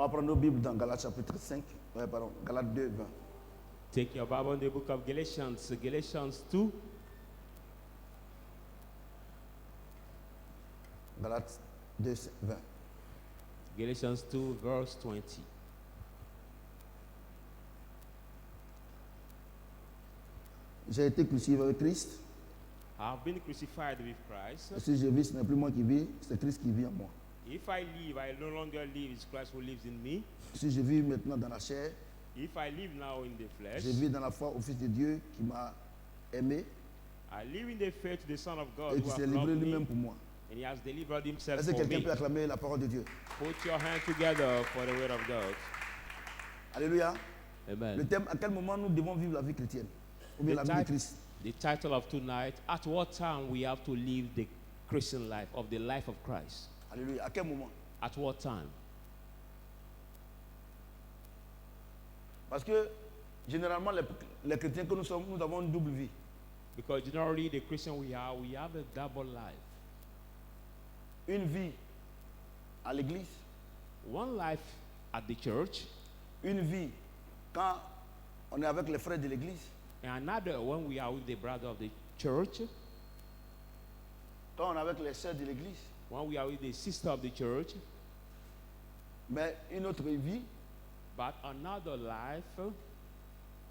va prendre nos Bibles dans Galates chapitre 5. Pardon, Galates 2, 20. Take your Bible in the book of Galatians, Galatians 2, Galates 2, 20. Galatians 2, verse 20. J'ai été crucifié avec Christ. I've been crucified with Christ. Et si je vis, ce n'est plus moi qui vis, c'est Christ qui vit en moi. If I live, I no longer live, it's Christ who lives in me. Si je vis maintenant dans la chair, If I live now in the flesh, je vis dans la foi au Fils de Dieu qui m'a aimé I live in the faith to the Son of God et who qui has s'est livré loved lui-même me, pour moi. and he has delivered himself Est-ce que for quelqu'un me. peut acclamer la parole de Dieu? Put your hand together for the word of God. Alléluia. Le Amen. thème, à quel moment nous devons vivre la vie chrétienne? Ou bien la vie de Christ? The title of tonight, at what time we have to live the Christian life, of the life of Christ. Alléluia. À quel moment? At what time? Parce que généralement, les chrétiens que nous sommes, nous avons une double vie. Because generally the Christian we have a double life. Une vie à l'église, One life at the church, une vie quand on est avec les frères de l'église, and another when we are with the brother of the church, quand on est avec les sœurs de l'église, when we are with the sister of the church, mais une autre vie but another life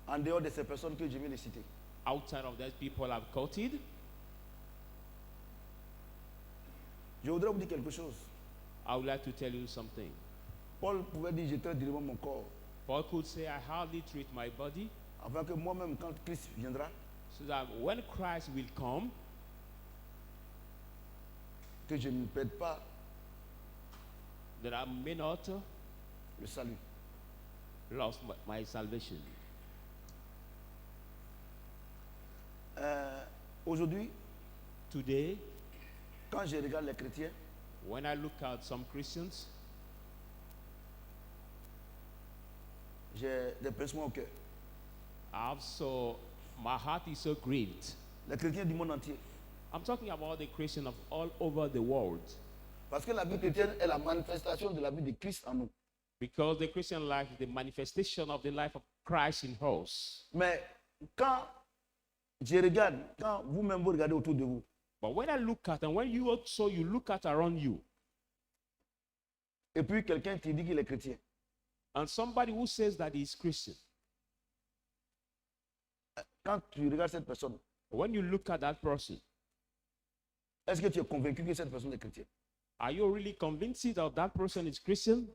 en dehors de ces personnes que je viens de citer. outside of that people have quoted. Je voudrais vous dire quelque chose. I would like to tell you something. Paul pouvait dire, je traite durement mon corps, Paul could say, I hardly treat my body, afin que moi-même, quand Christ viendra, so that when Christ will come, que je ne perde pas that I may not le salut. lose my salvation. Aujourd'hui, Today, quand je regarde les chrétiens, when I look at some Christians, j'ai des pincements au cœur. my heart is so grieved. Les chrétiens du monde entier. I'm talking about the Christian of all over the world. Parce que la vie chrétienne est la manifestation de la vie de Christ en nous. Because the Christian life is the manifestation of the life of Christ in us. Mais quand je regarde, quand vous-même vous regardez autour de vous, But when I look at, and when you also you look at around you, et puis quelqu'un qui dit qu'il est chrétien, and somebody who says that he is Christian, quand tu regardes cette personne, when you look at that person, est-ce que tu es convaincu que cette personne est chrétienne? are you really convinced that that person is Christian?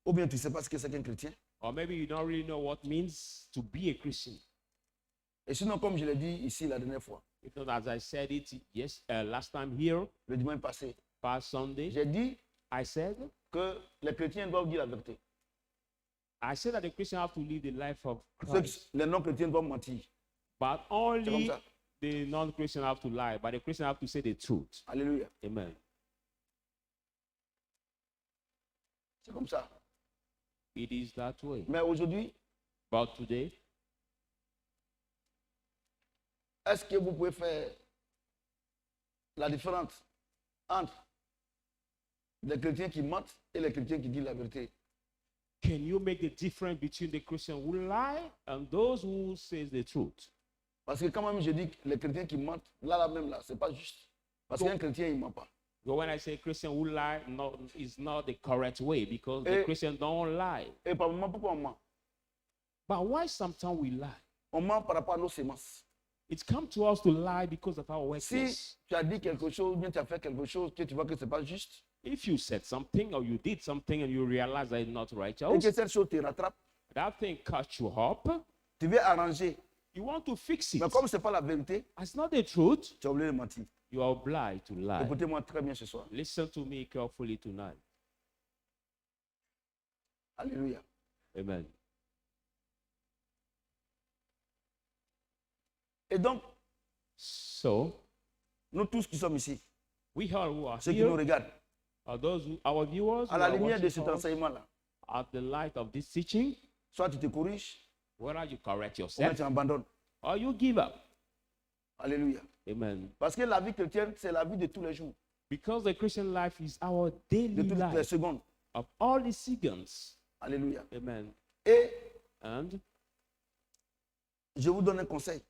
Ou bien tu ne sais pas ce que c'est qu'un chrétien? Or maybe you don't really know what it means to be a Christian. Et sinon, comme je l'ai dit ici la dernière fois, Because as I said it last time here, le dimanche passé, past Sunday, j'ai dit I said que les chrétiens doivent dire la vérité. that the Christian have to live the life of Ceux Christ. les non-chrétiens doivent mentir. But C'est comme only ça. the non-Christian have to lie, but the Christian have to say the truth. Alléluia. Amen. C'est comme ça. It is that way. Mais aujourd'hui, But today, est-ce que vous pouvez faire la différence entre les chrétiens qui mentent et les chrétiens qui disent la vérité? can you make the difference between the Christian who lie and those who says the truth? Parce que quand même je dis que les chrétiens qui mentent, là même là, c'est pas juste. Parce qu'un chrétien, il ne ment pas. But when I say Christian who lie, no, is not the correct way because the Eh. Christian don't lie. Et par moment, pourquoi on ment? But why sometimes we lie? On ment par rapport à nos sémences. It's come to us to lie because of our Si workers. tu as dit quelque chose, bien tu as fait quelque chose, que tu vois que ce n'est pas juste, If you said something or you did something and you realize that it's not et righteous, que cette chose te rattrape, that thing cuts you up, tu veux arranger. you want to fix it. Mais comme ce n'est pas la vérité, It's not the truth. tu as oublié de mentir. You are obliged to lie. Écoutez-moi très bien ce soir. Listen to me carefully tonight. Alléluia. Amen. Et donc, So, nous tous qui sommes ici, we all who are ceux qui nous here, regardent, are those our viewers, à who la are lumière de watching cet us, enseignement-là, at the light of this teaching, soit tu te corriges, whether you correct ou bien yourself tu abandonnes. or you give up. Alléluia. Amen. Parce que la vie chrétienne, c'est la vie de tous les jours, Because the Christian life is our de daily toutes les life, secondes. of all the Sigans. Alléluia. Amen. Et And je vous donne un conseil.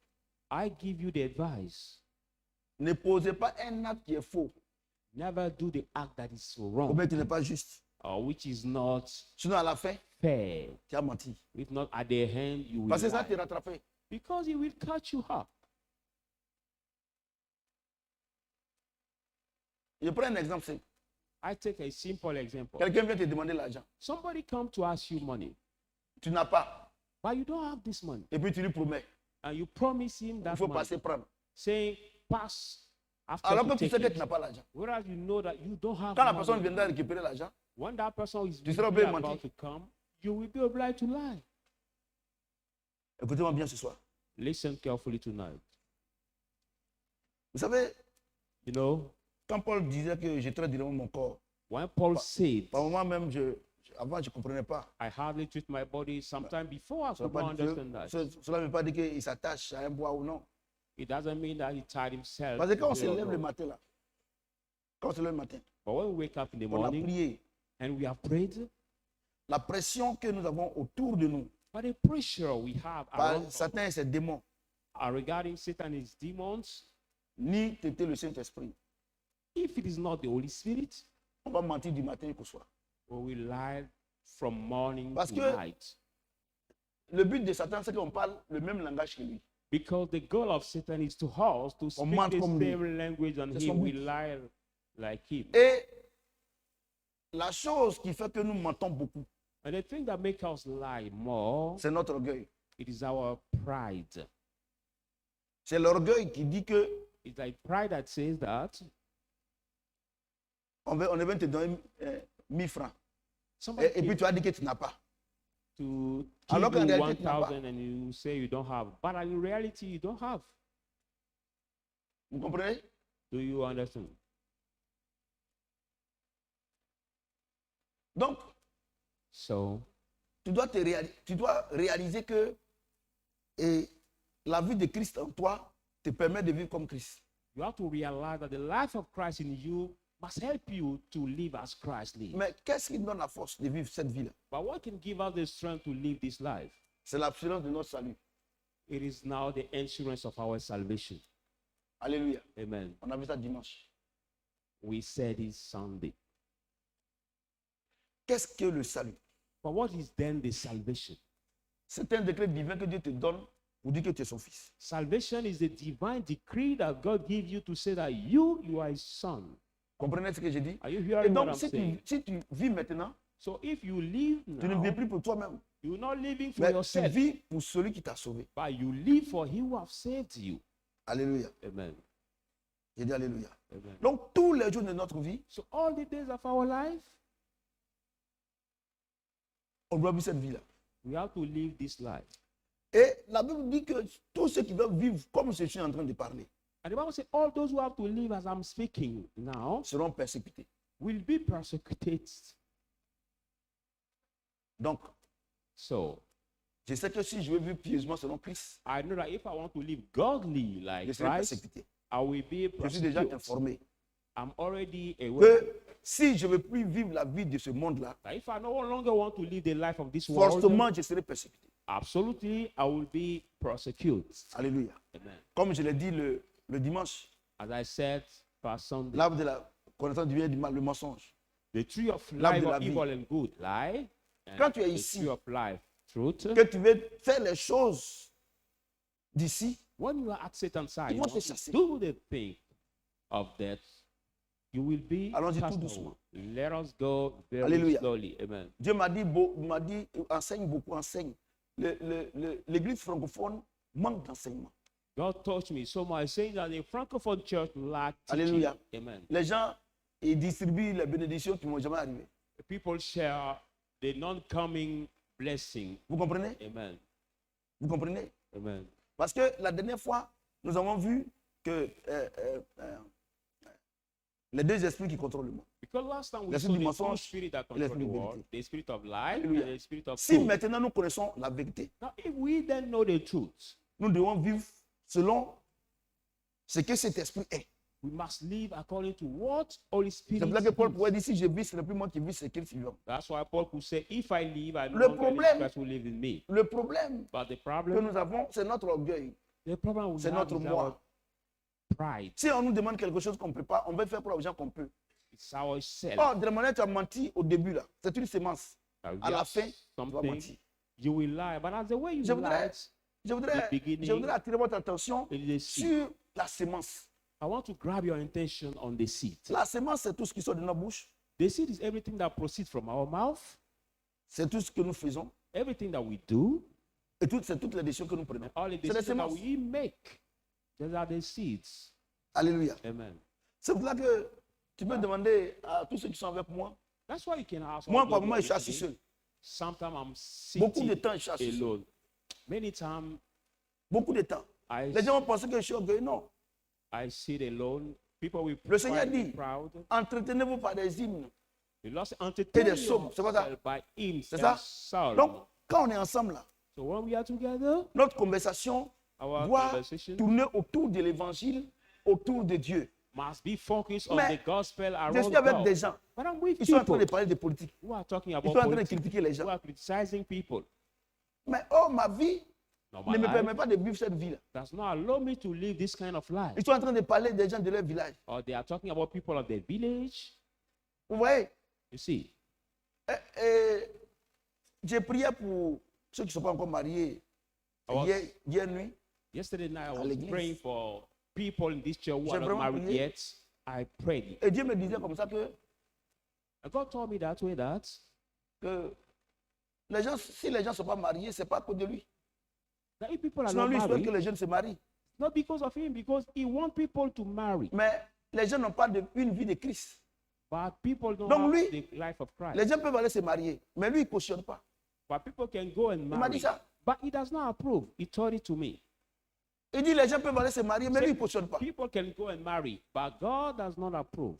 I give you the advice. Ne posez pas un acte qui est faux, Never do the act that is so ou wrong bien qui n'est pas juste. or which is not Sinon, à la fin, fair. tu as menti. If not at the end, you will Parce que ça lie. te rattrape. Because he will catch you up. Je prends un exemple simple. I take a simple example. Quelqu'un vient te demander l'argent. Somebody come to ask you money, Tu n'as pas. but you don't have this money. Et puis tu lui promets. And you promise him Il that faut money, passer prendre. saying, pass after Alors you que tu take sais que tu it. n'as pas l'argent. Whereas you know that you don't have Quand la personne money. viendra récupérer l'argent, When that person is Tu seras really obligé de about mentir. to come, you will be obliged to lie. écoutez-moi bien ce soir. Listen carefully tonight. Vous savez, You know, quand Paul disait que je traite directement mon corps, when Paul said, par moment même, avant, je ne comprenais pas. I hardly treat my body, sometime before I Cela could not ne understand that. cela ne veut pas dire qu'il s'attache à un bois ou non. It doesn't mean that he tied himself. Parce que quand on to se the lève le rope. matin, là, quand on se lève le matin, But when we wake up in the on a morning prié, and we have prayed, la pression que nous avons autour de nous, but the pressure we have par around us Satan et ses démons, regarding Satan and his demons, ni t'était le Saint-Esprit, if it is not the Holy Spirit, on va mentir du matin jusqu'au soir. we will lie from morning Parce to que- night. Le but de Satan, c'est qu'on parle le même langage que lui. Because the goal of Satan is to us to speak mente the comme lui. same language and C'est he son will but. lie like him. Et la chose qui fait que nous mentons beaucoup, And the thing that makes us lie more, c'est notre orgueil. it is our pride. C'est l'orgueil qui dit que It's like pride that says that on vient te donner 1000 francs. somebody Et puis tu as dit que tu n'as pas. to Alors give qu'en you réalité, tu n'as pas. 1,000 and you say you don't have. But in reality, you don't have. Vous comprenez? Do you understand? Donc, So tu dois réaliser que la vie de Christ en toi te permet de vivre comme Christ. you have to realize that the life of Christ in you must help you to live as Christ lives. Mais qu'est-ce qui donne la force de vivre cette vie-là? But what can give us the strength to live this life? C'est l'assurance de notre salut. It is now the insurance of our salvation. Alléluia. Amen. On a vu ça dimanche. We said it Sunday. Qu'est-ce que le salut? But what is then the salvation? C'est un décret divin que Dieu te donne pour dire que tu es son fils. Salvation is the divine decree that God gives you to say that you are his son. Comprenez ce que j'ai dit? Are you Et hearing what donc, I'm si saying? tu vis maintenant, So if you live tu ne vis now, plus pour toi-même, you're not living for mais tu yourself, vis pour celui qui t'a sauvé. but you live for he who have saved you. Alléluia. Amen. J'ai dit Alléluia. Amen. Donc, tous les jours de notre vie, So all the days of our life, on doit vivre cette vie-là. we have to live this life. Et la Bible dit que tous ceux qui doivent vivre comme je suis en train de parler And the Bible says all those who have to live as I'm speaking now seront persécutés. will be persecuted. Donc, So je sais que si je veux vivre pieusement selon Christ, I know that if I want to live godly like je serai Christ, persécuté. I will be Je suis déjà persecuted. informé I'm already aware que si je ne veux plus vivre la vie de ce monde-là, that if I no longer want to live the life of this world, forcément, je serai persécuté. absolutely I will be persecuted. Alléluia. Amen. Comme je l'ai dit le dimanche, As I said past Sunday, l'arbre de la connaissance du bien et du mal, le mensonge. the tree of l'arbre life de la of vie. evil and good, lie, and Quand tu es the ici, tree of life, truth. que tu veux faire les choses d'ici, When you are at Satan's side, Ils you vont want te to chasser. do the thing of death, you will be Allons-y cast tout away. doucement. Let us go very Alléluia. slowly. Amen. Dieu m'a dit, enseigne beaucoup, enseigne. L'église francophone manque d'enseignement. God touched me so much, saying that the Francophone church lack teaching. Alléluia. Amen. Les gens, ils distribuent les bénédictions qui ne vont jamais arriver. The people share the non-coming blessing. Vous comprenez? Amen. Vous comprenez? Amen. Parce que la dernière fois, nous avons vu que les deux esprits qui contrôlent le monde. Because last time we L'esprit saw du the two mensonge spirit that et control l'esprit the de world, vérité. the spirit of life Alléluia. and the spirit of Si truth. maintenant nous connaissons la vérité, Now, if we then know the truth, nous devons vivre selon ce que cet esprit est. We must live according to what Holy Spirit C'est pour ça que Paul is. pourrait dire, si je vis, ce n'est plus moi qui vis, c'est Christ qui vit. That's why Paul could say, if I live, I no Le longer live, problème- Christ will live in me. Le problème But the que problem, nous avons, c'est notre orgueil. the problem we C'est have notre is moi. our pride. Si on nous demande quelque chose qu'on ne peut pas, on veut faire pour aux gens qu'on peut. It's ourself. Oh, de la manière tu as menti au début, là. C'est une sémence. À la fin, tu vas something, mentir. you will lie. But as the way you Je voudrais- lied, Je voudrais, The beginning- je voudrais attirer votre attention it is seed. sur la sémence. I want to grab your attention on the seed. La sémence, c'est tout ce qui sort de nos bouches. The seed is everything that proceeds from our mouth, C'est tout ce que nous faisons. everything that we do, Et c'est toutes les décisions que nous prenons. and all the C'est les decisions that semences. we make. Those are the seeds. Alléluia. Amen. C'est pour ça que tu peux demander à tous ceux qui sont avec moi. That's why you can ask. Moi, all par those moment, who je suis are assis listening. seul. Sometimes I'm Beaucoup de sitting temps, je suis assis seul. alone. Many times Beaucoup de temps. I, Les gens vont penser que je suis orgueilleux. Non. I sit alone. People will Le Seigneur find me dit, proud. entretenez-vous par des hymnes. You lost entertain des psaumes, c'est pas ça? yourself by hymns C'est and ça? psalms. Donc, quand on est ensemble, là, So when we are together, notre conversation our doit conversation tourner autour de l'évangile, autour de Dieu. must be focused on Mais the gospel Je around suis avec God. des gens. But I'm with Ils sont en train people de parler de politique. who are talking Ils about sont en train de politics, critiquer les who gens. are criticizing people. Mais oh, ma vie No, ne my me life permet pas de vivre cette vie-là. does not allow me to live this kind of life. Ils sont en train de parler des gens de leur village. Or they are talking about people of their village. Vous voyez, You see, j'ai prié pour ceux qui ne sont pas encore mariés I was- hier nuit. yesterday night I was l'église. praying for people in this church who J'ai are not vraiment married prié. yet. I prayed. Et Dieu me disait comme ça And God told me that way que les gens, si les gens ne sont pas mariés, ce n'est pas à cause de lui. that if people are Sinon, not lui, il souhaite que married, les jeunes se marient. not because of him, because he wants people to marry. Mais les gens n'ont pas une vie de Christ. But people don't Donc, have lui, the life of Christ. Les gens peuvent aller se marier, mais lui, il ne cautionne pas. But people can go and m'a dit marry. ça. But he does not approve. He told it to me. Il dit les gens peuvent aller se marier, mais lui, il ne cautionne pas. People can go and marry, but God does not approve.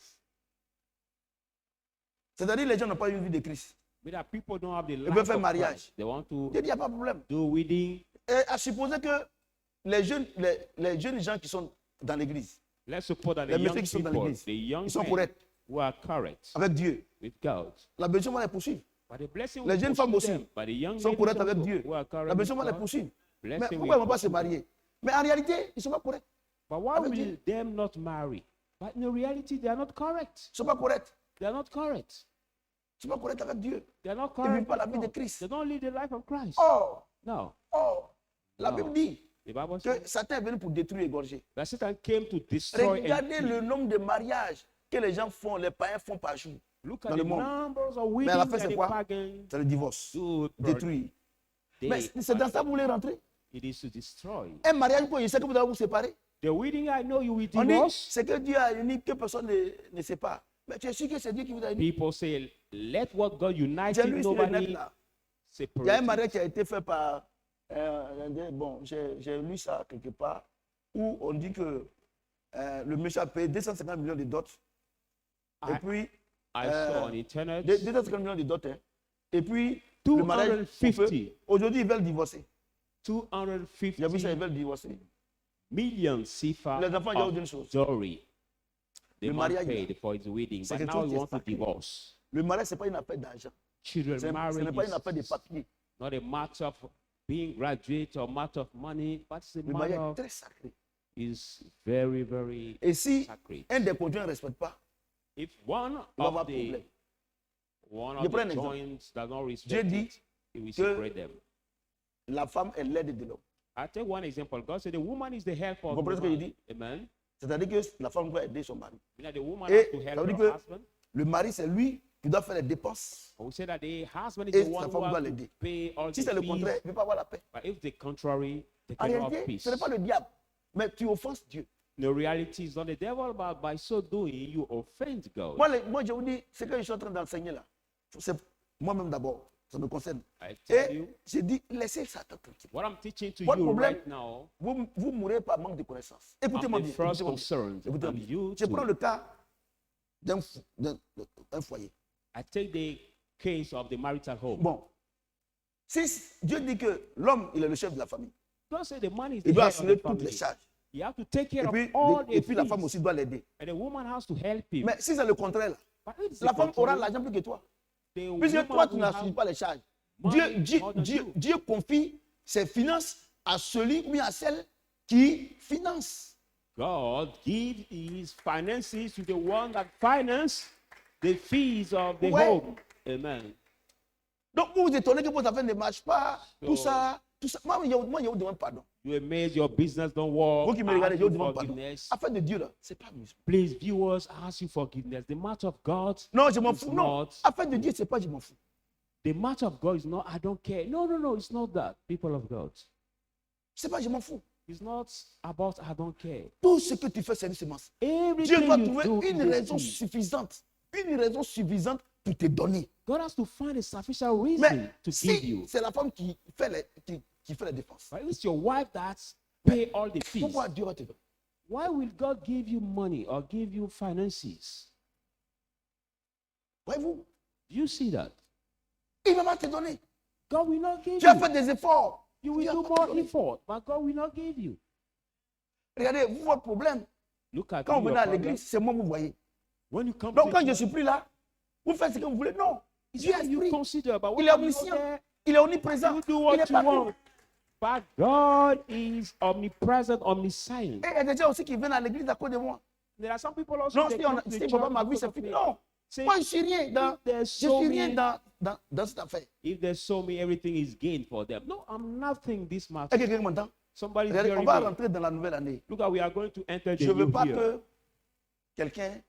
C'est-à-dire les gens n'ont pas une vie de Christ. But that people don't have the veulent life faire of mariage. Christ. They want to Dieu dit, il n'y a pas de problème. do wedding. Et à supposer que les jeunes gens qui sont dans l'église, Let's suppose that les the young messieurs qui sont dans people, l'église, the young ils sont men corrects who are correct avec Dieu, with God, la bénédiction va les poursuivre. but the blessing Les will jeunes femmes pursue aussi them. But the young sont ladies correctes avec also Dieu. who are correct La with bénédiction va les God, poursuivre. Mais blessing pourquoi ils ne will vont pas se pursue them. marier? Mais en réalité, ils ne sont pas corrects. But why avec will Dieu? them not marry? But in reality, they are not correct. Ils ne sont pas corrects. They are not correct. Ils ne sont pas corrects avec Dieu. They are not Ils ne vivent correct. pas la with vie de God. Christ. They don't live the life of Christ. Or, No. la No. Bible dit The Bible que says Satan est venu pour détruire et égorger. that Satan came to destroy and Regardez kill. le nombre de mariages que les gens font, les païens font par jour. Look dans at le the monde. numbers of Mais à la weddings fin, that c'est the quoi? pagan C'est le divorce. do. Détruire. Mais They- c'est dans ça que vous voulez rentrer. It is to destroy. Un mariage, pour il sait que vous allez vous séparer. The wedding, I know you will On dit, divorce. c'est que Dieu a uni, que personne ne sépare. Mais tu es sûr que c'est Dieu qui vous a uni. People say, let what God unite J'ai it, lu sur le net nobody là. Il y a un separate. mariage qui a été fait par. Bon, j'ai lu ça quelque part, où on dit que le monsieur a payé 250 millions de dots. Et I- puis, I saw on internet 250 millions de dots. Hein. Et puis, le mariage. 250. Aujourd'hui, ils veulent divorcer. 250 J'ai vu ça, ils veulent divorcer. million CFA Les enfants, ils ont of une chose. dowry. The Le man mariage, paid for his wedding, c'est but quelque now chose he qui est wants to sacré. divorce. Le mariage, ce n'est pas une affaire d'argent. Children Ce n'est marriage pas une affaire de is papier. not a matter of being graduate or matter of money, but it's a Le matter mariage est of très sacré. is very, very Et si sacred. un des conjoints ne respecte pas, If one il va avoir of the problème. one Je of prends un the exemple. joints does not Dieu respect dit it, he will que- separate them. la femme est l'aide de l'homme. I take one example. God said the woman is the helper Vous of comprenez the ce que il man. dit? Amen. C'est-à-dire que la femme doit aider son mari. Meaning the woman Et has to ça help veut dire her que husband. le mari, c'est lui qui doit faire les dépenses. But we say that the husband is Et the sa one who femme doit has to l'aider. pay all Si the c'est le fees. contraire, il ne peut pas avoir la paix. But if the contrary, they En cannot have réalité, peace. ce n'est pas le diable, mais tu offenses Dieu. The reality is not the devil, but by so doing, you offend God. Moi, je vous dis, ce que je suis en train d'enseigner là, c'est moi-même d'abord, ça me concerne. I tell Et you, j'ai dit, laissez Satan tranquille. what I'm teaching to Votre you problème, right now, vous mourrez par manque de connaissances. I'm Écoutez-moi the bien. first écoutez-moi bien, concern. écoutez-moi And bien. you Je prends too. le cas d'un foyer. I take the case of the marital home. Bon, si Dieu dit que l'homme, il est le chef de la famille, God said the man is the il doit head of assumer the toutes les family. charges. You have to take care Et of puis, all the et puis la things. femme aussi doit l'aider. And the woman has to help him. Mais si c'est le contraire, là, But if it's la the femme aura contrary, l'argent plus que toi. the Puisque woman toi, tu will n'assumes have pas les charges. money more than you. Dieu confie ses finances à celui ou à celle qui finance. God gives his finances to the one that finance the fees of the Ouais. home. Amen. Donc, vous vous étonnez que vos affaires ne marchent pas, So- tout ça. Moi, je vous demande pardon. You amaze your business don't work. Vous qui me regardez, Ask je vous you demande pardon. forgiveness. Affaire de Dieu, là, c'est pas amusement. Please, viewers, ask you forgiveness. The matter of God Non, je m'en is fous. Non, not. affaire de Dieu, c'est pas je m'en fous. The matter of God is not. I don't care. No, no, no. It's not that. People of God. C'est pas je m'en fous. It's not about I don't care. Tout ce que tu fais, c'est une semence. Dieu Everything doit you trouver do une is a raison seed. suffisante. Une raison suffisante pour te donner. God has to find a sufficient reason Mais to give si you. c'est la femme qui fait la défense, But it's your wife that pay all the fees. pourquoi Dieu va te donner? Why will God give you money or give you finances? Voyez-vous, Do you see that? il ne va pas te donner. God will not give Tu as you. fait des efforts. You will Dieu do va pas te more donner. effort, but God will not give you. Regardez, vous, votre problème, Look at quand vous your venez à problem. l'église, c'est moi que vous voyez. When you come Donc, to quand je ne church, suis plus là, vous faites ce que vous voulez. Non. it's Dieu how est you esprit. consider, but Il when est you go omniscient. there, Il est omniprésent. you do Il what est you partout. want. But God is omnipresent, omniscient. Et il y a des gens aussi qui viennent à l'église à cause de moi. There are some people also Non, that si, come to si the papa m'a church vu, c'est because of fini. me. Non. Say, Moi, je ne suis rien dans, there's je so suis rien many- dans cette affaire. if they saw me, everything is gain for them. No, I'm nothing this much. Est-ce que quelqu'un m'entend? Somebody's Regardez, on hearing va me. rentrer dans la nouvelle année. Look, we are going to enter the Je ne veux new pas year. que quelqu'un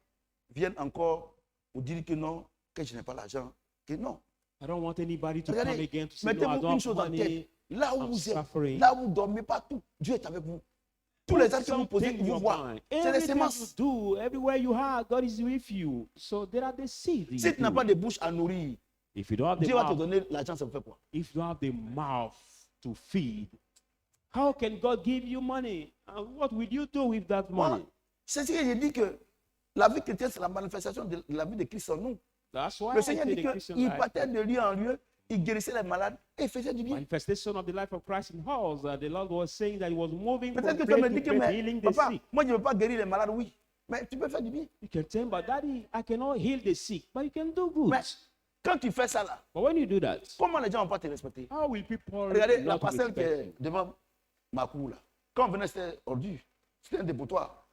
vienne encore vous dire que non, que je n'ai pas l'argent. Que non. I don't want anybody to come Regardez, again to say, no, I mettez-vous don't une have chose en tête. money. Là où I'm vous êtes, suffering. là où vous dormez partout, Dieu est avec vous. Tous les actes que vous posez, Something il in vous your voit. mind. C'est des Everything you semences. do, everywhere you are, God is with you. So there are the seeds. Si tu n'as pas de bouche à nourrir, If you don't have the Dieu va te mouth, donner l'argent, ça vous fait quoi? if you don't have the mouth to feed, how can God give you money? And what will you do with that Moi, money? c'est ce que j'ai dit que la vie chrétienne, c'est la manifestation de la vie de Christ en nous. That's why Le I Seigneur say dit the Christian qu'il life, partait de lieu en lieu, il guérissait les malades et il faisait du bien. manifestation of the life of Christ in us. The Lord was saying that He was moving from Peut-être que tu place me to dis que, place, mais healing the papa, sick. moi je ne veux pas guérir les malades, oui. Mais tu peux faire du bien. You can tell him, but Daddy, I cannot heal the sick, but you can do good. Mais quand tu fais ça là, But when you do that, comment les gens vont pas te respecter? how will people Regardez la not parcelle qui respect you? est devant ma cour là. Quand on venait, c'était ordu. C'était un dépotoir.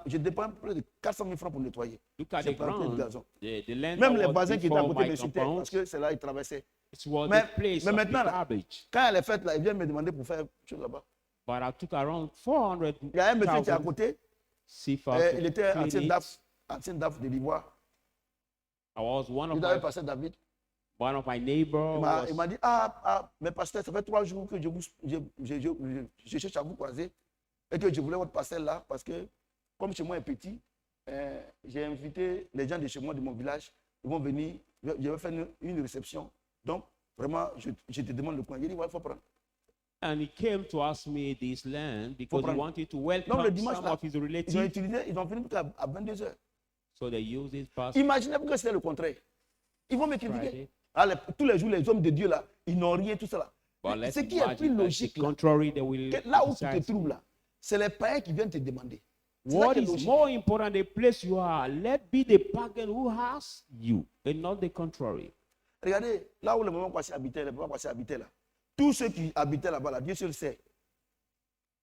Je dépense plus de 400 000 francs pour nettoyer. Look at J'ai the planté du ground, gazon. the land Même that les was voisins qui étaient à before côté my me citaient compound, parce que c'est là ils traversaient. it was Mais, the place mais of maintenant, the là, garbage. quand elle est faite, là, ils viennent me demander pour faire quelque chose là-bas. But I took around 400 Il y a un monsieur qui est à côté, CFA il était to ancien clean DAF, it. ancien DAF de l'Ivoire. I was Il avait passé David. one of my neighbors. Il m'a dit, mais pasteur, ça fait 3 jours que je cherche à vous croiser et que je voulais votre parcelle là parce que comme chez moi est petit, j'ai invité les gens de chez moi, de mon village, ils vont venir, je vais faire une réception. Donc, vraiment, je te demande le coin. Il dit, il faut prendre. And he came to ask me this land because he prendre. wanted to Donc, welcome le dimanche some là, of his ils ont relatives. utilisé, ils ont fini à 22h. So they used his pastor. Imaginez-vous que c'était le contraire. Ils vont me critiquer. Friday. Tous les jours, les hommes de Dieu là, ils n'ont rien, tout ça là. But let's Ce qui est plus imagine that logique the là, contrary, they will que là où tu te criticize trouves you. là, c'est les païens qui viennent te demander. C'est ça What qui est is logique. more important, the place you are? Let be the pagan who has you, and not the contrary. Regardez, là où le moment passé habitait, le moment passé habitait là, tous ceux qui habitaient là-bas, là, Dieu seul sait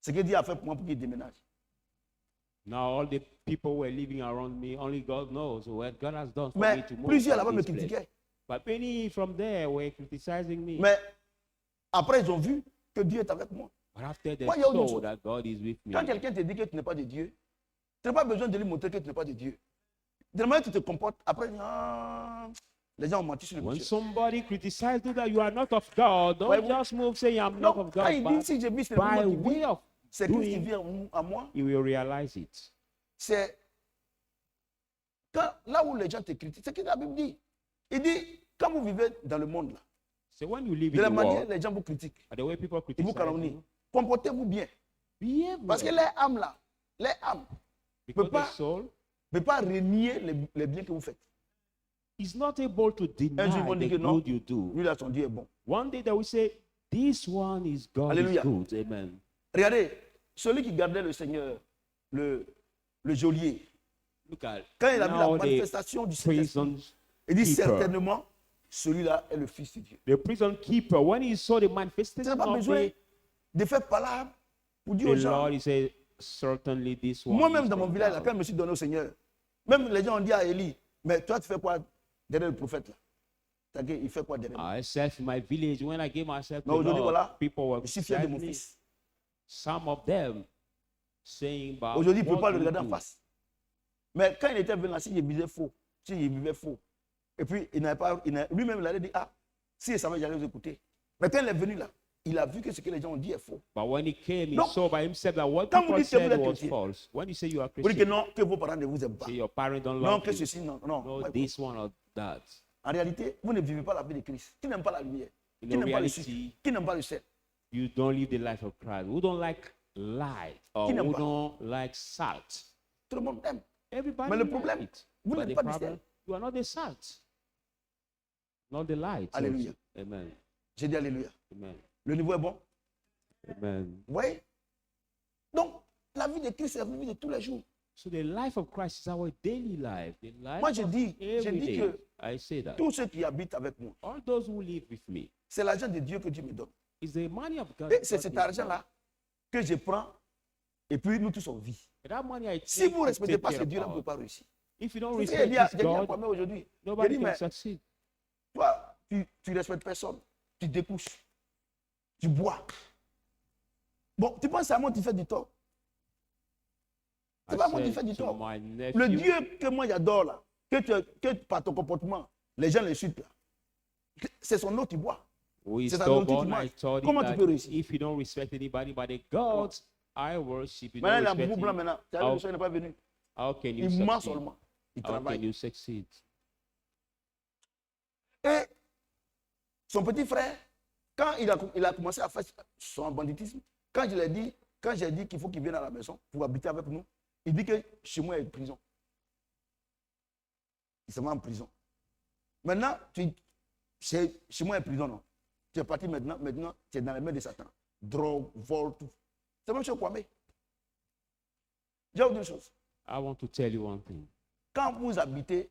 ce que Dieu a fait pour moi pour qu'ils déménagent. Now all the people were living around me, only God knows what God has done for me Mais to move plusieurs from là-bas me this place. critiquaient. But many from there were criticizing me. Mais après, ils ont vu que Dieu est avec moi. But after they Moi, il y a autre saw chose. that God is with me, Quand quelqu'un te dit que tu n'es pas de Dieu, tu n'as pas besoin de lui montrer que tu n'es pas de Dieu. De la manière que tu te comportes, après, les gens ont menti sur le when monsieur. somebody criticizes you that you are not of God, don't Ouais, just move saying I'm not Donc, of quand God, il dit, but si je vis, c'est by le qui way vit, of c'est Christ qui doing, vit à moi. you will realize it. C'est là où les gens te critiquent, c'est ce que la Bible dit. Il dit, quand vous vivez dans le monde, là, So when you live de in la the manière, world, les gens vous critiquent, the way people ils vous criticize calomnient. you, Comportez-vous bien. behave Parce que well, les âmes, là, les âmes because pas- the soul ne peuvent pas renier les biens que vous faites. is not able to deny Un jour, ils vont the dire que non, good you do. lui, là, son Dieu est bon. One day they will say, this one is God Alléluia. is good. Amen. Regardez, celui qui gardait le Seigneur, le geôlier, Look at quand il a vu la now the manifestation du Saint-Esprit, prison il dit keeper. certainement, celui-là est le Fils de Dieu. The prison keeper, when he saw the Tu n'as manifestation pas of besoin the de faire palabre pour dire aux gens. Lord, he said, certainly this one. Moi-même, is dans mon from village, là, God. quand je me suis donné au Seigneur, même les gens ont dit à Élie, mais toi, tu fais quoi derrière le prophète là? C'est-à-dire, il fait quoi derrière moi? I said in my village, when I gave myself Mais to aujourd'hui, Lord, voilà, people were je suis fier de mon beside me. fils. Some of them saying, but Aujourd'hui, il ne peut what pas le do you regarder en do? face. Mais quand il était venu là, si il vivait faux, et puis il n'avait pas, lui-même, il allait dire, ah, si il savait, j'allais vous écouter. Mais quand il est venu là, il a vu que ce que les gens ont dit est faux. But when he came, he Donc, saw by himself that what quand vous people dites que vous said êtes was chrétien, false. When you say you are Vous dites que Christian, non, que vos parents ne vous aiment pas. say your parents don't Non, love que you, ceci, non, non. no, Ouais, this one or that. En réalité, vous ne vivez pas la vie de Christ. Qui n'aime pas la lumière? In Qui n'aime pas le reality, sucre? Qui n'aime pas le sel? You don't live the life of Christ. Who don't like light or Qui n'aime who pas? don't like salt? Tout le monde aime. Everybody Mais le likes problème, it. vous But n'êtes the pas du problem, sel. you are not the salt, not the light. Alléluia. also. Amen. J'ai dit Alléluia. Amen. Le niveau est bon. Amen. Vous voyez? Donc, la vie de Christ, c'est la vie de tous les jours. So the life of Christ is our daily life. The life Moi, je of dis every day. que I say that. tous ceux qui habitent avec moi, All those who live with me, c'est l'argent de Dieu que Dieu me donne. is the money of God. Et c'est God cet gives me. argent-là que je prends et puis nous tous on vit. That money I Si take vous ne to respectez take pas ce care Dieu-là, of vous ne pouvez ours. pas réussir. If you don't J'ai respect dit à this Kwame God, aujourd'hui, j'ai nobody dit, can mais succeed. toi, tu respectes personne, tu découches, tu bois. Bon, tu penses à moi, tu fais du tort. I C'est pas moi qui fais said du to tort. my Le nephew, Dieu que moi j'adore là, que par ton comportement, les gens l'insultent là, c'est son eau que tu bois. who is c'est ta nourriture qui stubborn, I mange. told him Comment tu that peux réussir? if you don't respect anybody but the gods I worship, you Maintenant, il don't a un respect boubou blanc him, maintenant. Tu as How- vu, il n'est pas venu. how can you Il ment succeed? seulement. Il How can travaille. you succeed? Et son petit frère, quand il a commencé à faire son banditisme, quand j'ai dit qu'il faut qu'il vienne à la maison pour habiter avec nous, il dit que chez moi il y a une prison. Il se met en prison. Maintenant, chez moi il y a une prison, non. Tu es parti maintenant, tu es dans les mains de Satan. Drogue, vol, tout. C'est même chose Kwame. J'ai une chose. I want to tell you one thing. Quand vous habitez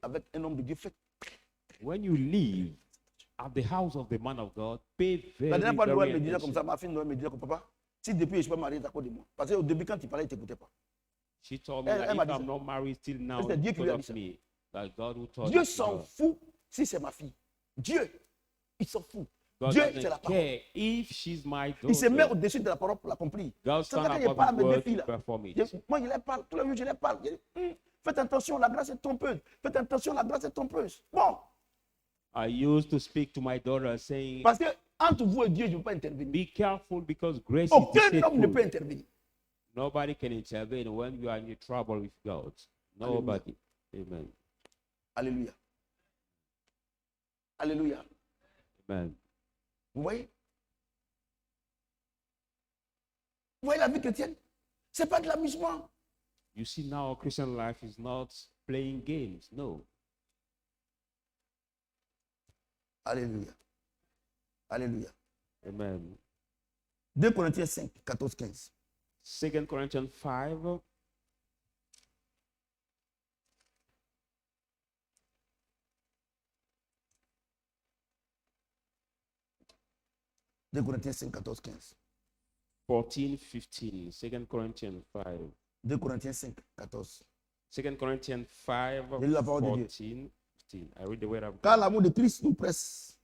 avec un homme de Dieu, faites. When you live at the house of the man of God, pay very, La dernière fois, Noël me very disait comme attention. ça, ma fille Noël me disait comme papa, si depuis je ne suis pas marié, c'est à cause de moi. Parce qu'au début, quand il parlait, il ne t'écoutait pas. She told me Elle that m'a if dit I'm ça. not married till now, C'est Dieu qui lui a because dit of ça. me, that God will touch Dieu her. s'en fout si c'est ma fille. Dieu, il s'en fout. God Dieu, doesn't c'est la parole. care if she's my Il se met daughter. au-dessus de la parole pour l'accomplir. God C'est pour stand ça que je above parle his à mes deux word filles to là. perform it. Moi, je les parle. Tous les jours, je les parle. Je dis, faites attention, la grâce est trompeuse. Faites attention, la grâce est trompeuse. Bon, I used to speak to my daughter saying, parce que entre vous et Dieu, je ne peux pas intervenir. be careful because grace is Aucun homme ne peut deceitful. intervenir. Nobody can intervene when you are in trouble with God. Nobody. Amen. Alléluia. Alléluia. Amen. Vous voyez? Vous voyez la vie chrétienne? Ce n'est pas de l'amusement. You see now, Christian life is not playing games. No. Alléluia. Alléluia. Amen. 2 Corinthiens 5, 14, 15. 2 Corinthians 5, 2 Corinthiens 5, 14, 15. 14, 15. 2 Corinthians 5. 2 Corinthiens 5, 14. 2 Corinthians 5, J'ai lu la parole de Dieu. 14, 15. I read the word of Car God. l'amour de Christ nous presse.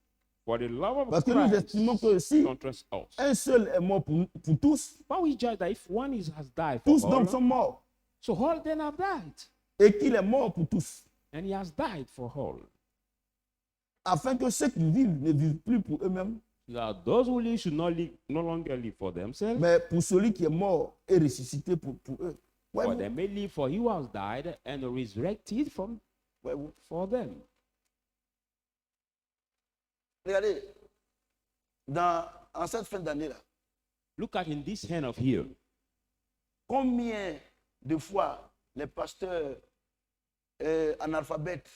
For the love of Parce que nous Christ estimons que si contrasts us. un seul est mort pour tous, But we judge that if one has died for tous donc all, sont morts. so all then have died. Et qu'il est mort pour tous. And he has died for all. Afin que ceux qui vivent ne vivent plus pour eux-mêmes, That those who live should not live, no longer live for themselves, mais pour celui qui est mort et ressuscité pour eux. but Voyez-vous? they may live for he who has died and resurrected Voyez-vous? for them. Regardez, en cette fin d'année-là, Look at in this hand of here. combien de fois les pasteurs analphabètes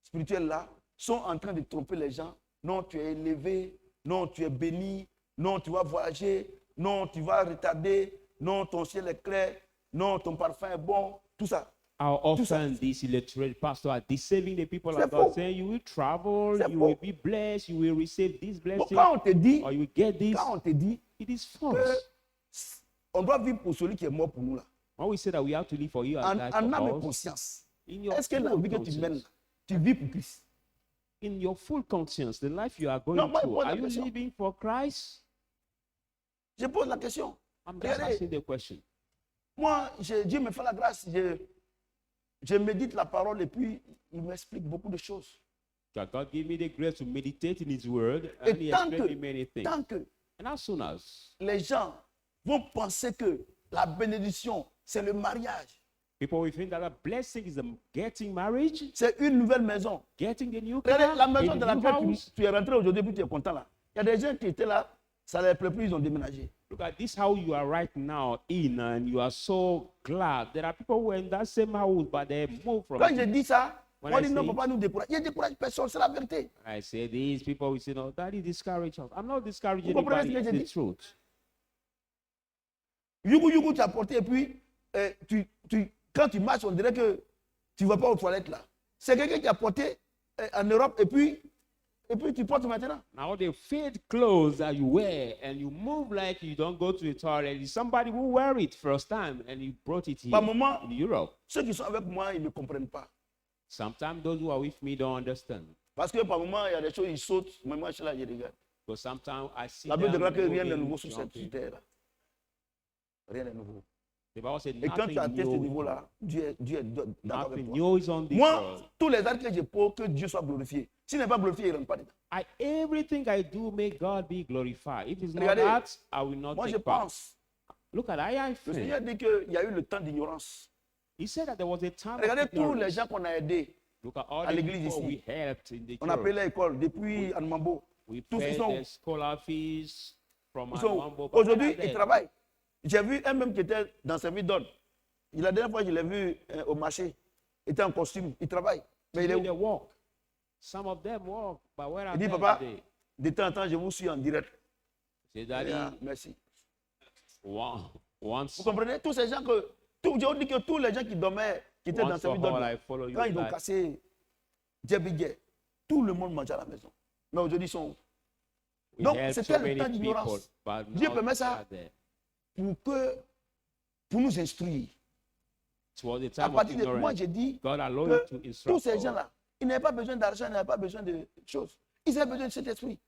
spirituels là sont en train de tromper les gens. Non, tu es élevé. Non, tu es béni. Non, tu vas voyager. non, tu vas retarder, non, ton ciel est clair, non, ton parfum est bon, tout ça. How Tout ça. often these illiterate pastors are deceiving the people C'est of God, faux. saying you will travel, C'est you faux. will be blessed, you will receive this Bon, blessing, quand on te dit, or you will get this. quand on te dit It is que false. on doit vivre pour celui qui est mort pour nous là, When we say that we have to live for you and en, die en âme et for us, conscience, in your est-ce que la full vie que tu mènes là, conscience, tu vis pour Christ? in your full conscience, the life you are going Non, moi, je through, pose la are you question. living for Christ? Je pose la question. I'm just Regardez, asking the question. moi, Dieu me fait la grâce, je médite la parole et puis il m'explique beaucoup de choses. God gave me the grace to meditate in His Word, and He Et tant explained me many que, things. tant que And as soon as les gens vont penser que la bénédiction, c'est le mariage, people will think that a blessing is getting marriage, c'est une nouvelle maison. getting a new Regardez, car, la maison a dans new laquelle house. tu es rentré aujourd'hui, puis tu es content là. Il y a des gens qui étaient là, ça ne les plaît plus, ils ont déménagé. Look at this how you are right now in, and you are so glad. There are people who are in that same house, but they moved from Quand it. je dis ça, When on I dit say non, it- papa nous décourage. Il ne décourage personne, c'est la vérité. I say these people will say, no, Daddy discourage us. I'm not discouraging Vous comprenez anybody. ce que It's je the dis? truth. Yougou, tu as porté et puis quand tu marches, on dirait que tu ne vas pas aux toilettes là. C'est quelqu'un qui a porté en Europe et puis tu portes maintenant. Now the fade clothes that you wear and you move like you don't go to the toilet is somebody who wear it first time and you brought it here Par moment, in Europe. ceux qui sont avec moi, ils ne comprennent pas. Sometimes those who are with me don't understand. Parce que par moment, il y a des choses, ils sautent. Mais moi, je suis là, je regarde. But sometimes I see La Bible them déclare que rien n'est moving, nouveau sur cette jumping. terre. Rien n'est nouveau. The Bible said Et quand tu atteins ce nothing new, niveau-là, Dieu est d'accord avec nothing toi. new is on this Moi, world. tous les actes que je pose, que Dieu soit glorifié. S'il n'est pas glorifié, il ne rentre pas dedans. Everything I do, may God be glorified. If it's not Regardez, that, I will not Moi, je take part. pense. Look at I Le think. Seigneur dit qu'il y a eu le temps d'ignorance. He said that there was a time Regardez of tous les ignorance. gens qu'on a aidés. Look at all à the l'église people ici. we helped in the On a payé church. l'école depuis Anmambo. We Tous paid ils sont, the scholar fees from ils sont Anwambo, but aujourd'hui, they are ils there. travaillent. J'ai vu un même qui était dans sa vie d'ordre. La dernière fois, je l'ai vu au marché. Il était en costume. Il travaille. Mais il est Today où? they walk. Some of them walk, but where are Il dit, they papa, today? de temps en temps, je vous suis en direct. Say, Daddy, Merci. once, Vous comprenez? Tous ces gens que. Je dis que tous les gens qui dormaient, qui étaient dans once sa for vie all, d'ordre, I follow you quand ils ont back. cassé Djebidje, tout le monde mangeait à la maison. Mais aujourd'hui, ils sont. We Donc, helped c'était so le many temps people, d'ignorance. but Dieu now permet they are ça there. pour nous instruire. It was the À time of partir de moi, ignorance. j'ai dit God allowed que you to tous instruct ces us. gens-là, ils n'avaient pas besoin d'argent, ils n'avaient pas besoin de choses. Ils avaient besoin du Saint-Esprit.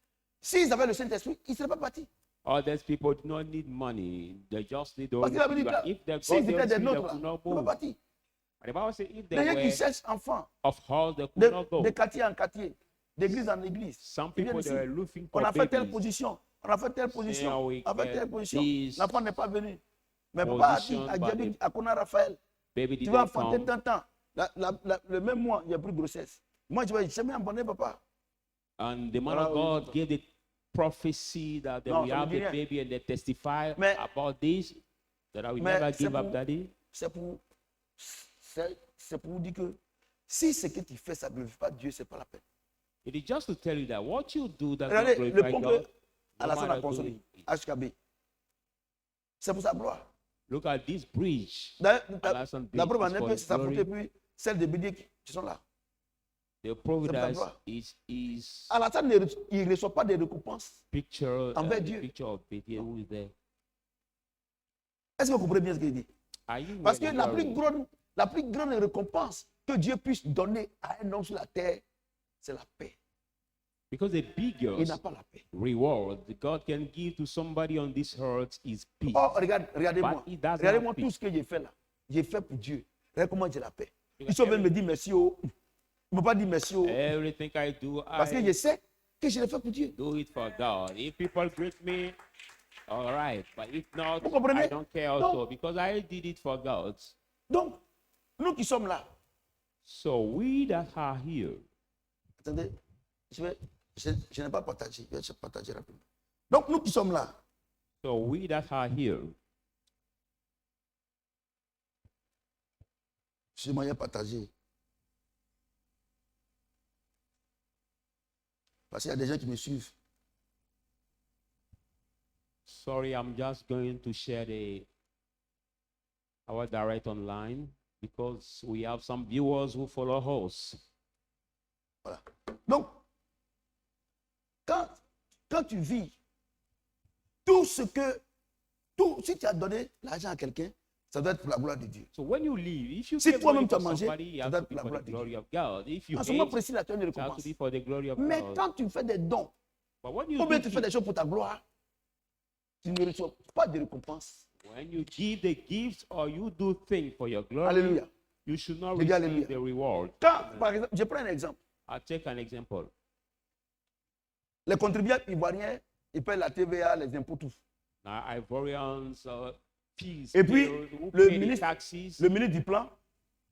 S'ils avaient le Saint-Esprit, ils ne seraient pas partis. All these people do not need money. They just need the Parce Holy qu'il avait dit Spirit. que If they s'ils got the étaient Holy des Spirit, nôtres, they là, could ils not ne seraient move. pas partis. But the Bible says if Des they gens qui were cherchent enfants, of house, they could not go. de quartier en quartier, d'église en église. Some Ils viennent people, ici. they were looking On for a fait telle babies. position, on a fait telle position, we on a fait get telle position. this L'enfant n'est pas venu. Mais papa a dit position, à but Djabi, à Kona Raphaël, Baby tu vas didn't enfanter come. tant de temps. Le même mois, il n'y a plus de grossesse. Moi, je vais jamais abandonner papa. And the man Voilà, of God gave the prophecy that they Non, will ça have me dit the rien. baby and they testify Mais- about this, that I will mais never c'est give up pour- daddy. C'est pour vous dire que si ce que tu fais, ça ne glorifie pas Dieu, ce n'est pas la peine. It is just to tell you that what you do does not Regardez le glorify pont God. que no Alassane a matter construit, doing it. HKB. C'est pour sa gloire. Look at this bridge. D'ailleurs, Alassane la Bridge preuve en is est for que his c'est sa photo et glory. puis celle de Bédier qui sont là. The providence gloire. is Alassane, il ne reçoit pas de récompense. picture, Envers the Dieu. picture of Bethel who is there. Est-ce que vous comprenez bien ce qu'il dit? Are you Parce que really worried? la plus grande récompense que Dieu puisse donner à un homme sur la terre, c'est la paix. Because the Il biggest n'a pas la paix. reward that God can give to somebody on this earth is peace. Oh, regardez-moi. But he doesn't Regardez-moi have tout peace. ce que j'ai fait là. J'ai fait pour Dieu. Regardez comment j'ai la paix. Because Ils sont venus me dire merci. Oh. Ils ne m'ont pas dit merci. Oh. Everything I do, Parce que I je sais que je l'ai fait pour Dieu. do it for God. If people greet me, all right. But if not, Vous comprenez? I don't care also because I did it for God. Donc, nous qui sommes là, So we that are here, attendez, je n'ai pas partagé. Je vais partager rapidement. Donc, nous qui sommes là, so we that are here, je m'en ai partagé. Parce qu'il y a des gens qui me suivent. sorry, I'm just going to share our direct online because we have some viewers who follow us. Voilà. Donc, quand tu vis, si tu as donné l'argent à quelqu'un, ça doit être pour la gloire de Dieu. So when you leave, if you Si give toi-même money tu as for mangé, somebody, it ça has doit to être be la for gloire the de glory Dieu. of God. If you En ce moment hate, précis, là, tu as une it has to récompense. be for the glory of Mais God. quand tu fais des dons, But when you ou bien do tu fais des choses pour ta gloire, tu ne reçois pas de récompense. when you give the gifts or you do things for your glory, Alléluia. you should not Je dis receive alléluia. the reward. Quand, par exemple, je prends un exemple. I'll take an example. Les contribuables ivoiriens, ils paient la TVA, les impôts, tout. Now, Ivorians, fees, Et puis, who le pay the ministre, taxes. le ministre du plan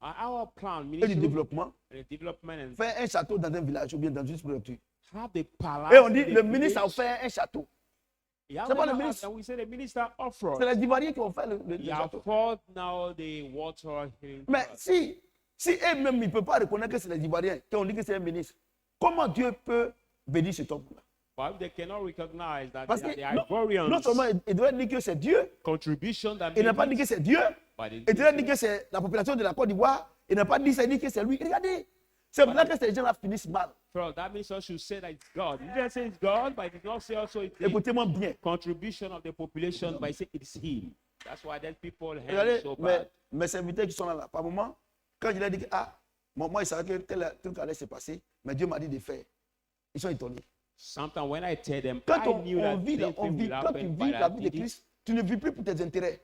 Our plan, et du Ministry développement of Development, and fait un château dans un village ou bien dans une structure. have the palace. Et on dit, in the le ministre a village. fait un château. Yeah, C'est pas we le have- ministre. and we say the minister C'est offered. les Ivoiriens qui ont fait le He château. afford now the water healing. Mais si eux-mêmes, ils ne peuvent pas reconnaître que c'est les Ivoiriens, qu'on dit que c'est un ministre, comment Dieu peut bénir cet homme-là? But if they cannot recognize that Parce they are que the non, Ivorians' non seulement il devrait dire que c'est Dieu, contribution that il n'a made pas dit it, que c'est Dieu, but il devrait dire que c'est la population de la Côte d'Ivoire, il n'a pas dit que c'est lui. Regardez, c'est là que ces gens-là finissent mal. that minister should say that it's God. He didn't say it's God, but he did not say also it's the Écoutez-moi bien. contribution of the population, but he said it's him. That's why then people hate Regardez, so bad. mes serviteurs qui sont là, par moment, quand je leur ai dit que, moi, il savait que tel truc allait se passer, mais Dieu m'a dit de faire. Ils sont étonnés. Sometimes when I tell them, Quand I knew that quand tu thing will vis happen, but la I vie de did it. Christ, tu ne vis plus pour tes intérêts.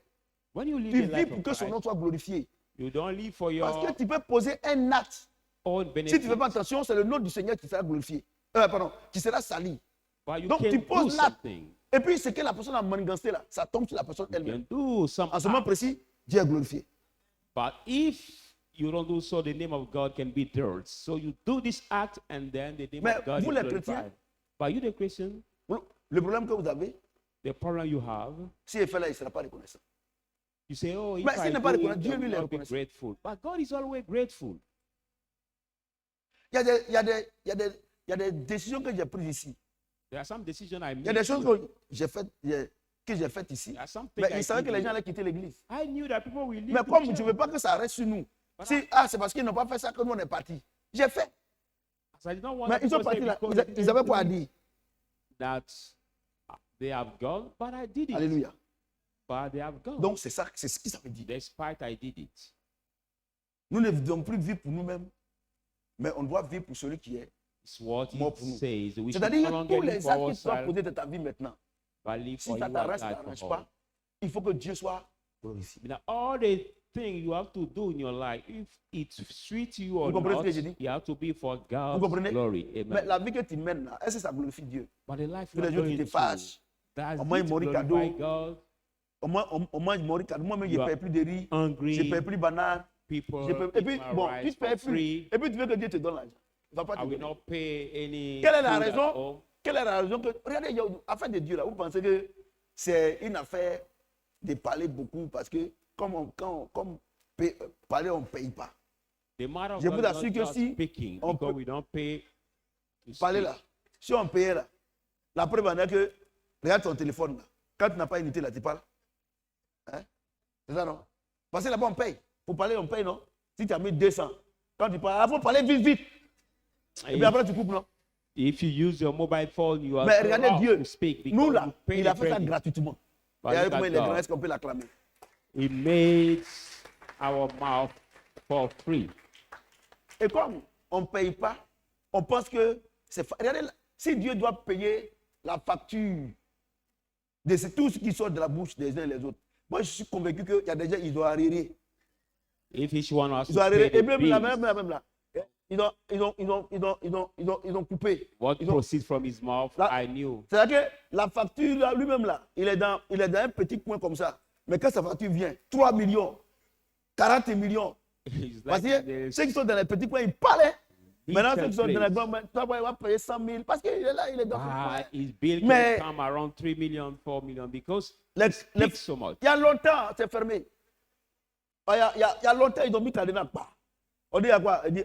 When you live Tu a vis life pour of que son nom Christ, soit glorifié. you don't live for Parce que your tu peux poser un acte. own Si tu ne benefit, fais pas attention, c'est le nom du Seigneur qui sera glorifié. Qui sera sali. but you Donc can tu do poses l'acte. something. Et puis ce que la personne a manigancé là, ça tombe sur la personne You elle-même. can do some En ce moment act. précis, Dieu est glorifié. But if you don't do so, the name of God can be dirt. So you do this act, and then the name Mais of God vous, is les glorified. chrétiens, But you, the Christian, Le problème que vous avez, the problem you have, si il fait là, il ne sera pas reconnaissant. you say, oh, if Mais I s'il n'est pas do reconnaissant, it, Dieu I lui will il est not be reconnaissant. grateful. But God is always grateful. Il y a des décisions que j'ai prises ici. There are some decisions I Il y a made. des choses here. que j'ai faites ici. There are some Mais things il I savait did que les here. gens allaient quitter l'église. I knew that people will leave Mais the comme je ne church. veux pas que ça reste sur nous. Si, c'est parce qu'ils n'ont pas fait ça que nous on est partis. J'ai fait. So I did not want Mais ils sont people to say partis là. because they Ils avaient didn't quoi à do dire? that they have gone, but I did it. Alléluia. But they have gone. Donc c'est ça, c'est ce qui ça veut dire. Despite I did it. Nous ne devons plus vivre pour nous-mêmes, mais on doit vivre pour celui qui est. It's what Mort it pour nous. says. We should C'est-à-dire no que longer tous live les for actes que tu dois ourselves, poser de ta vie maintenant, but live si for ça you ne and t'arrange die for pas, all. il faut que Dieu soit glorifié. Now, all the things you have to do in your life, if it suits you or Vous comprenez not, ce que je dis? you have to be for Vous God's comprenez? glory. Mais Amen. la vie que tu mènes là, est-ce que ça glorifie Dieu? But the life Tous you les are jours tu going te fâches. does Au moins, it il m'a dit glorify cadeau. God? Au moins, moi-même, je You ne are paye plus de riz, je ne Hungry paye plus de bananes. people, Et eat puis, my bon, rice tu ne for payes plus. free. Et puis, tu veux que Dieu te donne l'argent. Il ne va pas te I will donner. not pay any Quelle est la food at raison? home. Quelle est la raison que. Regardez, il y a une affaire de Dieu là. Vous pensez que c'est une affaire de parler beaucoup parce que, parler, on ne paye pas. The matter of Je vous God is assure not que just si speaking on because peut we don't pay to Parler speak. là. Si on payait là, la preuve en est que, regarde ton téléphone là. Quand tu n'as pas unité là, tu parles. Hein? C'est ça non? Parce que là-bas on paye. Pour parler, on paye non? Si tu as mis 200, quand tu parles, il faut parler vite, vite. Et puis après tu coupes non? If you use your mobile phone, you are Mais so regardez off Dieu. to speak because Nous là, you pay il a the fait ça credit. gratuitement. But Et avec look comment at il est grand, God. est-ce qu'on peut l'acclamer? He made our mouth for free. Et comme on ne paye pas, on pense que c'est. Regardez, si Dieu doit payer la facture de tout ce qui sort de la bouche des uns et des autres, moi je suis convaincu qu'il y a des gens, ils doivent arriérer. If each one has Ils to doivent pay arriérer. Et the même là, bills, même là. Ils ont coupé. what Ils ont- proceeds from his mouth, Là- I knew. C'est-à-dire que la facture là, lui-même là, il est dans un petit coin comme ça. Mais quand sa facture vient, 3 millions, 40 millions. It's Parce like que the ceux qui sont dans les petits coins, ils parlent. Hein. Maintenant, ceux qui sont dans les place. grands, il va payer 100 000 parce qu'il est là, il est dans son coin. his bill Mais- can come around 3 million, 4 million because Les- he speaks so much. Il y a longtemps, c'est fermé. Il y a longtemps, ils ont mis cadenas. On dit à quoi? Il dit,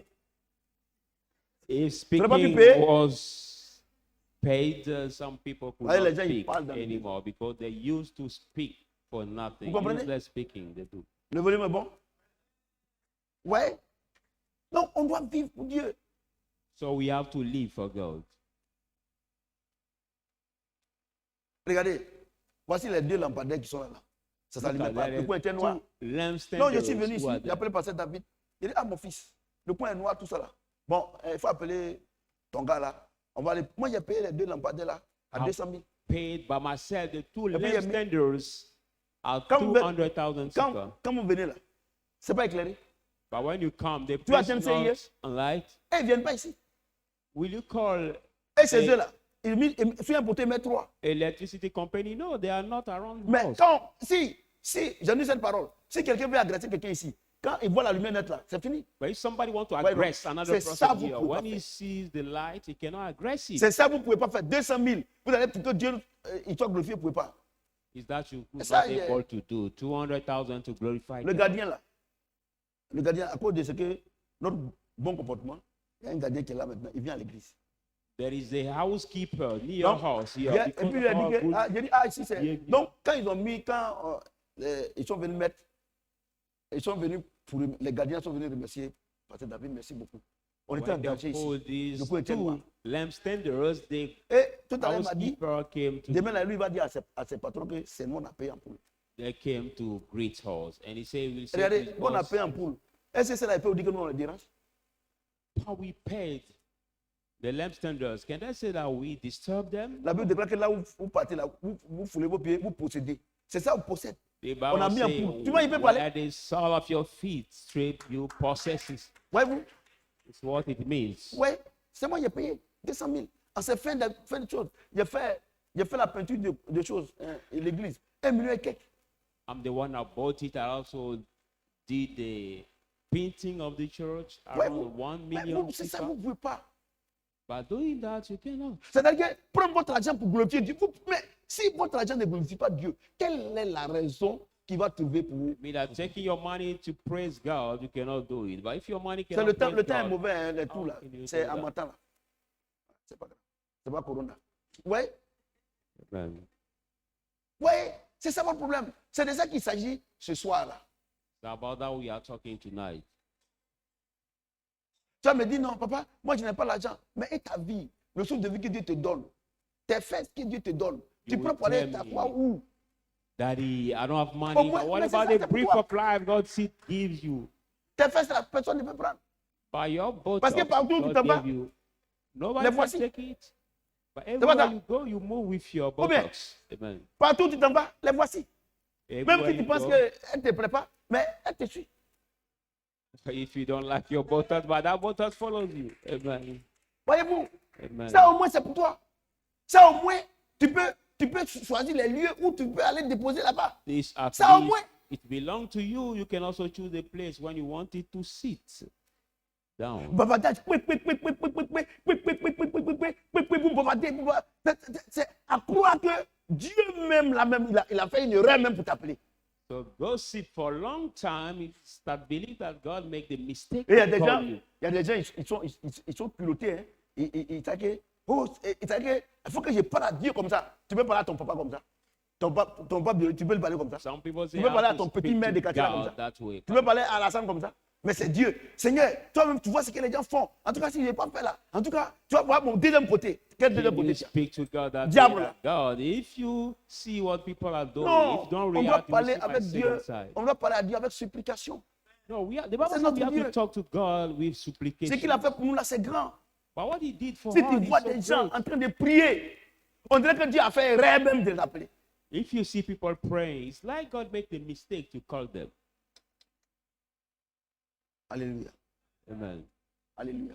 If pas pu speaking payer? was paid, some people could Ouais, not les gens, ils speak parlent dans le anymore because they used to speak for nothing. Vous comprenez? Useless speaking, they do. Le volume est bon? Ouais. Donc, on doit vivre pour Dieu. So we have to live for God. Regardez, voici les 2 lampadaires qui sont là. Ça Look s'allume at pas. that, Le coin était noir. two lampstands Non, je suis venu who ici, are j'ai there. appelé le pasteur David. Il dit, ah mon fils, le coin est noir, tout ça là. Bon, il faut appeler ton gars là. On va aller. Moi, j'ai payé les 2 lampadaires là à Ah. 200 000. Paid by myself, the two Et puis, il y a mis- lampstanders are Quand vous- 200,000 Quand vous venez là, c'est pas éclairé. But when you come, they Tu vas place t'en essayer? on light. Et ils ne viennent pas ici. Will you call Et chez Et- eux là, ils sont importés, ils mettent 3. electricity company? No, they are not around the Mais house. quand, si, j'en ai cette parole, si quelqu'un veut agresser quelqu'un ici, quand il voit la lumière nette là, c'est fini. But if somebody wants to Ouais, non. aggress another C'est ça, person vous here, pouvez when pas he faire. sees the light, he cannot aggress it. C'est ça, vous ne pouvez pas faire 200 000. Vous allez pour que Dieu il soit glorifié, vous ne pouvez pas. Is that you could Ça, not il est- able to do 200,000 to glorify Le God. gardien là, le gardien, à cause de ce que notre bon comportement, il y a un gardien qui est là maintenant, il vient à l'église. There is a housekeeper near your Donc, house il here. y a- et because puis il a of our dit que, good- ah, j'ai dit, ah, ici c'est. Yeah. Donc, quand ils ont mis, ils sont venus mettre, ils sont venus, les gardiens sont venus remercier Pasteur David, merci beaucoup. On était en when they danger ici. pulled these Le coup était noir. two lampstanders, the Et tout à l'heure, il m'a dit, housekeeper came to demain, là, lui, il va dire à ses patrons que c'est nous, on a payé en poule. they came to greet us, and he said, "We'll say Regardez, to on a us, payé en poule. Est-ce que c'est là, il peut dire que nous, on le dérange? how we paid the lampstanders. Can I say that we disturb them?" La Bible déclare que là où vous partez, là, vous foulez vos pieds, vous possédez. C'est ça, vous possédez. The On a Bible mis en says, poule. Tu vois, il peut parler. where the sole of your feet straight, you possess it. Voyez-vous? It's what it means. Ouais, c'est moi, j'ai payé 200 000. En ces fin de choses, j'ai fait la peinture de choses, hein, et l'église. 1 million et quelques. I'm the one that bought it. I also did the painting of the church, Ouais, around 1 million. c'est ça, vous ne pouvez pas. By doing that, you cannot. C'est-à-dire que prendre votre argent pour glorifier Dieu. Mais si votre argent ne glorifie pas Dieu, quelle est la raison qui va trouver pour vous? I mean that taking your money to praise God, you cannot do it. But if your money C'est cannot le temps est praise God, mauvais, hein, les tout là. can you C'est do à that? matin là. C'est pas grave. C'est pas Corona. Ouais, Amen. ouais, c'est ça votre problème. C'est de ça qu'il s'agit ce soir là. So about that we are talking tonight. Tu vas me dire, non, papa, moi je n'ai pas l'argent. Mais et ta vie, le souffle de vie que Dieu te donne, tes fesses que Dieu te donne, tu You peux will parler tell ta me. foi où? Daddy, I don't have money. But But what mais c'est about ça, the c'est brief pourquoi? of life God gives you? Tes fesses, la personne ne peut prendre. By your boat, Parce que partout où tu t'en vas, you. Nobody les can voici. take it. But pas everywhere ça? you go, you move with your Ou bien, buttocks. Amen. Partout où tu t'en vas, les voici. Même Everywhere si tu you penses go, qu'elle ne te plaît pas, mais elle te suit. if you don't like your buttocks, but that buttocks follows you. Amen. Voyez-vous, Amen. ça au moins c'est pour toi. Ça au moins, tu peux choisir les lieux où tu peux aller déposer là-bas. This at Ça au least, moins. it belongs to you. You can also choose a place when you want it to sit down. Bavardage, vous bavardez, c'est à croire que Dieu même, là même, il a fait une erreur même pour t'appeler. So go sit for a long time. It's that believe that God make the mistake. Et il y a to des call gens, you. il y a des gens, ils sont culottés. Hein. Ils savent que, il faut que je parle à Dieu comme ça. Tu peux parler à ton papa comme ça. Ton papa, tu peux le parler comme ça. Some people say Tu peux I parler à have to ton petit speak maire de to quartier là comme God ça. that way. Tu peux parler à la salle comme ça. Mais c'est Dieu. Seigneur, toi-même, tu vois ce que les gens font. En tout cas, si je n'ai pas fait là, en tout cas, tu vas voir mon deuxième côté. Quel deuxième Can you côté tu as? speak to God that Diable way? là. God, if you see what people are doing, Non, if you don't on doit react, you will parler see my avec Dieu. second side. On doit parler à Dieu avec supplication. No, the Bible C'est says notre we have Dieu. to talk to God with Ce supplication. qu'il a fait pour nous là, c'est grand. But what he did for Si tu us vois is des so gens great. en train de prier, on dirait que Dieu a fait erreur même de les appeler. If you see people praying, it's like God made the mistake to call them. Alléluia. Amen. Alléluia.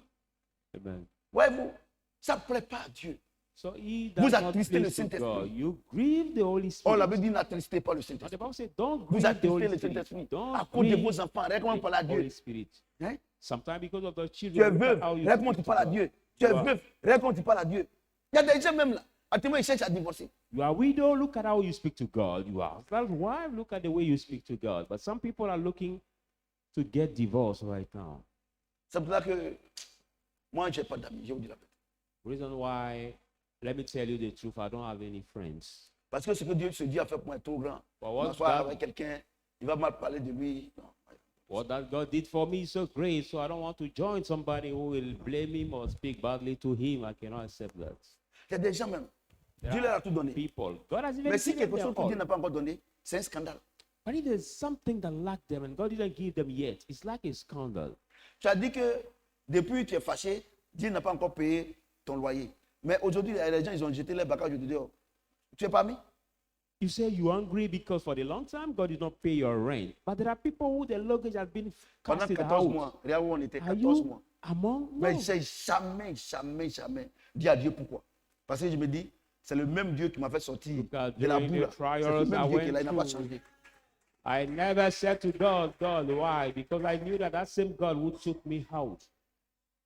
Amen. Voyez-vous, ça ne plaît pas à Dieu. So he Vous does not attristez le please to Saint-Esprit. God. You grieve the Holy On Spirit. l'avait dit, n'attristez pas le And the Saint-Esprit. Bible says, don't Vous grieve the attristez Holy le Spirit. Saint-Esprit Don't à cause de grieve vos enfants. Regarde the parler à Holy Dieu. Spirit. Hein? Sometimes because of the Tu es children, look veuve, at how you regarde comment speak tu to parles à God. Dieu. Tu es You are- veuve, regarde comment tu parles à Dieu. Il y a des gens même là, actuellement, ils cherchent à divorcer. You are widow, look at how you speak to God. You are that wife, look at the way you speak to God. But some people are looking to get divorced right now. C'est pour ça que moi, je n'ai pas d'amis, je vous dis la vérité. Reason why Let me tell you the truth. I don't have any friends. Parce que ce que Dieu se dit a fait pour moi est trop grand. But what M'asseoir God- avec quelqu'un, il va mal parler de lui. Non. What that God did for me is so great, so I don't want to join somebody who will blame him or speak badly to him. I cannot accept that. Il y a des gens même. There Dieu leur are a tout donné. people. God has even Mais si given quelque them chose que Dieu all. n'a pas encore donné, c'est un scandale. But if there's something that lacked them and God didn't give them yet, it's like a scandal. Tu as dit que depuis que tu es fâché, Dieu n'a pas encore payé ton loyer. Mais aujourd'hui, les gens, ils ont jeté les bagages dehors. Tu es parmi? You say you're angry because for the long time God did not pay your rent. But there are people who their luggage has been Pendant casted 14 out. mois. Regarde où on était, Are 14 you mois. among? Mais No. j'ai jamais dit à Dieu pourquoi. Parce que je me dis, c'est le même Dieu qui m'a fait sortir Look at de la during boue. the là. C'est le trials I même Dieu qui est là, went il n'a pas through. changé. I never said to God, God, why? Because I knew that that same God who took me out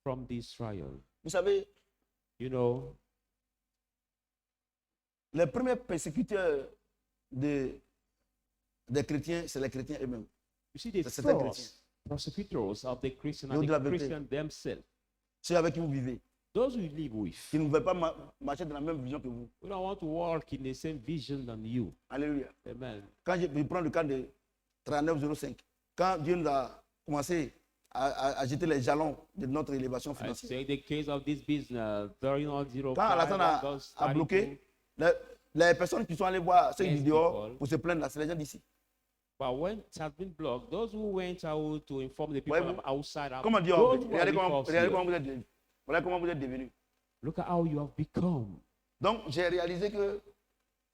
from this trial. Vous savez, You know, les premiers persécuteurs des chrétiens, c'est les chrétiens eux-mêmes. you see the C'est certains first prosecutors of the Christian Ils ont and dit la the vérité. Christian themselves, Ceux avec qui vous vivez, those who live with. qui ne veulent pas marcher dans la même vision que vous. We don't want to walk in the same vision than you. Alléluia. Amen. Quand je prends le cas de 3905, quand Dieu nous a commencé à jeter les jalons de notre élévation I financière, say the case of this business, 3105. quand Alassane a bloqué, les personnes qui sont allées voir ceux qui Yes, sont dehors people. pour se plaindre, là, c'est les gens d'ici. But when it has been blocked, those who went out to inform the people Ouais, outside, Comment dire, those who are regardez comment, with us regardez here, comment vous êtes devenus. Voilà comment vous êtes devenus. look at how you have become. Donc, j'ai réalisé que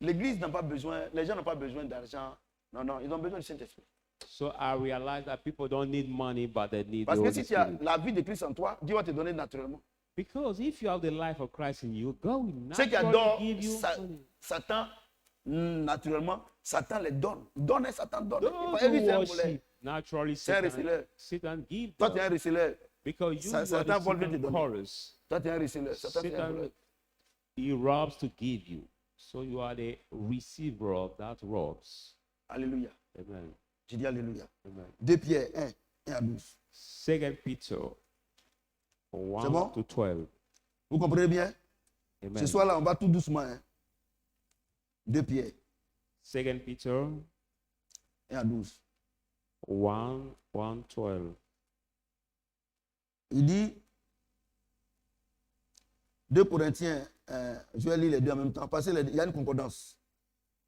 l'église n'a pas besoin, les gens n'ont pas besoin d'argent. Non, non, ils ont besoin du Saint-Esprit. So I realized that people don't need money, but they need Parce the que Holy si tu as Spirit. la vie de Christ en toi, Dieu va te donner naturellement. Because if you have the life of Christ in you, God will Ceux qui naturally adorent give you Sa- money. Satan, naturellement, Satan les donne. Donne et Satan donne. Those Et lui, who c'est un volet. worship naturally, C'est un receleur. Satan give Toi, tu es them. un receleur. Because you are Satan the vole de te second donner. chorus. Toi, tu es un receleur. Satan, c'est un Satan, voleur. he robs to give you. So you are the receiver of that robs. Alléluia. Amen. Je dis Alléluia. Amen. 2 Pierre 1 à 12. 2 Peter 1 bon? to 12. Vous comprenez bien? Amen. Ce soir-là, on va tout doucement. Hein? 2 Pierre 2 Peter 1 à 12. 1, 12. Il dit 2 Corinthiens, je vais lire les deux en même temps, parce qu'il y a une concordance.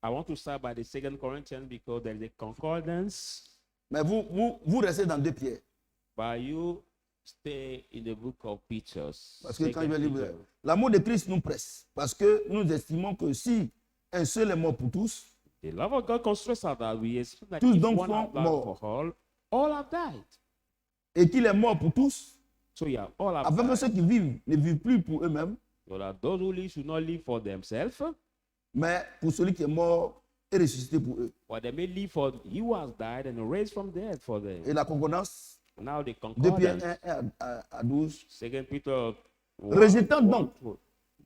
I want to start by the 2 Corinthians because there is a concordance. Mais vous restez dans 2 Pierre. But you stay in the book of Peter. Parce que quand je 2 vais lire, Peter. l'amour de Christ nous presse. Parce que nous estimons que si un seul est mort pour tous, The love of God constrains us that we expect that Tous if donc one sont has died morts. for all have died. et qu'il est mort pour tous, So yeah, all have afin que died. ceux qui vivent ne vivent plus pour eux-mêmes, So that those who live should not live for themselves, mais pour celui qui est mort et ressuscité pour eux. but they may live for he who has died and raised from dead for them. Et la concordance, Now the 2 Pierre concordance, 1 à 12, 2 Peter 1, rejetant 1, donc 12.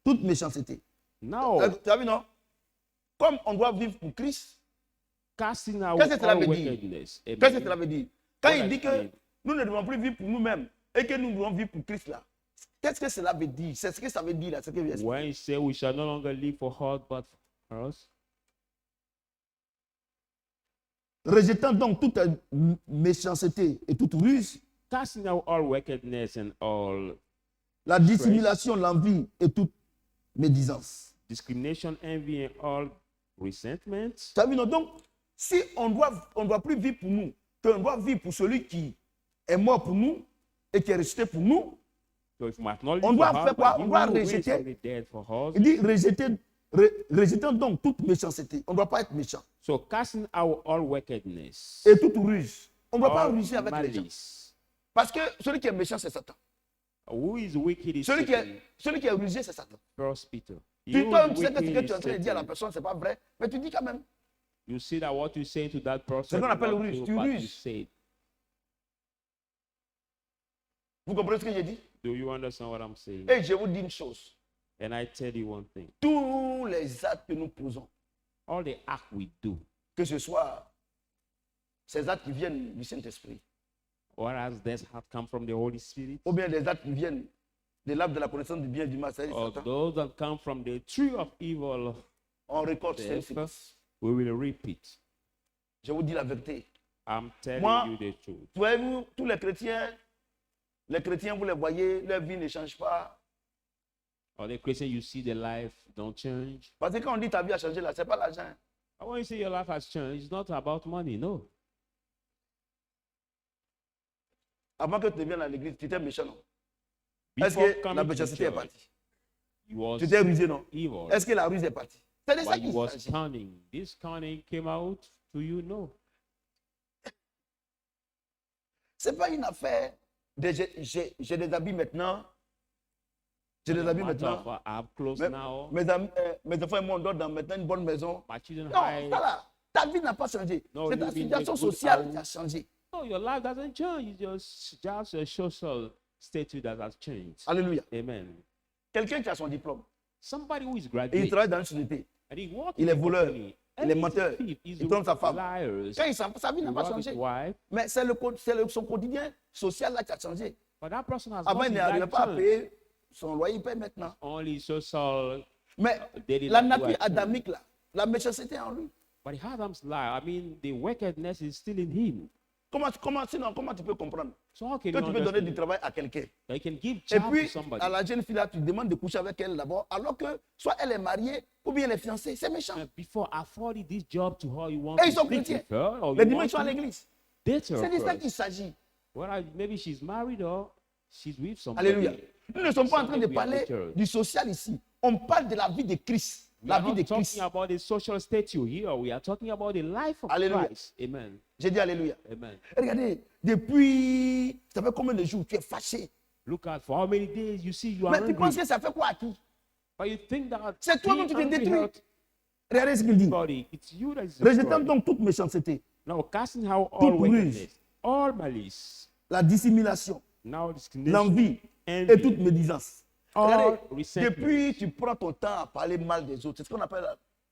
toute méchanceté. Now, Tu as vu, non? Comme on doit vivre pour Christ, casting out Qu'est-ce que cela all veut dire? wickedness. qu'est-ce que Amen. cela veut dire? Quand Voilà, il dit que c'est- nous ne devons plus vivre pour nous-mêmes et que nous devons vivre pour Christ là, qu'est-ce que cela veut dire? C'est ce que ça veut dire là. Ce que je vais expliquer. When he say we shall no longer live for us, but for us. Rejetant donc toute méchanceté et toute ruse, Casting out all wickedness and all la dissimulation, l'envie et toute médisance. discrimination, envy, and all resentment. Tu as vu, non? Donc, si on doit plus vivre pour nous, qu'on doit vivre pour celui qui est mort pour nous et qui est ressuscité pour nous, So if we must not live On for doit us, faire quoi? but On he doit who raised rejeter. from the dead for us. il dit rejetant donc toute méchanceté. On ne doit pas être méchant. So casting out all wickedness, Et toute ruse. On ne doit pas all ruser avec les gens. malice. Parce que celui qui est méchant, c'est Satan. Who is wicked is Celui Satan. qui est rusé, c'est Satan. First Peter. Tu who toi, is tu sais que ce wicked que tu is es en train de dire à la Satan. personne, ce n'est pas vrai. Mais tu dis quand même. You see that what you say to that person. C'est ce qu'on appelle not ruse. true, Tu but you ruses. say it. Vous comprenez ce que j'ai dit? Do you understand what I'm saying? Et je vous dis une chose. And I tell you one thing. Tous les actes que nous posons, All the act we do, que ce soit ces actes qui viennent du Saint-Esprit, whereas this have come from the Holy Spirit, ou bien des actes qui viennent de l'arbre de la connaissance du bien et du mal, c'est-à-dire of Satan, those that come from the tree of evil, on récolte death, 5 we will reap it. Je vous dis la vérité. I'm telling Moi, you the truth. Voyez-vous, tous les chrétiens, vous les voyez, leur vie ne change pas. Or the Christian, you see the life don't change. Parce que quand on dit ta vie a changé là, ce n'est pas l'argent. But when you say your life has changed, it's not about money, no. Avant que tu ne viennes à l'église, tu étais méchant, non? Est-ce Before que la coming to méchanceté est church, partie? you was Tu t'es rusé, non? evil. Est-ce que la ruse est partie? C'est de ça But qu'il you was s'agit. cunning. This cunning came out to you, no. Ce n'est pas une affaire de j'ai des habits maintenant. J'ai des habits Matter maintenant. of, I have clothes Mes, now. mes enfants et moi, on dort dans maintenant une bonne maison. My children Non, hide. voilà. Ta vie n'a pas changé. No, C'est ta you live in situation a good sociale house. qui a changé. No, your life doesn't change. It's just a social status that has changed. Alléluia. Amen. Quelqu'un qui a son diplôme Somebody who is et il graduate travaille dans une société. and he works Il in est est a voleur, company, il and est he's a menteur, thief, he's il trompe sa femme. liars. Quand sa vie He n'a pas robbed his changé. wife, Mais son quotidien social là qui a changé. but that person has Avant, got il his n'arrivait life pas à changed. payer son loyer, il paye maintenant. Only social Mais daily la life nature work. adamique là, la méchanceté en lui. But Adam's life, I mean, the wickedness is still in him. Comment tu peux comprendre So how can que you tu peux donner du understand? travail à quelqu'un? They can give Et job to puis, somebody. à la jeune fille là, tu demandes de coucher avec elle d'abord, alors que soit elle est mariée ou bien elle est fiancée. C'est méchant. Before affording this job to her, you want Et ils to sont sleep chrétiens. with her, or Les you dimanches, want ils sont à to l'église. date her C'est de ça first. qu'il s'agit. Well, maybe she's married or she's with somebody. Alléluia. Nous ne sommes pas en train de Somebody we are parler with her. du social ici. On parle de la vie de Christ. We La are vie not de talking Christ. about the social statue here. We are talking about the life of Alléluia. Christ. Amen. J'ai dit Alléluia. Amen. Regardez, depuis, ça fait combien de jours tu es fâché? Look at for how many days you see you are Mais tu penses angry. que ça fait quoi à qui? But you think that C'est toi-même being qui te angry détruis. hurt Regardez ce qu'il dit. body. It's you that is Rejetant destroyed. donc toute méchanceté, Now casting out Toute all ruse. wickedness, all malice, la dissimulation, now discrimination, l'envie envy, et toute médisance. all Regardez, resentment. depuis tu prends ton temps à parler mal des autres. C'est ce qu'on appelle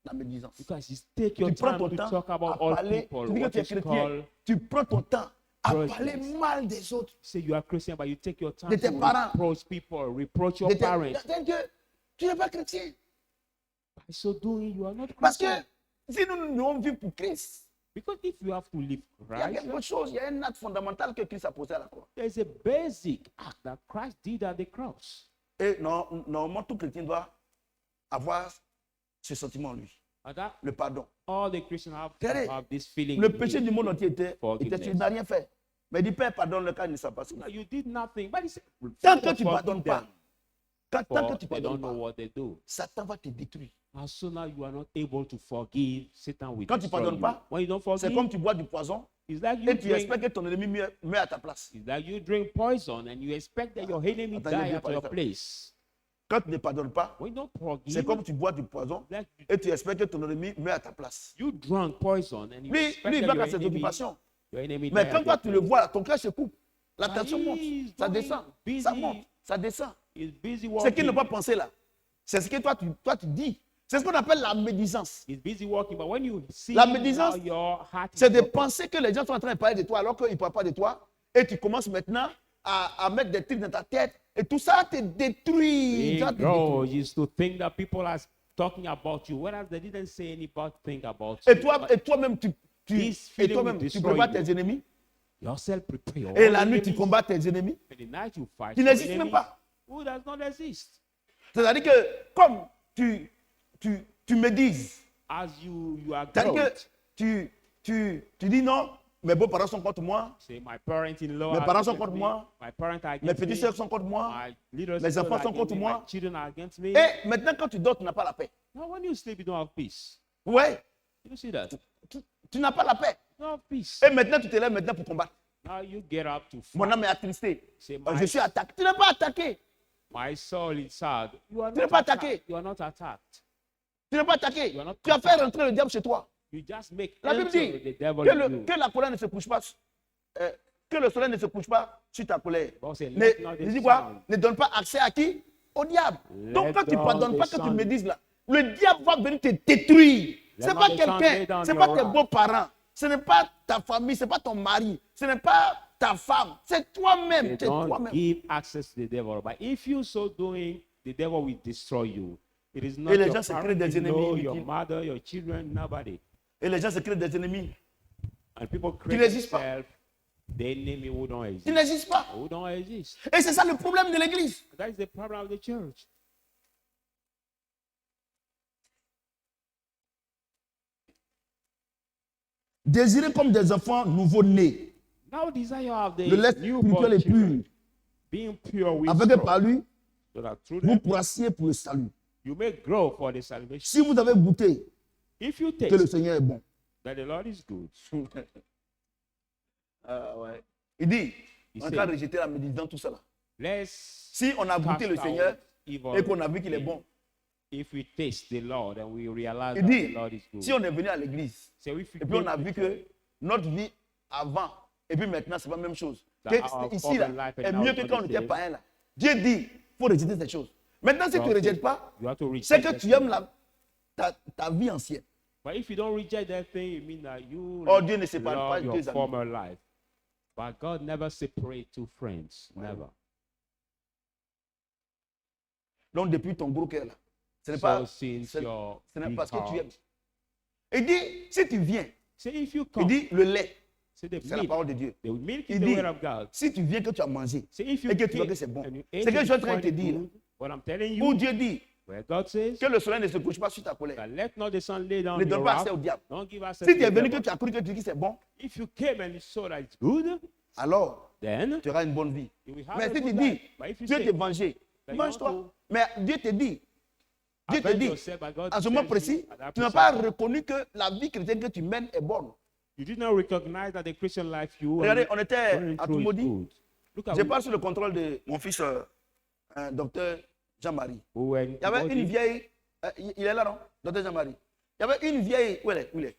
la médisance. Because you take your Tu prends time ton to temps talk about à all parler. people. Tu dis que What tu es is chrétien. called, Tu prends ton temps à Grudges. parler mal des autres. say you are Christian, but you take your time De tes to parents. reproach people, reproach your De tes- parents. C'est-à-dire que tu n'es pas chrétien. By so doing, you are not Parce que Christian. si nous devons vivre pour Christ, Because if you have to live il y a Christ, quelque chose, il y a un acte fondamental que Christ a posé à la croix. there's a basic act that Christ did at the cross. Et normalement, tout chrétien doit avoir ce sentiment en lui, And that le pardon. all the Christians have Regardez, to have this feeling. Le in péché you. du monde entier était Forgiveness. tu n'as rien fait. Mais il dit, Père, pardonne le cas, il ne savent pas. No, you did nothing. But he said, Tant que "Forgive tu ne pardonnes pas, them, tant for que tu ne they don't pardonnes know pas, what they do." Satan va te détruire. As soon as you are not able to forgive, Satan will Quand tu destroy pardonnes you. pas, When you don't C'est forgive, comme tu bois du poison it's like you et tu drink. espères que ton ennemi meurt à ta place. It's like you drink poison and you expect that your enemy Attends, die je vais at parler your ça. place. Quand tu ne pardonnes pas, When you don't forgive, c'est comme tu bois du poison it's like et tu espères que ton ennemi meurt à ta place. you drunk poison and you Lui, expect lui il that va your à ses enemy, occupations. your enemy Mais die quand at toi your tu le place. vois, ton cœur se coupe. La But tension monte, he's ça doing descend, busy. ça monte, ça descend. He's busy Ce qu'il n'a pas working. pensé là, c'est ce que toi tu dis. C'est ce qu'on appelle la médisance. He's busy working, but when you see La médisance, how your heart is C'est de broken, penser que les gens sont en train de parler de toi alors qu'ils ne parlent pas de toi. Et tu commences maintenant à mettre des trucs dans ta tête. Et tout ça te détruit. Ça te bro, détruit. used to think that people are talking about you, whereas they didn't say any bad thing about Et you. toi- toi-même, tu This feeling will tu destroy prépares you. tes ennemis. Yourself prepare your Et own la nuit, tu enemies. combats tes ennemis. And the night you fight Qui your n'existent enemy même pas. who does not exist. C'est-à-dire que comme tu médises, As you are c'est-à-dire growing, que tu dis non, mes beaux-parents sont contre moi, say my parents-in-law Mes are parents sont against contre me, moi. my parents are mes against petites me, sœurs sont contre moi. my little mes sisters enfants are sont against contre me, moi. my children are against me. Et maintenant, quand tu dors, tu n'as pas la paix. Now when you sleep, you don't have peace. Ouais, You see that? tu n'as pas la paix. You don't have peace. Et maintenant, tu te lèves maintenant pour combattre. Now you get up to Mon fight. âme est attristée. Say, Je suis attaqué. Tu n'es pas attaqué. my soul is sad. You are Tu n'es not pas attacked. attaqué. You are not attacked. Tu n'es pas attaqué. You are not Tu as fait rentrer le diable chez toi. You just make La Bible enter dit the devil que, in you. que la colère ne se couche pas, que le soleil ne se couche pas sur ta colère. Bon, c'est Ne, let not the dis quoi? sun. Ne donne pas accès à qui? Au diable. Donc quand tu ne down pardonnes the pas, que tu sun. médises là, le diable va venir te détruire. Ce Let n'est pas not the sun lay quelqu'un, down ce n'est your pas tes wrath. beaux-parents, ce n'est pas ta famille, ce n'est pas ton mari, ce n'est pas ta femme. C'est toi-même. They C'est don't toi-même. give access to the devil. But if you so doing, the devil will destroy you. It is not Et les your gens se créent parents, des ennemis no, your inutiles. mother, your children, nobody. Et les gens se créent des ennemis And people qui create n'existent pas. themselves the enemy who don't Qui exist. n'existent pas. Who don't exist. Et c'est ça le problème de l'église. That is the problem of the church. Désirez comme des enfants nouveau-nés. Now desire of the Le lait newborn spirituel est children, pur. being pure with Afin que straw, par lui, so that through vous them croissiez pour le salut. you may grow for the salvation. Si vous avez goûté If you que le taste Seigneur est bon. that the Lord is good, Ouais. Il dit, Il on sait. va rejeter la médisance, tout ça là. let's Si on a goûté cast le Seigneur out evil. et qu'on a vu qu'il est bon, If we taste the Lord and we realize il that dit, the Lord is good. si on est venu à l'église So if we et puis on came a to vu church, que notre vie avant et puis maintenant, c'est pas la même chose. That Que our ici là, former life and est now mieux is que not quand on the était same. païen là. Dieu dit, il faut rejeter ces choses. Maintenant, si tu ne God rejettes said, pas, you have to c'est reject que that tu thing. aimes ta vie ancienne. But if you don't reject that thing, it means that you Oh, Dieu ne sépare pas love your deux amis. former life. But God never separates two friends. Never. Donc, depuis ton gros cœur là, ce n'est So pas, since ce your ce n'est big parce que tu aimes. heart, Il dit, si tu viens, say if you il come, dit, le lait, say the c'est la milk, parole de Dieu. the milk is Il the dit, word of God. si tu viens que tu as mangé, Say if you et que tu vois came que c'est bon. and you C'est ate que je it suis en train de te before dire, the food, what I'm telling où you, Dieu dit where God says, que le soleil ne se couche pas sur ta colère. that let not the sun lay down Ne your donne pas wrath. accès au diable. Don't give access Si to tu es the venu que devil. tu as cru que tu dis que c'est bon, If you came and you saw that it's good, alors then tu auras une bonne vie. you will have Mais a si tu good dis, life. But if you Dieu say, t'est vengé, that you mange-toi. want to Mais Dieu te dit, Dieu te avenge dit, yourself, but God à ce moment tells précis, you at that tu n'as pas precise- reconnu que la vie chrétienne que tu mènes est bonne. You did not recognize that the Christian life you Regardez, are on était going à through is Toumoudi. good. Look at Je parle sous le contrôle de mon fils, docteur Jean-Marie. when Il y avait une vieille, il est là, non? Docteur Jean-Marie. Il y avait une vieille, où elle est? Où il est?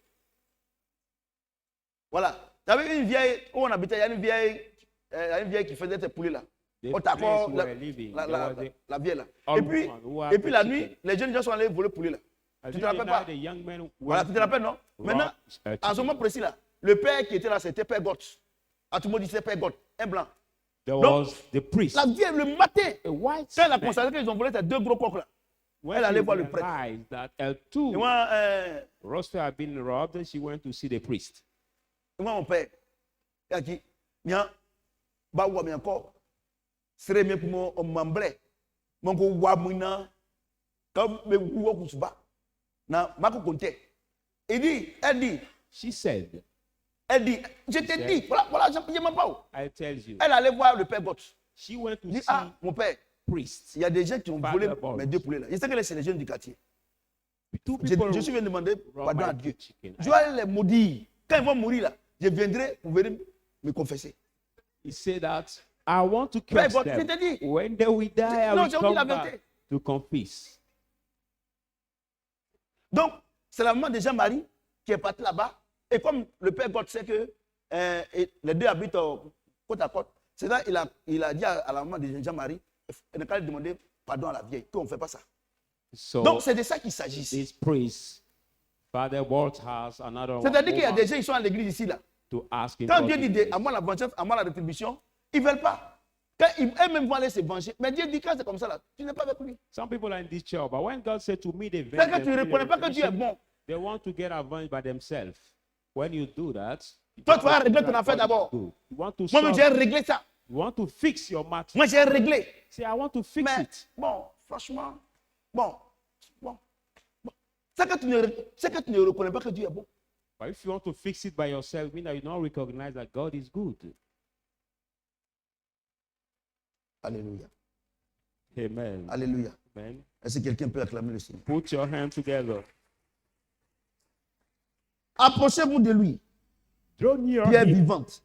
Voilà. Il y avait une vieille, où on habitait, il y a une vieille qui faisait ses poulets là. the Au place Taco, we were living, there was la vieille là. old Et puis, woman who had et puis la the nuit, chicken. les jeunes gens sont allés voler le poulet là. As Tu you te rappelles did pas? now, the young men Voilà, went tu te rappelles, non? Maintenant, rob a à ce chicken. moment précis là, le père qui était là, c'était Père Gott. À tout le monde dit c'est Père Gott, un blanc. There Donc, was the priest, La vieille, le matin, a white quand elle a man. constaté qu'ils ont volé ces deux gros coqs là, When elle allait she voir le prêtre. realized that Et L2 moi, roster had been robbed, she went to see the priest. mon père, il a dit, bien, bah, ouais, mais encore, serait mieux pour mon membre, mon go wamina, comme me wou kusuba, na mako konte. Elle dit, She said, je te dis, voilà, je m'en parle. I tell you, Elle allait voir le père Gott. she went to Elle dit, see ah, mon père, priest. il y a des gens qui ont volé Father Boris. mes deux poulets là. Je sais que c'est les jeunes du quartier. Two Je people suis venu demander robbed pardon à my Dieu. chicken. Je vais les maudire. Quand ils vont mourir là, je viendrai pour venir me confesser. He said that I want to Père curse Gott, je them. te dis. When they will die, I Non, will j'ai dit la come vérité. back to confess. Donc, c'est la maman de Jean-Marie qui est partie là-bas. Et comme le père Gott sait que et les deux habitent côte à côte, c'est là il a dit à la maman de Jean-Marie, elle n'a qu'à lui demander pardon à la vieille, qu'on ne fait pas ça. So Donc, c'est de ça qu'il s'agit ici. this priest, Father Walt has another C'est-à-dire qu'il y a woman des gens qui sont à l'église ici là. to ask him Quand for Dieu dit forgiveness. à moi la vengeance, à moi la rétribution, ils ne veulent pas. Quand eux-mêmes vont aller se venger. Mais Dieu dit quand c'est comme ça là, tu n'es pas avec lui. Some people are in this church, but when God said to me, they Parce que tu ne reconnais pas que Dieu est bon. they want to get avenged by themselves. When you do that, Toi, tu vas régler ton affaire d'abord. You want to Moi-même, solve- j'ai réglé ça. you want to fix your matter. Moi, j'ai réglé. Say, I want to fix Mais it. bon, franchement, bon. C'est que tu ne reconnais pas que Dieu est bon. But if you want to fix it by yourself, mean that you don't recognize that God is good. Alléluia. Amen. Alléluia. Amen. Est-ce que quelqu'un peut acclamer le Seigneur? Put your hands together. Approchez-vous de lui, Draw near pierre him, vivante,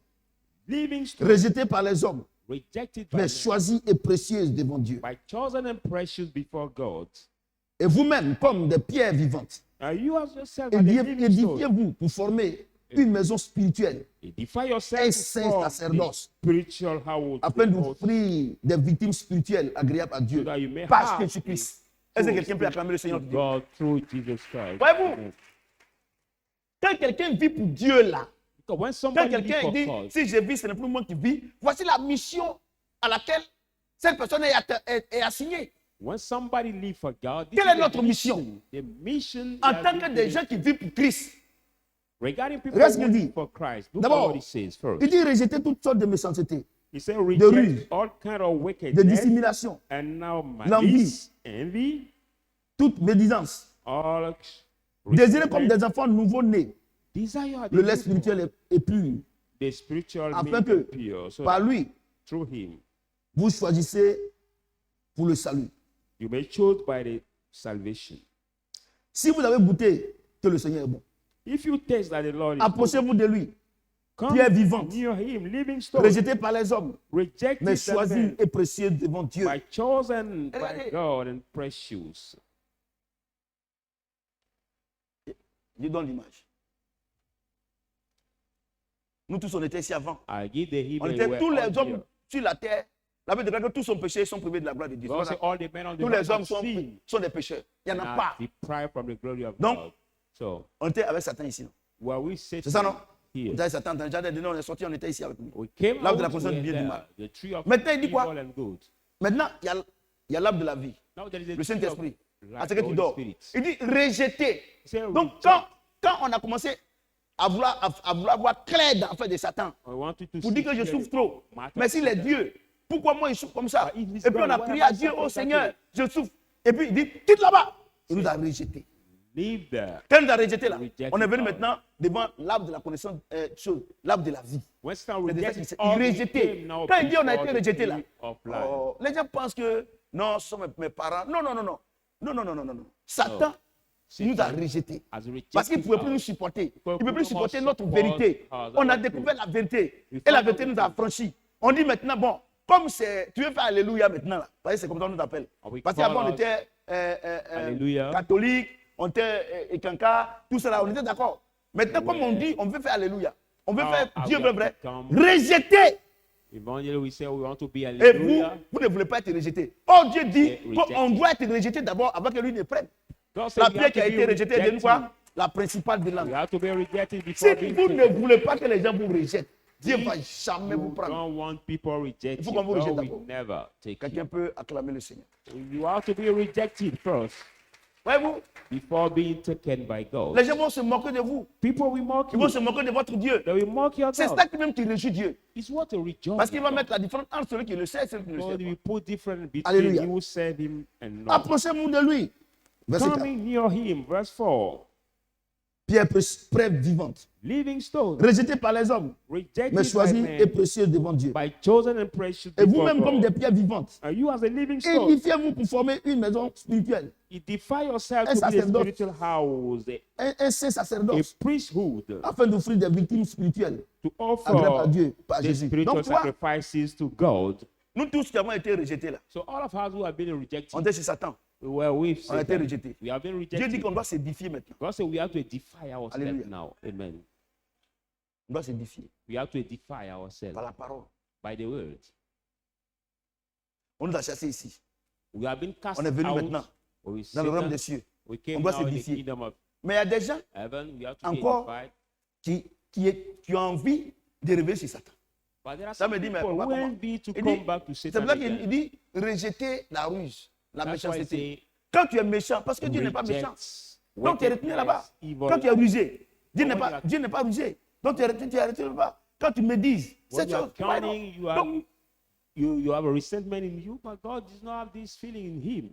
living stone, rejetée par les hommes, rejected by mais men, choisie et précieuse devant Dieu. by chosen and precious before God. Et vous-même, comme des pierres vivantes, Now you as yourself are the living stone. édifiez-vous pour former une maison spirituelle Edify un yourself to saint form sacerdoce, the spiritual household afin so d'offrir des victimes spirituelles agréables à Dieu that you may par have Jésus-Christ. Est-ce que quelqu'un peut acclamer le Seigneur? to God through Jesus Christ. Voyez-vous? Amen. Quand quelqu'un vit pour Dieu là, Because when Quand somebody quelqu'un lives dit, for God, si je vis, ce n'est plus moi qui vis, voici la mission à laquelle cette personne est assignée. when somebody lives for God, this Quelle is est the notre mission? The mission En he has tant que been des given. gens qui vivent pour Christ, Regarding people Regarde ce who qu'il live dit. for Christ, look at D'abord, what he says first. il dit rejeter toutes sortes de méchanceté, He said, ruse, reject all kind of de wickedness dissimulation, and now l'envie, malice, envy, toute médisance. all Désirez comme resentment, des enfants nouveau-nés desire le lait spirituel est pur, the spiritual afin milk que and pure. So par lui, through him, vous choisissez pour le salut. you may choose by the salvation. Si vous avez goûté que le Seigneur est bon, If you taste that the Lord is good, approchez-vous de lui, come pierre vivante, near him, living stone, rejeté par les hommes, rejected mais by choisi men, et précieux devant Dieu. by chosen by Regardez. God and precious. Je donne l'image. Nous tous, on était ici avant. I give the him On était away tous les all hommes here. sur la terre. La Bible déclare que tous sont péchés, sont privés de la gloire de Dieu. God said all the men on the Tous earth les hommes have sont, sinned sont des pécheurs. Il n'y en and a are pas. deprived from the glory of Donc, God. So, on était avec Satan ici. Non? where we sit C'est ça, non? On here, était avec Satan dans le jardin de Dieu, on est sorti, on était ici avec lui. we came L'arbre de la out connaissance du with bien et du mal. the tree of Maintenant, il dit quoi? evil and good. Maintenant, il y a l'arbre de la vie, Now there is a le tree of Saint-Esprit. life, À ce the que tu Holy dors. Spirit. Il dit rejeter. Say, Donc, reject. quand on a commencé à vouloir voir clair dans l'affaire de Satan, I want you to pour see dire que je clearly souffre trop. matter Mais s'il est Dieu, pourquoi moi je souffre comme ça? But if he's Et puis on a God, prié why à am I Dieu, suffering oh Seigneur, that je souffre. Et puis il dit, quitte là-bas. Il nous a rejetés. Leave there. Quand il nous a rejetés là, Rejected on est venu God. maintenant devant l'arbre de la connaissance, l'arbre de la vie. When Satan C'est de ça rejected qu'il s'est all, we rejeté. came now Quand il dit on a before été the rejeté là, tree of life. oh, les gens pensent que non, ce sont mes parents. Non, non, non, non. Non, non, non, non, non, non. Satan nous a rejetés. As rejected Parce qu'il ne pouvait plus nous us. supporter. Il Because ne peut plus we supporter must notre support vérité. us, On a our découvert la vérité. We Et la found vérité out nous the a truth. affranchis. On dit maintenant, bon, comme tu veux faire Alléluia maintenant, là. Vous voyez, c'est comme ça qu'on nous appelle. We Parce call qu'avant, on us était Alléluia. catholique, on était Ekanka, tout cela, on était d'accord. Maintenant, comme on dit, on veut faire Alléluia. On veut Now, faire Dieu we vrai, have vrai. become- Rejeté. Evangelist, we say we want to be Et vous, hallelujah. vous ne voulez pas être rejeté. Oh, Dieu dit Et rejected. qu'on doit être rejeté d'abord avant que lui ne prenne. God said La we pierre have qui a to be été rejetée, d'une rejected. fois, la principale de We l'âme. have to be rejected Si before being vous ne taken. voulez pas que les gens vous rejettent, Dieu ne va If jamais vous You prendre. don't want people rejected. Il faut qu'on vous rejette God will d'abord. never take Quelqu'un you. peut acclamer le Seigneur. You have to be rejected first Voyez-vous, before being taken by God. les gens vont se moquer de vous. People will mock Ils vont you. se moquer de votre Dieu. They will mock your C'est God. ça qui même qui réjouit Dieu. It's what to rejoice. Parce qu'il va in mettre God. la différence entre celui qui le sait et celui qui ne le God sait will pas. put different between Alléluia. you who serve him and not. Approchez-vous de lui. Verset 4. Coming near him, verse 4. Pierre preuve vivante. Living stone, Rejeté par les hommes, rejected mais by choisi et men, précieux devant Dieu. by chosen and precious Et before vous-même comme des God. pierres vivantes. And you as a living stone, Édifiez-vous pour former une maison spirituelle. edify yourself Un to be a sacerdoce. spiritual house, Un saint a sacerdoce. priesthood, Afin d'offrir des victimes spirituelles. to Agréables à offer Dieu par the Jésus. spiritual Donc, tu vois, sacrifices to God. nous tous qui avons été rejetés là, So all of us who have been on rejected, était chez Satan. we were with On a été Satan. rejetés. We have been Dieu dit rejected. qu'on doit s'édifier maintenant. God said we have to edify ourselves Alléluia. now. Amen. On doit s'édifier We have to edify ourselves par la parole. by the word. On nous a chassés ici. We have been cast On est venu out maintenant with dans le royaume Satan. des cieux. We On came doit now in the s'édifier. kingdom of Mais il y a des gens heaven. We have to be encore edified. qui ont envie de revenir sur Satan. But there are Ça some me dit, mais people papa, who comment? envy to Il come dit- back to C'est Satan pour ça qu'il again. dit rejeter la ruse, la That's why I méchanceté. say, Quand tu es méchant, parce que Dieu n'est pas méchant. reject Donc tu es retenu là-bas. wickedness, Quand tu es evil. rusé, Dieu n'est When pas, you are- Dieu n'est pas rusé. Donc tu es retenu là-bas. Quand tu médises, When cette you are chose, tu vois, non? cunning, you, are, Donc, you have a resentment in you, but God does not have this feeling in him.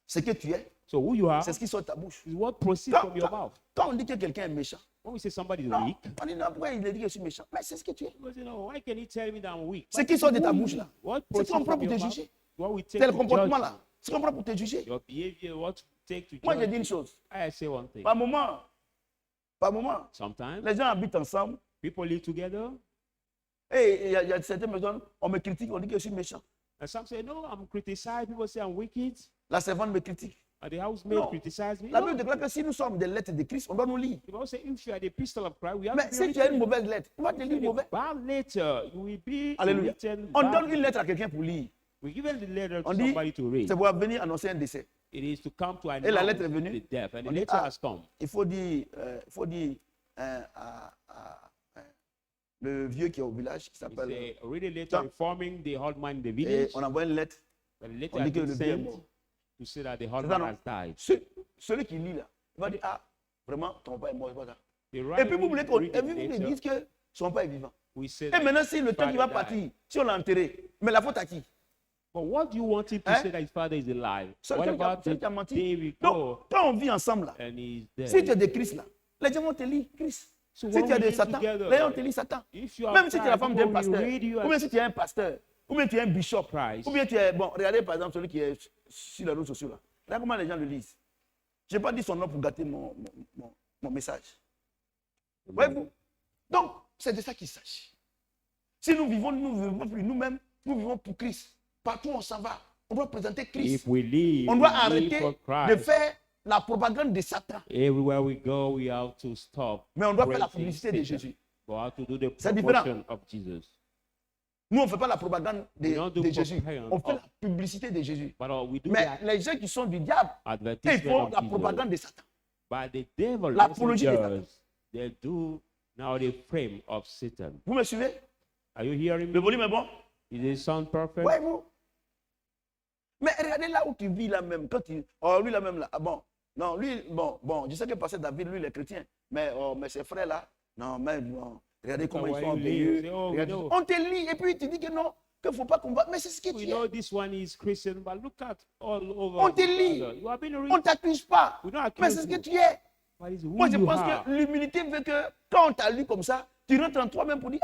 ce que tu es, So who you are c'est ce qui sort de ta bouche. is what proceeds Quand, from your mouth. quand on dit que quelqu'un est méchant, When we say somebody is non, weak, on dit non, pourquoi il a dit que je suis méchant? Mais c'est ce que tu es. because you know, why can he tell me that I'm weak? Ce But qui sort de ta who bouche you- là, What c'est proceeds qu'on prend from pour te your mouth? juger. What we take C'est le to comportement judge là. C'est qu'on prend pour te juger. your behavior, what to take to Moi, je judge dis une you. chose. I say one thing. Par moment, Sometimes les gens habitent ensemble. people live together, Et il y a certaines personnes, on me critique, on dit que je suis méchant. and some say, no, I'm criticized. People say I'm wicked. La servante me critique. And the housemaid Non. criticize me. La No. Bible déclare que si nous sommes des lettres de Christ, on doit nous lire. The Bible says, if you are the pistol of Christ, we have Mais to be si tu as une written. mauvaise lettre, on va te If lire you are mauvais. a bad letter, you will be Alléluia. written On bad. donne une lettre à quelqu'un pour lire. We give the letter to On dit, somebody to read. c'est pour venir annoncer un décès. It is to come to la announce lettre est venue. the death, and On the dit, letter ah, has come. il faut dire le vieux qui est au village, qui He s'appelle. said, really later Tiens. informing the old man in the Et village. on envoie une lettre. But later On dit que had le been vieux est sent mort. to say that the old C'est ça, man non? has died. Celui qui lit là, il va dire, ah, vraiment, ton père est mort, c'est pas ça. The Et writer puis vous voulez read qu'on it et puis vous voulez later. dire que son père est vivant. We say Et that. maintenant, si le temps qu'il va Father partir, si on l'a enterré, mais la faute à qui? But what do you want him to Hein? say that his father is alive? Celui What qui a- about celui the qui a menti. day we Donc, go quand on vit ensemble là, and he's si tu es dead? de Christ là, les gens vont te lire Christ. So Si when tu es we de live Satan, together, les gens vont te lire Satan. if you are Même si tu es la Christ, femme people d'un will pasteur, read you ou bien as si tu es un pasteur, ou bien tu es un bishop, Christ. ou bien tu es. Bon, regardez par exemple celui qui est sur les réseaux sociaux là. Là, comment les gens le lisent. Je n'ai pas dit son nom pour gâter mon message. Voyez-vous? Donc, c'est de ça qu'il s'agit. Si nous vivons, nous ne vivons plus nous-mêmes, nous vivons pour Christ. Partout où on s'en va, on doit présenter Christ. If we live, On doit we live arrêter for de Christ. faire la propagande de Satan. Everywhere we go, we have to stop. Mais on doit faire la praising publicité de Satan. Jésus. We have to do the C'est différent. promotion of Jesus. Nous, on ne fait pas la propagande We don't do de Jésus. propagande On fait of- la publicité de Jésus. But we do Mais the les gens qui sont du diable, ils advertisement font of la Jesus. propagande de Satan. But the devil L'apologie de messengers, they do now the frame of Satan. Vous me suivez? Are you hearing Le me? volume est bon? Is it sound perfect? Voyez-vous? Mais regardez là où tu vis là même. Quand tu... Oh, lui là même là. Ah bon. Non, lui, bon, je sais que pasteur David, lui, il est chrétien. Mais ses frères là, non, mais non. Regardez comment ils sont orgueilleux. Regardez. know. On te lit et puis tu dis que non, qu'il ne faut pas combattre. Mais c'est ce que We tu know es. this one is Christian, but look at all over. On te the lit. world. You have been On ne reading. t'accuse pas. We don't Mais accuse c'est ce que you. tu es. What is who Moi, je you pense are. que l'humilité veut que quand on t'a lu comme ça, tu rentres en toi-même pour dire,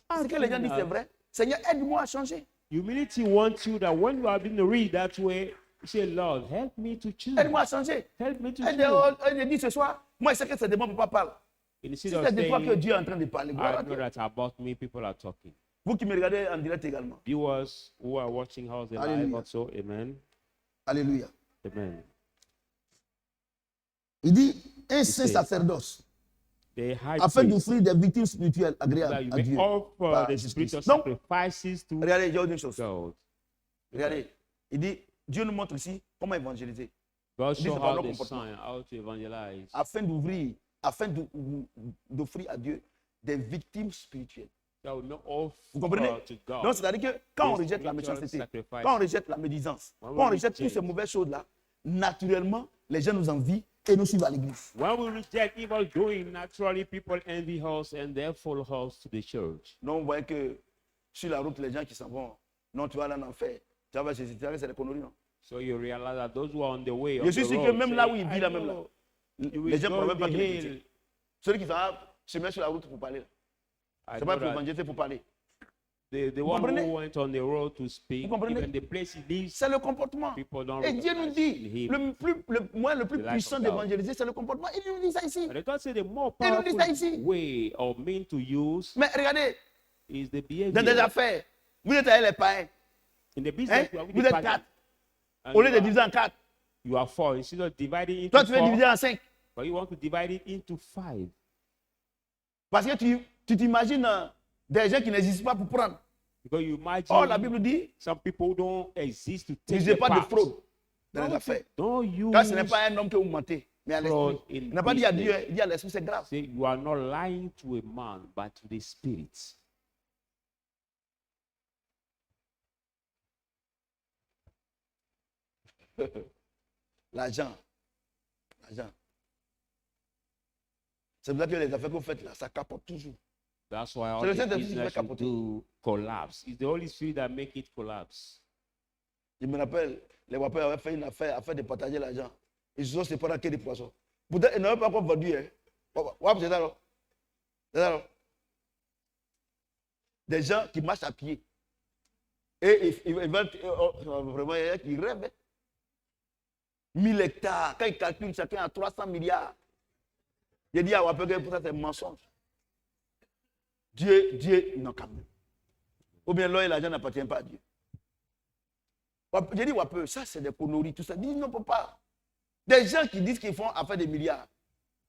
ah, ce que les gens disent, c'est vrai. Seigneur, aide-moi à changer. Humility wants you that when you have been read that way, you say, Lord, help me to choose. Aide-moi à changer. Help me to Elle dit ce soir, moi, je sais que c'est de mon papa parle. Instead Si of c'est de toi que saying, Dieu est en train de parler, gloire I à know Dieu. that about me, people are talking. Vous qui me regardez en direct également. Viewers who are watching House Live Hallelujah. also, amen. Alléluia. Amen. Il dit un saint says, sacerdoce The high afin priest, d'offrir des victimes spirituelles that agréables you à may Dieu. offer par the Jésus-Christ. spiritual Donc, sacrifices to regardez, je vais vous dire une chose. God. Regardez, il dit, Dieu nous montre ici comment évangéliser. God This show is about how no the comportement. sign, how to evangelize. Afin d'offrir à Dieu des victimes spirituelles. That we may offer Vous comprenez? to God. Donc, c'est-à-dire que quand on This rejette la spiritual méchanceté, sacrifice. quand on rejette la médisance, When quand on we rejette toutes reject- ces mauvaises choses-là, naturellement, les gens nous envient et nous suivent à l'église. When we reject evil doing, naturally people envy us and they follow us to the church. Donc, on voit que sur la route, les gens qui s'en vont, non, tu vas aller en enfer. Tu vas Jésus, c'est des conneries, non? So you realize that those who are on the way, Je on suis the sûr que road, même say, là où il vit, I là même là, know you les will gens ne go peuvent même pas the qu'il est hill. chrétien. Celui qui se met sur la route pour parler. I C'est know pas pour that évangéliser, c'est pour parler. the one comprenez? who went on the road to speak, Vous comprenez? even the place he lives, C'est le comportement. people don't Et Dieu nous recognize dit, him. le moyen le plus The life puissant of God. d'évangéliser, c'est le comportement. Il nous dit ça ici. And God said the more Et nous dit ça powerful ici. way or mean to use Mais regardez, is the dans des behavior. affaires, vous êtes avec les païens. In the Hein? business, you are with Vous the êtes pagan, 4. and Au lieu you de are- diviser en 4, you are 4. Instead of dividing into toi tu veux 4, diviser en 5. but you want to divide it into 5. Parce que tu t'imagines des gens qui n'existent pas pour prendre. Because you imagine Or, la Bible dit, some people don't exist to take n'usez the pas de part. fraude dans les affaires. Don't use Car ce n'est pas un homme que vous mentez, mais à fraud l'esprit. in Il n'a pas dit à business. Dieu, il dit à l'esprit, c'est grave. Say you are not lying to a man, but to the spirit. L'argent. L'argent. C'est pour ça que les affaires que vous faites là, ça capote toujours. That's why all C'est le the Saint-Esprit qui business fait you capoter. do collapse. It's the Holy Spirit that make it collapse. Je me rappelle, les wapeurs avaient fait une affaire de partager l'argent. Ils se sont séparés à des poissons. Pourtant, ils n'avaient pas encore vendu. Hein. C'est ça, non? C'est ça, non? Des gens qui marchent à pied. Et ils veulent vraiment, il y a qui rêvent. Hein. 1000 hectares, quand ils calculent chacun à 300 milliards. J'ai dit à Wapeur que pour ça, c'est un mensonge. Dieu, non, quand même. Ou bien l'or et l'argent n'appartiennent pas à Dieu. J'ai dit, Wapeur, ça c'est des conneries, tout ça. Dis non, papa. Des gens qui disent qu'ils font affaire de milliards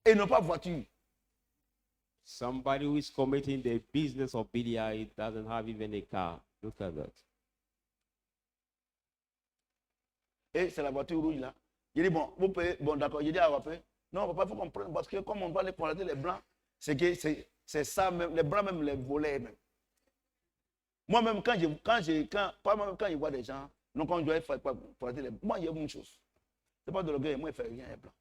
et n'ont pas de voiture. Somebody who is committing the business of billiard, it doesn't have even a car. Look at that. Et c'est la voiture rouge là. J'ai dit, bon, vous payez, bon d'accord. J'ai dit à Wapeur, non, papa, il faut qu'on prenne, parce que comme on doit les pointer les blancs, c'est que C'est ça même, les blancs même les volaient même. Moi-même, quand je vois des gens, donc quand je dois faire moi, il y a une chose. C'est pas de l'orgueil, moi, il ne fait rien, les blancs.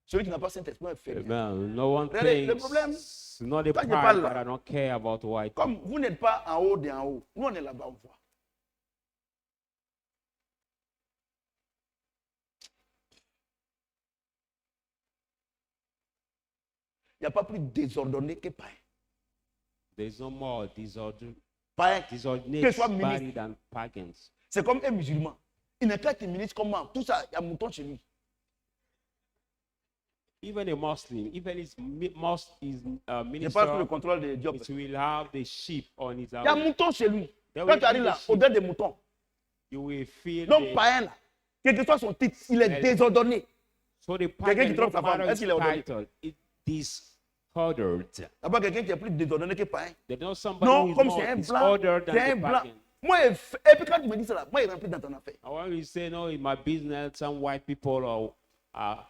Celui qui n'a pas Saint-Esprit, il fait rien. Amen. No one Regardez, le thinks, problème, it's not the quand je pride parle that là, I don't care about white. comme vous n'êtes pas en haut d'en haut, nous on est là-bas, on voit. Il n'y a pas plus désordonné que païen. There's no more disorder, Païen, que disordered soit body ministre. than pagans. C'est comme un musulman. Il n'est qu'à être ministre comment? Tout ça, il y a un mouton chez lui. Even a Muslim, even his Je minister, parle sous le contrôle de Diop. it will have the sheep on his Il y a un house. mouton chez lui. There Quand will tu arrives be là, the sheep. au-delà des moutons. You will feel Donc, the, païen là, quel que soit son titre, il est Elle- désordonné. so the quelqu'un pagan, qui trompe no sa femme, matter est-ce his qu'il est ordonné? title, it disordered. D'abord, quelqu'un qui est plus désordonné que païen. There's not somebody Non, who is comme more c'est un blanc, disordered than c'est un the blanc. pagan. Moi, et puis quand tu me dis ça, moi, il rentre dans ton affaire. And when you say, no, in my business, some white people are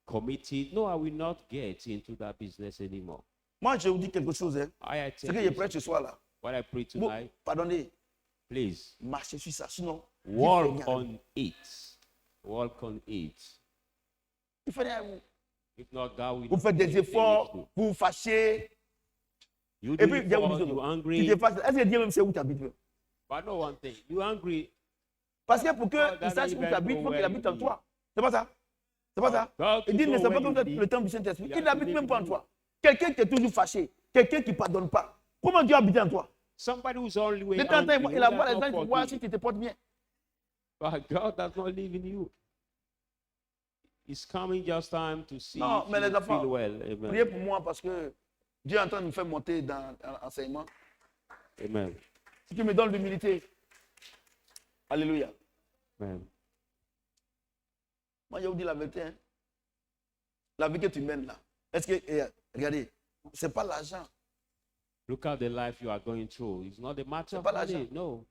committed, no, I will not get into that business anymore. Moi, je vous dis quelque chose. Hein. I Ce tell que je you prêche ce soir là. what I pray Bon, tonight, pardonnez, please, marchez sur ça. Sinon, walk il fait rien. on it. Walk on it. Il fait rien à vous. If not, God will Vous faites des efforts, vous vous fâchez. You Et do puis, it Dieu vous for, dit, you tu angry. te fâches. Est-ce que Dieu même sait où tu habites? But no one thing, you angry. Parce que pour God qu'il sache où tu habites, il faut qu'il habite en doesn't toi. C'est pas ça? C'est pas ça? God Il dit, to ne know sais pas where comme you le live. temps du Saint-Esprit. Il Il a n'habite donné même pas en vous. toi. Quelqu'un qui est toujours fâché, quelqu'un qui ne pardonne pas. Comment Dieu habite en toi? Somebody who's always De temps en temps, angry, il who envoie does les not gens pour voir forgive. si tu te portes bien. But God does not live in you. It's coming just time to see Non, if mais you les enfants, feel well. Amen. priez pour moi parce que Dieu est en train de me faire monter dans l'enseignement. Amen. Si tu me donnes l'humilité. Alléluia. Amen. Moi, je vous dis la vérité. Hein. La vie que tu mènes là. Est-ce que, regardez, ce n'est pas l'argent. Look at the life you are going through. It's not a matter C'est of pas money. l'argent. No.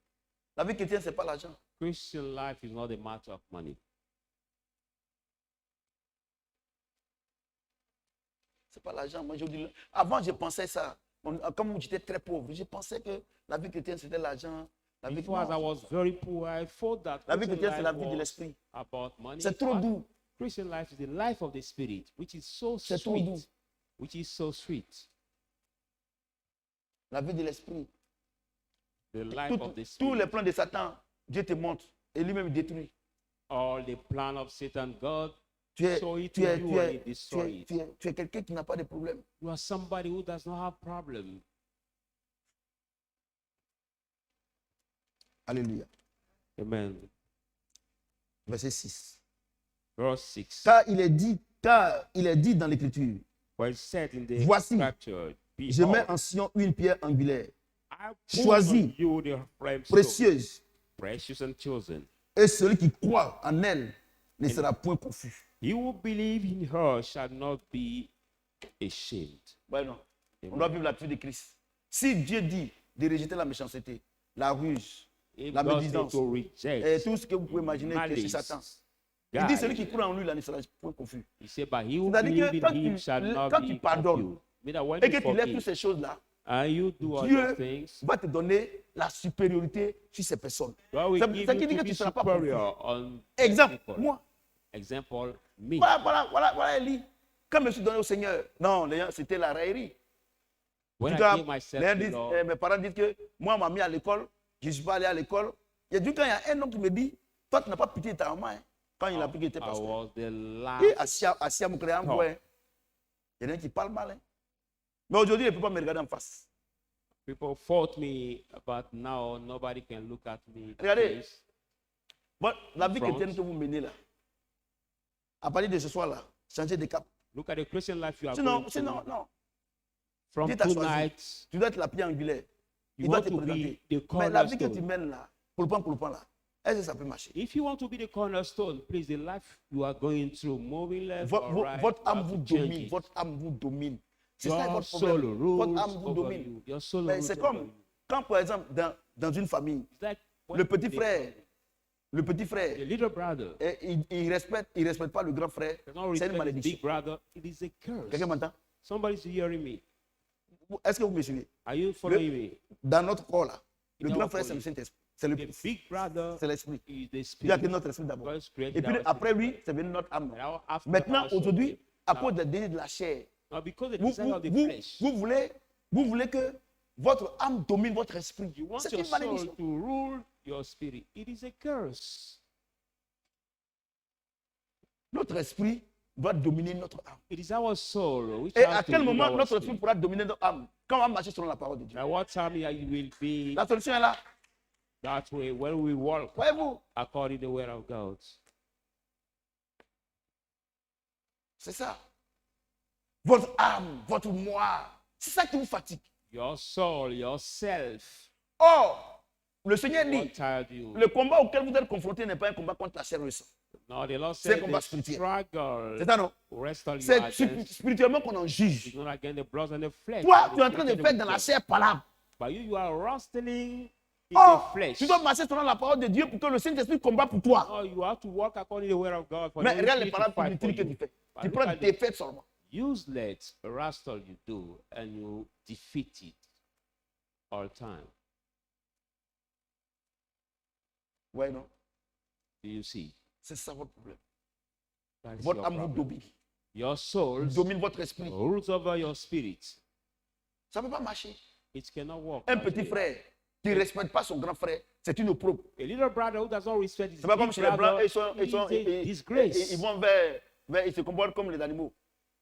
La vie chrétienne, ce n'est pas l'argent. Christian life is not a matter of money. Ce n'est pas l'argent. Moi, je vous dis, avant, je pensais ça. Comme j'étais très pauvre, je pensais que la vie chrétienne, c'était l'argent. La vie, Before, as I non. was very poor, I thought that La vie Christian chrétienne, c'est la life vie de was l'esprit. about money. C'est trop But doux. Christian life is the life of the spirit, which is so C'est trop doux. sweet. Which is so sweet. La vie de l'esprit. The life of the Tous spirit. les plans de Satan, Dieu te montre. Et lui-même détruit. All the plan of Satan, God, Tu es, show it tu to es, you tu and es, he tu destroy es, it. tu es quelqu'un qui n'a pas de problème. You are somebody who does not have problem. Alléluia. Amen. Verset 6. Verse 6. Car il est dit dans l'Écriture, Well said in the Voici, scripture, je mets behold, en Sion une pierre angulaire, I put choisie, on you the frame stone, précieuse, precious and chosen. et celui qui croit en elle ne sera point confus. He who believe in her shall not be ashamed. Ouais, non. On doit vivre la vie de Christ. Si Dieu dit de rejeter la méchanceté, la ruse, If la God médisance, said to reject et tout ce que vous pouvez imaginer que c'est malice, Satan. Il dit celui qui guile, croit en lui, là, ne sera point confus. he said, but he who C'est-à-dire believe que in him shall not quand be tu pardonnes confused. Meaning that when et you que tu lèves toutes forgive ces choses-là, and you do all Dieu those things, va te donner la supériorité sur ces personnes. God will Ça give qui you dit to que tu be ne seras pas confus. superior on Exemple, people. moi. Example, me. Voilà, Elie. Quand je me suis donné au Seigneur, non, c'était la raillerie. En When tout I cas, gave myself les gens to disent, Lord, mes parents disent que moi, on m'a mis à l'école, je ne suis pas allé à l'école. Il y a du temps, il y a un homme qui me dit, toi, tu n'as pas pitié de ta maman, hein, quand il a pris qu'il était I pasteur. was the Et last. assis à mon créant, Non. il y en a un qui parle mal. Hein. Mais aujourd'hui, il ne peut pas me regarder en face. People fought me, but now nobody can look at me. Regardez. face. Bon, la vie Front. chrétienne que vous menez là, à partir de ce soir-là, changez de cap. Look at the Christian life you are Sinon, going sinon, through. non. From Dieu t'a choisi. tonight, Tu dois être la pierre angulaire. you Il doit want te to présenter. be the Mais la vie que tu cornerstone. mènes là, pour le pan là, est-ce que ça peut marcher? If you want to be the cornerstone, please, the life you are going through, moving left or right, Votre you âme have vous to change domine. it. Votre âme vous domine. C'est ça Your votre soul problème. Votre rules âme vous over domine. you. Your soul Mais rules c'est over comme you. quand, par exemple, dans une famille, It's like when le petit they- frère, the little brother il respecte pas le grand frère. does not C'est une respect his big malédiction. brother. It is a curse. Quelqu'un m'entend? Somebody's hearing me. Est-ce que vous me suivez? Are you following me? Dans notre corps là, le In grand our frère c'est le body, Saint-Esprit. C'est le- The big brother c'est l'Esprit. is the Dieu a spirit. créé notre esprit d'abord. God created Et puis our après spirit. lui, c'est venu notre âme. And now after Maintenant, our soul, aujourd'hui, à now- cause des désirs de la chair, now because the vous, desire vous, of the vous, flesh, vous voulez que votre âme domine votre esprit. you want C'est your une soul malédiction. to rule your spirit. It is a curse. Notre esprit doit dominer notre âme. It is our soul which Et has à to quel rule moment our notre esprit spirit. pourra dominer notre âme? Quand on va marcher selon la parole de Dieu. At what time you will be La solution est là. that way when we walk Voyez-vous, according to the word of God. c'est ça. Votre âme, votre moi, c'est ça qui vous fatigue. Your soul, yourself, Or, le Seigneur what dit, tired you. le combat auquel vous êtes confronté n'est pas un combat contre la chair et le sang. Now the Lord C'est un said combat the spirituel. struggle C'est ça, non? wrestle you C'est against spirituellement qu'on en is juge. not against the blood and the flesh. Toi, but tu es en train de against faire the dans la will. chair par l'âme. But you are wrestling in Or, the flesh. tu dois marcher selon la parole de Dieu pour que le Saint-Esprit combat pour toi. Oh, you have to walk according to the word of God. For Mais the Holy regarde les Spirit to paroles fight for inutiles que you. tu fais. But Tu look prends at des the défaites seulement. useless wrestle you do, and you defeat it all time. Ouais, non? Do you see? C'est ça votre problème. That is Votre your âme vous problem. domine. Your soul Domine votre esprit. rules over your spirit. Ça ne peut pas marcher. It cannot work. Un that petit way. frère qui ne respecte pas son grand frère, c'est une opprobre. A little brother who does not respect his C'est pas comme big chez les Blancs, brother, ils is a disgrace. ils vont ils se comportent comme les animaux.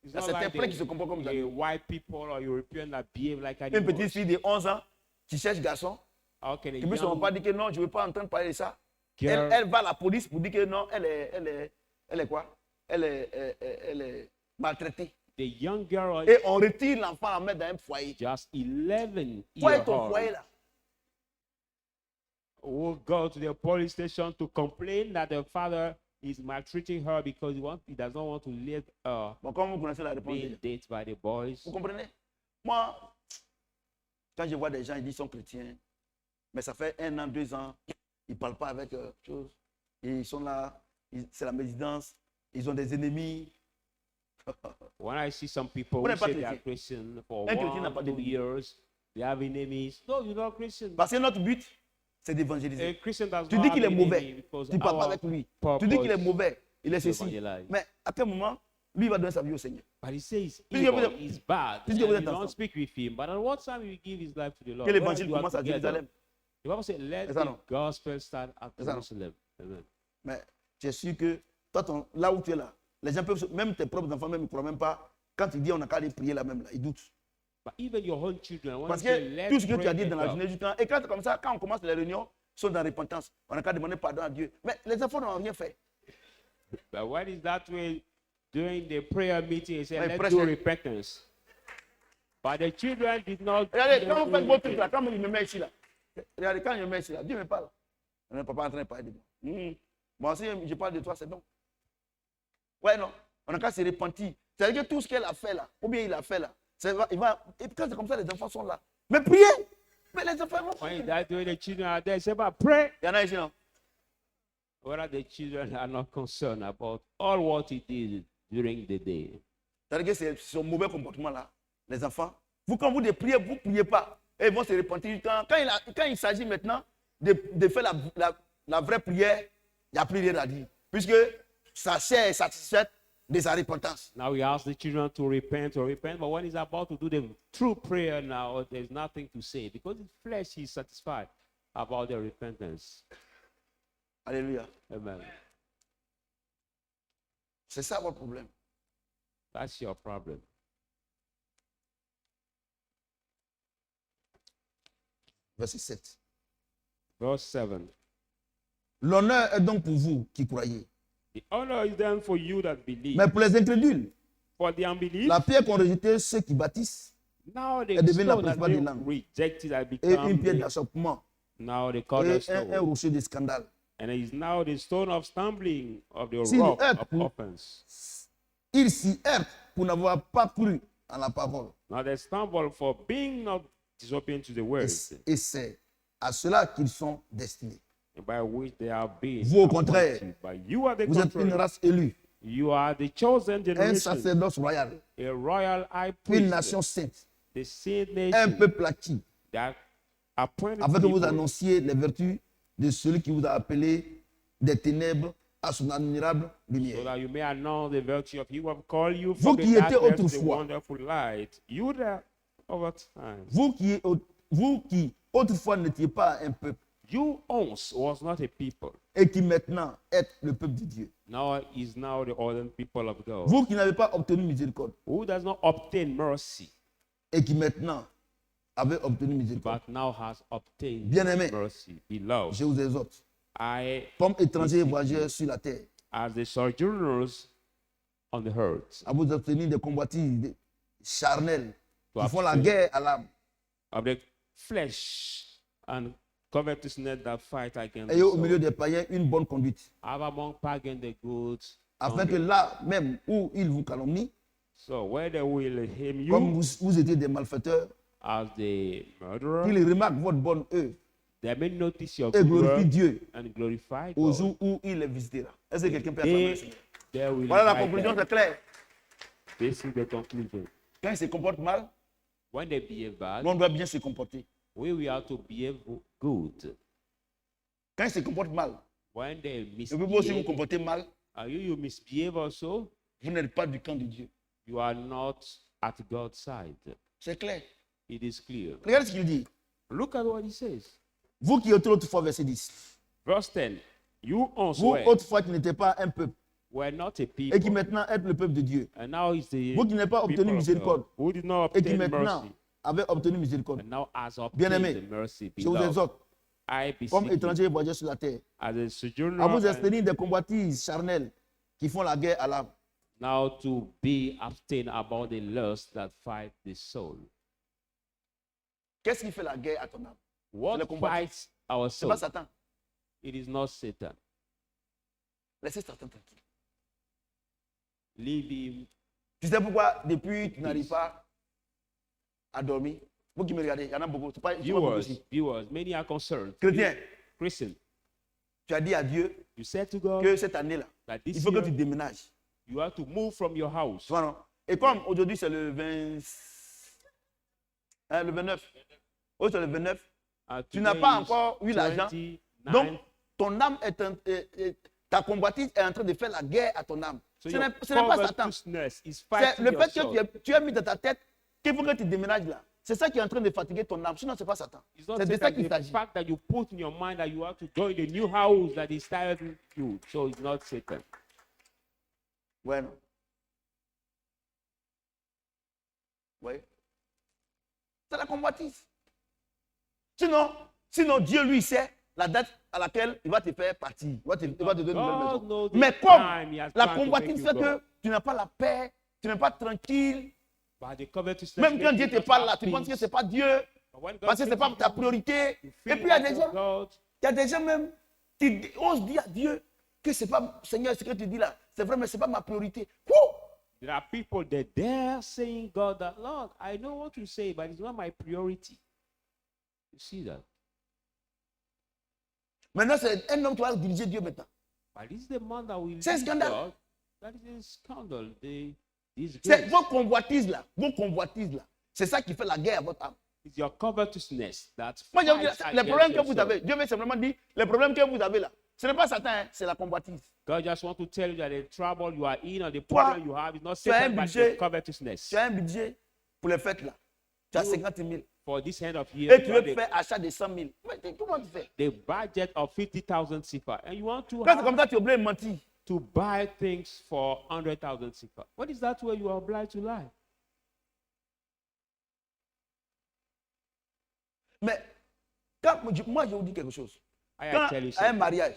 It's Il y a not certains like frères qui se comportent comme des the animaux. white people or European that behave like Une animals. petite fille de 11 ans qui cherche garçon, How can a qui ne peut young pas dire que non, je ne veux pas entendre parler de ça. girl Elle va à la police pour dire que non, elle est quoi? Elle est maltraitée. the young girl Et on retire l'enfant, la met dans un foyer. just 11 Quoi est years ton foyer old là? will go to the police station to complain that the father is maltreating her because he does not want to live Bon, comme vous connaissez la réponse, being déjà. dated by the boys. Vous comprenez? Moi, quand je vois des gens, ils disent qu'ils sont chrétiens, mais ça fait 1 an, 2 ans, ils ne parlent pas avec chose. Et ils sont là, c'est la médisance, ils ont des ennemis. When I see some people Vous who n'êtes pas say they are chrétien. Christian for Un chrétien n'a pas 1, 2 d'ennemis. years, they have enemies. No, you're not Christian. Parce que notre but, c'est A d'évangéliser. Christian does Tu not dis have qu'il est enemy mauvais, because tu ne parles pas our avec lui. Tu purpose dis qu'il est mauvais, il est to ceci. evangelize. Mais à quel moment, lui, il va donner sa vie au Seigneur? But he says Puisque evil vous êtes- is bad, and puisque you vous êtes don't ensemble. speak with him. But at what time will he give his life to the Lord? Que When l'évangile you are commence à together. Jérusalem. The Bible says, let C'est ça, the non? gospel start at C'est ça, non? Jerusalem. Amen. Mais tu es sûr que toi, là où tu es là, les gens peuvent, même tes propres enfants, même, ils ne croient même pas. Quand tu dis on a qu'à aller prier là même, là, ils doutent. But even your own children, when Parce you say, que let's tout ce que tu pray as dit to dans la God, journée du temps, et quand c'est comme ça, quand on commence les réunions, ils sont dans la repentance. On a qu'à demander pardon à Dieu. Mais les enfants n'ont rien fait. but when is that way during the prayer meeting? He said, Ouais, let's prêche- do repentance. But the children did not. Regardez, quand do vous faites vos trucs anything. là, quand il me met ici là, regardez, quand il me met ici là, Dieu me parle. On n'est pas en train de parler de moi. Moi aussi, je parle de toi, c'est bon. Ouais, non. On a qu'à se repentir. C'est-à-dire que tout ce qu'elle a fait là, ou bien il a fait là, et quand c'est comme ça, les enfants sont là. Mais priez! Mais les enfants vont When prier. that way the children are there, say, but pray. Il y en a ici, non? Whether the children are not concerned about all what he did during the day. C'est-à-dire que c'est son mauvais comportement là, les enfants. Vous, quand vous les priez, vous ne priez pas. Et ils vont se repentir. Quand il s'agit maintenant de faire la vraie prière, il n'y a plus rien à dire. Puisque sa chair est satisfaite de sa repentance. Now we ask the children to repent, but when he's about to do the true prayer now, there's nothing to say because his flesh is satisfied about their repentance. Alléluia. Amen. C'est ça votre problème. That's your problem. Verset 7. Verse 7. L'honneur est donc pour vous qui croyez. The honor is then for you that believe. Mais pour les incrédules, For the unbelief, la pierre qu'ont rejetée ceux qui bâtissent now they est devenue la stone that principale des they langues. rejected has Et become une pierre the, d'achoppement now they et cornerstone. un rocher de scandale. And it is now the stone of stumbling of the Si rock the earth- of offense. Ils s'y heurtent pour n'avoir pas cru en la parole. Now they stumble for being not disobedient to the word, Et c'est à cela qu'ils sont destinés. by which they are being Vous, au contraire, appointed. But you are the Vous êtes une contrary. race élue, You are the chosen un generation, sacerdoce royal, a royal high une priest, nation sainte, The seed un nation peuple acquis, that appointed afin que vous people, annonciez les vertus de celui qui vous a appelé des ténèbres à son admirable so lumière. that you may announce the virtue of He who have called you Vous from the qui étiez darkness to the autrefois. wonderful light. You that over time. Vous qui autrefois n'étiez pas un peuple You once was not a people. et qui maintenant êtes le peuple de Dieu. Now is now the ordained people of God. Vous qui n'avez pas obtenu miséricorde Who does not obtain mercy, et qui maintenant avez obtenu miséricorde. but now has obtained Bien-aimé, mercy. Beloved, je vous exhorte, I, comme étrangers et voyageurs sur la terre, as the sojourners on the earth, à vous obtenir des convoitises charnelles To qui font la abstain. guerre à l'âme. of the flesh and covetousness that fight against the Ayez au soul. milieu des païens une bonne conduite, Have among pagans the good, afin que là même où ils vous calomnient, so where they will him comme you vous étiez des malfaiteurs, as the murderer, qu'ils remarquent votre bonne œuvre they may notice your et good glorifient work Dieu and glorify au God. jour où il les visitera. Est-ce que quelqu'un peut acclamer le They, Seigneur? they will Voilà la invite conclusion, them. c'est clair. This is the conclusion. Quand ils se comportent mal, When they behave bad, nous on doit bien se comporter. we have to behave good. Quand ils se comportent mal, When they et vous aussi vous misbehave, comportez mal, you misbehave also, vous n'êtes pas du camp de Dieu. you are not at God's side. C'est clair. It is clear. Regardez ce qu'il dit. Look at what he says. Vous qui étiez autrefois, verset 10. Verse 10. You also Vous autrefois qui n'étiez pas un peuple were not a et qui people, maintenant êtes le peuple de Dieu. and now is the Vous qui n'avez pas people obtenu of miséricorde God, who did not et qui obtain maintenant mercy, avez obtenu miséricorde. and now has Bien-aimé, obtained the mercy. Je vous Beloved, exhorte, I comme beseech you, étrangers et voyageurs sur la terre, as a sojourner, à vous and abstenir des convoitises charnelles qui font la guerre à l'âme. now to be abstain about the lust that fight the soul. Qu'est-ce qui fait la guerre à ton âme? What Le combat. fights our C'est soul? pas Satan. It is not Satan. Laissez Satan tranquille. Leave him. Tu sais pourquoi depuis tu n'arrives pas à dormir? Vous qui me regardez, il y en a beaucoup. C'est pas beaucoup Viewers, ici. viewers, many are concerned. Chrétien, Christian, tu as dit à Dieu you said to God que cette année-là, that il this faut que year tu déménages. you have to move from your house. Tu vois, non? Et comme aujourd'hui c'est le 20, le 29, aujourd'hui c'est le 29, tu n'as pas encore eu l'argent. 29. Donc, ton âme ta combattise est en train de faire la guerre à ton âme. So Ce your n'est pas Satan. covetousness is C'est fighting le your fait soul. que tu as mis dans ta tête qu'il faut que tu déménages là. C'est ça qui est en train de fatiguer ton âme. Sinon, ce n'est pas Satan. It's not C'est de ça Satan, qu'il the s'agit. fact that you put in your mind that you have to go in the new house that is tiring you. So it's not Satan. Ouais, non. Ouais. C'est la convoitise. Sinon, Dieu lui sait la date à laquelle il va te faire partir. Il va te donner une nouvelle God maison. knows the Mais time comme he has la planned to convoitise make fait you que go. tu n'as pas la paix, tu n'es pas tranquille. But the covetousness Même quand makes Dieu you te not parle là, have tu penses que peace. ce n'est pas Dieu. But when God Parce que ce n'est speaks pas to ta you, priorité. you Et feel puis il y a like des gens, God. il y a des gens même qui osent dire à Dieu que ce n'est pas, Seigneur, ce que tu dis là, c'est vrai, mais ce n'est pas ma priorité. Ouh! There are people that dare saying God that, Lord, I know what you say, but it's not my priority. You see that? Maintenant, c'est un homme qui va diriger Dieu maintenant. But this is the man that will C'est un lead scandale. God. That is a scandal. This C'est grace vos convoitises là, c'est ça qui fait la guerre à votre âme. is your covetousness that Moi, je vous dis, fights les against problèmes que your vous soul. avez, Dieu veut simplement dire, les problèmes que vous avez là, ce n'est pas Satan, hein, c'est la convoitise. God just want to tell you that the trouble you are in or the Toi, problem you have is not tu as un Satan, but budget. your covetousness. Tu as un budget pour les fêtes là, tu as 50 000. For this end of year, Et tu you veux have faire achat de 100 000. Mais comment tu fais? the budget of 50,000 sifa, and you want to Quand c'est have comme ça, tu es obligé de mentir. to buy things for 100,000 sifa. What is that where you are obliged to lie? Mais quand, moi, je vous dis quelque chose. I Quand tell you à un something. mariage,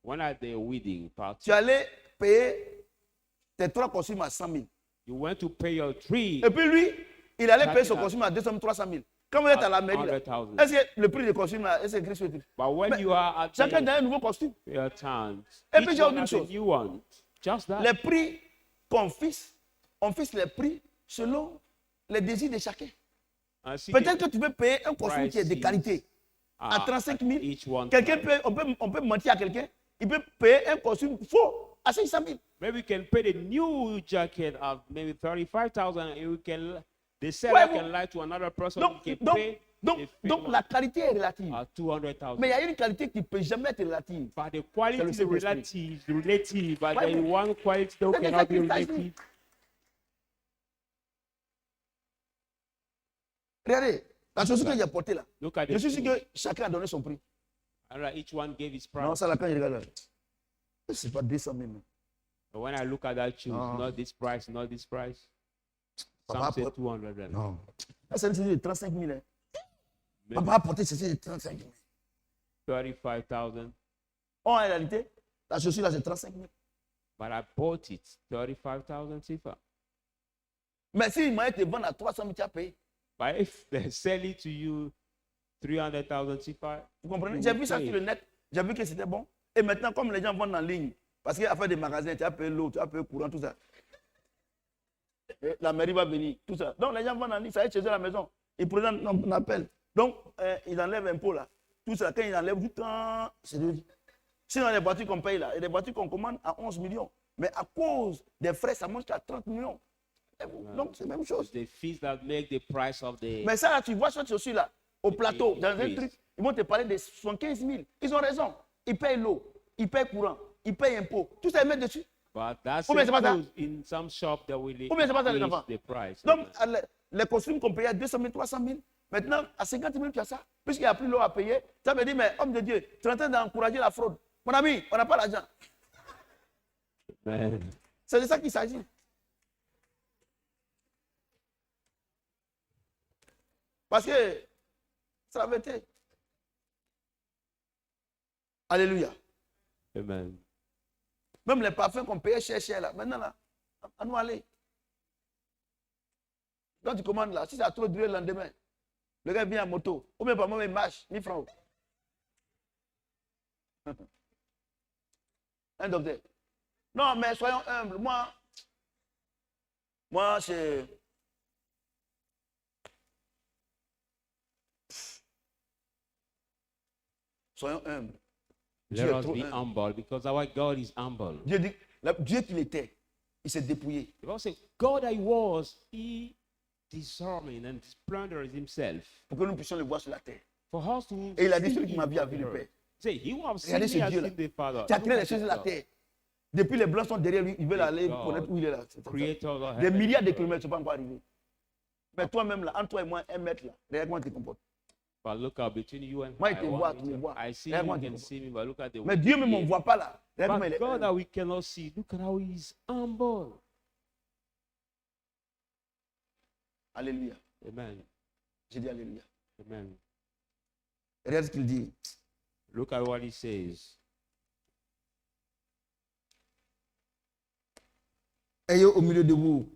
When at the wedding party, tu allais payer tes 3 costumes à 100 000. you went to pay your 3 Et puis lui, il allait payer son 30,000. costume à 200 000, 300 000. Quand vous êtes à la mairie, là, 100,000. est-ce que le prix des costumes là, est-ce que c'est écrit sur le truc? But when Mais you are at Chacun the, a un nouveau costume. your town, Et puis each j'ai one une has a chose. new one. Just that. Les prix qu'on fixe, on fixe les prix selon les désirs de chacun. And see Peut-être the que tu peux payer un costume qui est de prices qualité à are 35 000. each one. Quelqu'un peut, on peut mentir à quelqu'un, il peut payer un costume faux à 500 000. Maybe we can pay the new jacket of maybe 35,000 and we can The seller Ouais, can bon. lie to another person. Donc, He can donc, pay donc, the donc la qualité est relative. at 200,000. Mais il y a une qualité qui ne peut jamais être relative. But the C'est le quality is Saint-Esprit. relative. But Ouais, there is mais one quality that c'est de ça cannot be qu'il s'agit. relative. Regardez, la chaussure que j'ai portée là. Look at Je the suis sûr shoes. que chacun a donné son prix. And each one gave his Non, price. ça là, quand je regarde là, c'est pas 200 000. But when I look at that shoes, No. not this price, not this price. Papa Some say porte- 200. And Non. Là, c'est une chaussure de 35 000. Hein. maybe Papa a porté ceci de 35 000. 35,000. En réalité, la chaussure là, c'est 35 000. But I bought it 35,000 Sifa. Mais si il m'a été vendu à 300 000, tu as payé. But if they sell it to you 300,000 Sifa, Vous comprenez? you J'ai will vu ça pay sur it. le net. J'ai vu que c'était bon. Et maintenant, comme les gens vendent en ligne, parce qu'il y a fait des magasins, tu as payé l'eau, tu as payé le courant, tout ça. Et la mairie va venir, tout ça. Donc les gens vendent en ligne, ça y est chez eux à la maison. Ils présentent un appel. Donc, ils enlèvent un pot là. Tout ça, quand ils enlèvent du temps, c'est de... Sinon, les voitures qu'on paye là, il y a des voitures qu'on commande à 11 millions. Mais à cause des frais, ça monte à 30 millions. Donc, c'est la même chose. The fees that make the price of the Mais ça, là, tu vois cette chaussure là, au plateau, dans un increase. truc, ils vont te parler de 75 000. Ils ont raison. Ils payent l'eau, ils payent courant, ils payent impôts. Tout ça, ils mettent dessus. but that's Ou bien c'est pas ça. in some shop that will Ou bien c'est pas ça, les increase enfants. the price. Donc, les costumes qu'on payait à 200 000, 300 000, maintenant, à 50 000, tu as ça. Puisqu'il n'y a plus l'eau à payer, ça veut dire, mais homme de Dieu, tu es en train d'encourager la fraude. Mon ami, on n'a pas l'argent. Man. C'est de ça qu'il s'agit. Parce que ça avait été. Alléluia. Amen. Même les parfums qu'on payait cher là, maintenant là, à nous aller. Quand tu commandes là, si ça a trop duré le lendemain, le gars vient en moto, ou bien par moi, il marche, 1000 francs. Un docteur. Non, mais soyons humbles. Moi, c'est. Soyons humbles. Dieu Let est us trop be humble. humble because our God is humble. Dieu dit, Dieu qu'il était, il s'est dépouillé. The Bible says, God that he was, he disarming and splendors himself. Pour que nous puissions le voir sur la terre. For us to Et il a dit, see celui qui him m'a vu a on vu the le earth. Père. Say, he who have seen Regardez me ce has Dieu-là. seen the Father. Tu as Look créé at les choses this sur la God. terre. Depuis les blancs sont derrière lui, ils veulent aller God. connaître où il est là. Creator of Des heaven milliards and de earth. kilomètres ne sont pas encore arrivés. Mais toi-même là, entre toi et moi, 1 mètre là, regarde comment tu te comportes. But look out between you and Moi, I, il te one voit, tu me meter. vois. I see Regarde you, comment you tu can te see me, but look at the Mais Dieu même, on ne way voit pas là. Regarde comment il But est. God that we cannot see, look at how he is humble. Alléluia. Amen. J'ai dit Alléluia. Amen. Regarde ce qu'il dit. Look at what he says. Ayez au milieu de vous,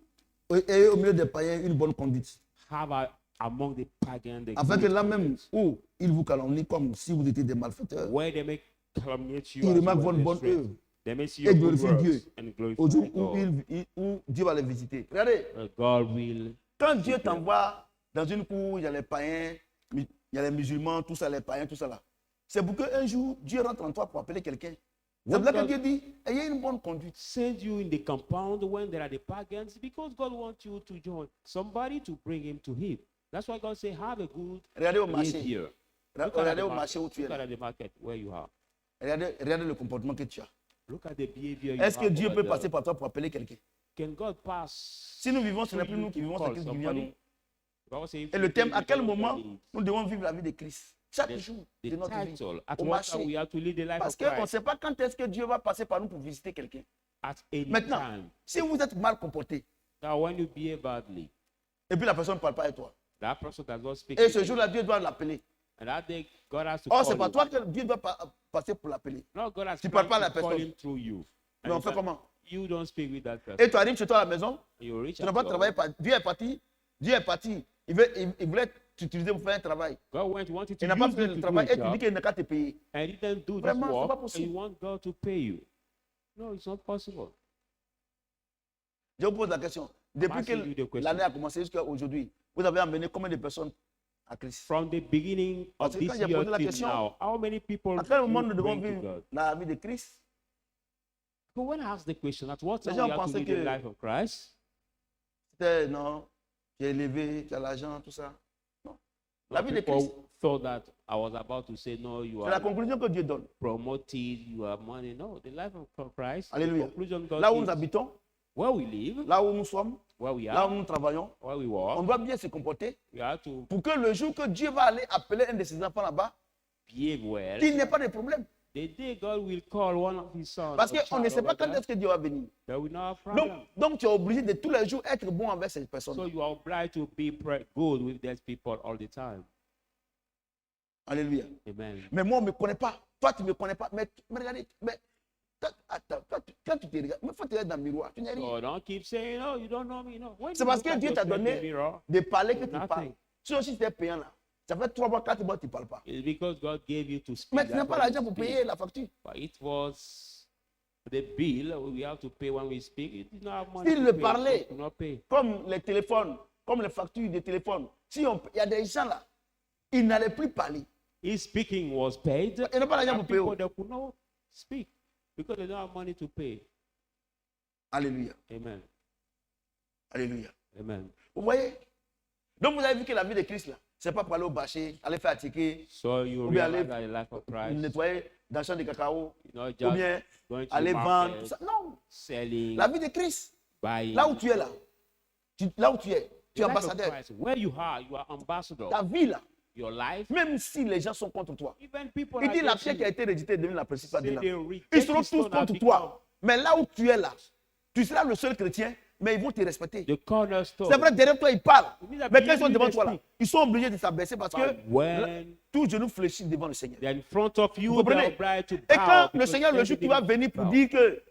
ayez au milieu des païens une bonne conduite. Have among the pagans the Afin que good là même conduct, où ils vous calomnient comme si vous étiez des malfaiteurs, where they may calumniate you ils as remarquent you votre are bonne strength. œuvre They may see et your good glorifient works Dieu and au jour glorify où, God. où Dieu va les visiter. Regardez, God will. quand Dieu t'envoie dans une cour, il y a les païens, il y a les musulmans, tout ça, les païens, tout ça là. C'est pour qu'un jour, Dieu rentre en toi pour appeler quelqu'un. C'est When pour ça que God Dieu dit, ayez une bonne conduite. send you in the compound when there are the pagans, because God wants you to join somebody to bring him to him. That's why God say, have a good Regardez au marché. behavior. Regardez au marché où tu es Look là. at the market where you are. Regardez le comportement que tu as. Look at the behavior you Est-ce que have Dieu over peut there. passer par toi pour appeler quelqu'un? Can God pass? Si nous vivons, ce n'est plus through nous qui you to vivons, c'est call Christ qui vit en somebody? nous. The Bible says, if Et you le thème, live à quel because of moment the- nous devons vivre la vie de Christ? Chaque the- jour the de notre vie. title, at au what time marché. we have to live the life Parce of qu'on ne Christ. sait pas quand est-ce que Dieu va passer par nous pour visiter quelqu'un. At any Maintenant, time. si vous êtes mal comporté, Now, when you behave badly, et puis la personne ne parle pas à toi, that person does not speak. et to ce you. jour-là, Dieu doit l'appeler. And that day, God has to Or, call c'est pas you. toi que Dieu doit passer pour l'appeler. No, God has Tu parles planned pas à la to call personne. him through you. Mais And on fait that comment? you don't speak with that person. Et tu arrives chez toi à la maison, You reach tu n'as out pas to travaillé, God. Dieu est parti, il voulait t'utiliser pour faire un travail. God wanted you Il to n'a pas use fait you le to do travail a et tu dis job, qu'il n'a qu'à te payer. and he didn't do this Vraiment, c'est pas work, and possible. you want God to pay you. No, it's not possible. Je vous pose la question. Depuis asking you the que question. l'année a commencé jusqu'à aujourd'hui, vous avez emmené combien de personnes à Christ? From the beginning Parce of que this quand j'ai year posé la till question, now, how many people À quel moment you nous devons bring to vivre God? la vie de Christ? But when I ask the question, at what Les time gens we have to pensaient live the que- life of Christ? C'était non. Tu es élevé, tu as l'argent, tout ça. Non. La Some vie de Christ, people thought that I was about to say, no, you c'est la are conclusion que Dieu donne. promoted, you have money. No, the life of Christ, the Alléluia. conclusion God Là où nous gives, habitons, where we live, là où nous sommes, where we là où are, nous travaillons, where we on work, doit bien se comporter we have to pour que le jour que Dieu va aller appeler un de ses enfants là-bas, behave well. qu'il n'ait pas de problème. The day God will call one of his sons, Parce or qu'on ne child sait pas over quand there, est-ce que Dieu va venir. there will not have Donc, problem. donc tu es obligé de tous les jours être bon avec ces personnes. So you are obliged to be good with those people all the time. Alléluia. Amen. Mais moi, on ne me connaît pas. Toi, tu ne me connais pas. Mais regardez, mais, attends, quand tu te regardes, il faut te regarder dans le miroir. Tu n'es rien. So don't keep saying, oh, you don't know me. No. When C'est you parce look que at Dieu t'a yourself in the donné mirror, de parler que tu Nothing. parles. Sinon, si tu es payant là, ça fait 3 mois, 4 mois, tu ne parles pas. it's because God gave you to speak. Mais tu n'as That's pas why l'argent you pour speak. payer la facture. But it was the bill we have to pay when we speak. It did not have money S'il to le pay, parlait, so do not pay. comme les téléphones, comme les factures de téléphone, si il y a des gens là, ils n'allaient plus parler. His speaking was paid. Ils n'ont pas l'argent There are pour payer. people that could not speak because they don't have money to pay. Alléluia. Amen. Alléluia. Amen. Vous voyez? Donc vous avez vu que la vie de Christ là, c'est pas pour aller au bâcher, aller faire ticket, So you ou bien realize aller that the life of Christ, nettoyer dans le champ de cacao, not ou just bien going to aller the vendre, tout market, ça. Non. selling, La vie de Christ, buying. là où tu es là, là où tu es The life of ambassadeur. Christ, where you are ambassador. Ta vie là, Your life, même si les gens sont contre toi. even people Il dit la against pierre qui a you, été rejetée devient la principale de say là. they Ils reject seront this tous stone that contre become toi. Mais là où tu es là, tu seras le seul chrétien, mais ils vont te respecter. the cornerstone. C'est vrai, derrière toi, ils parlent. means that Mais quand ils sont behind devant you, toi là, they ils sont obligés de s'abaisser parce que But when tout genou fléchit devant le Seigneur. they're in front of you, Vous they're comprenez? obliged to Et bow. quand le because Seigneur, le jour qui va everything venir pour bow. dire que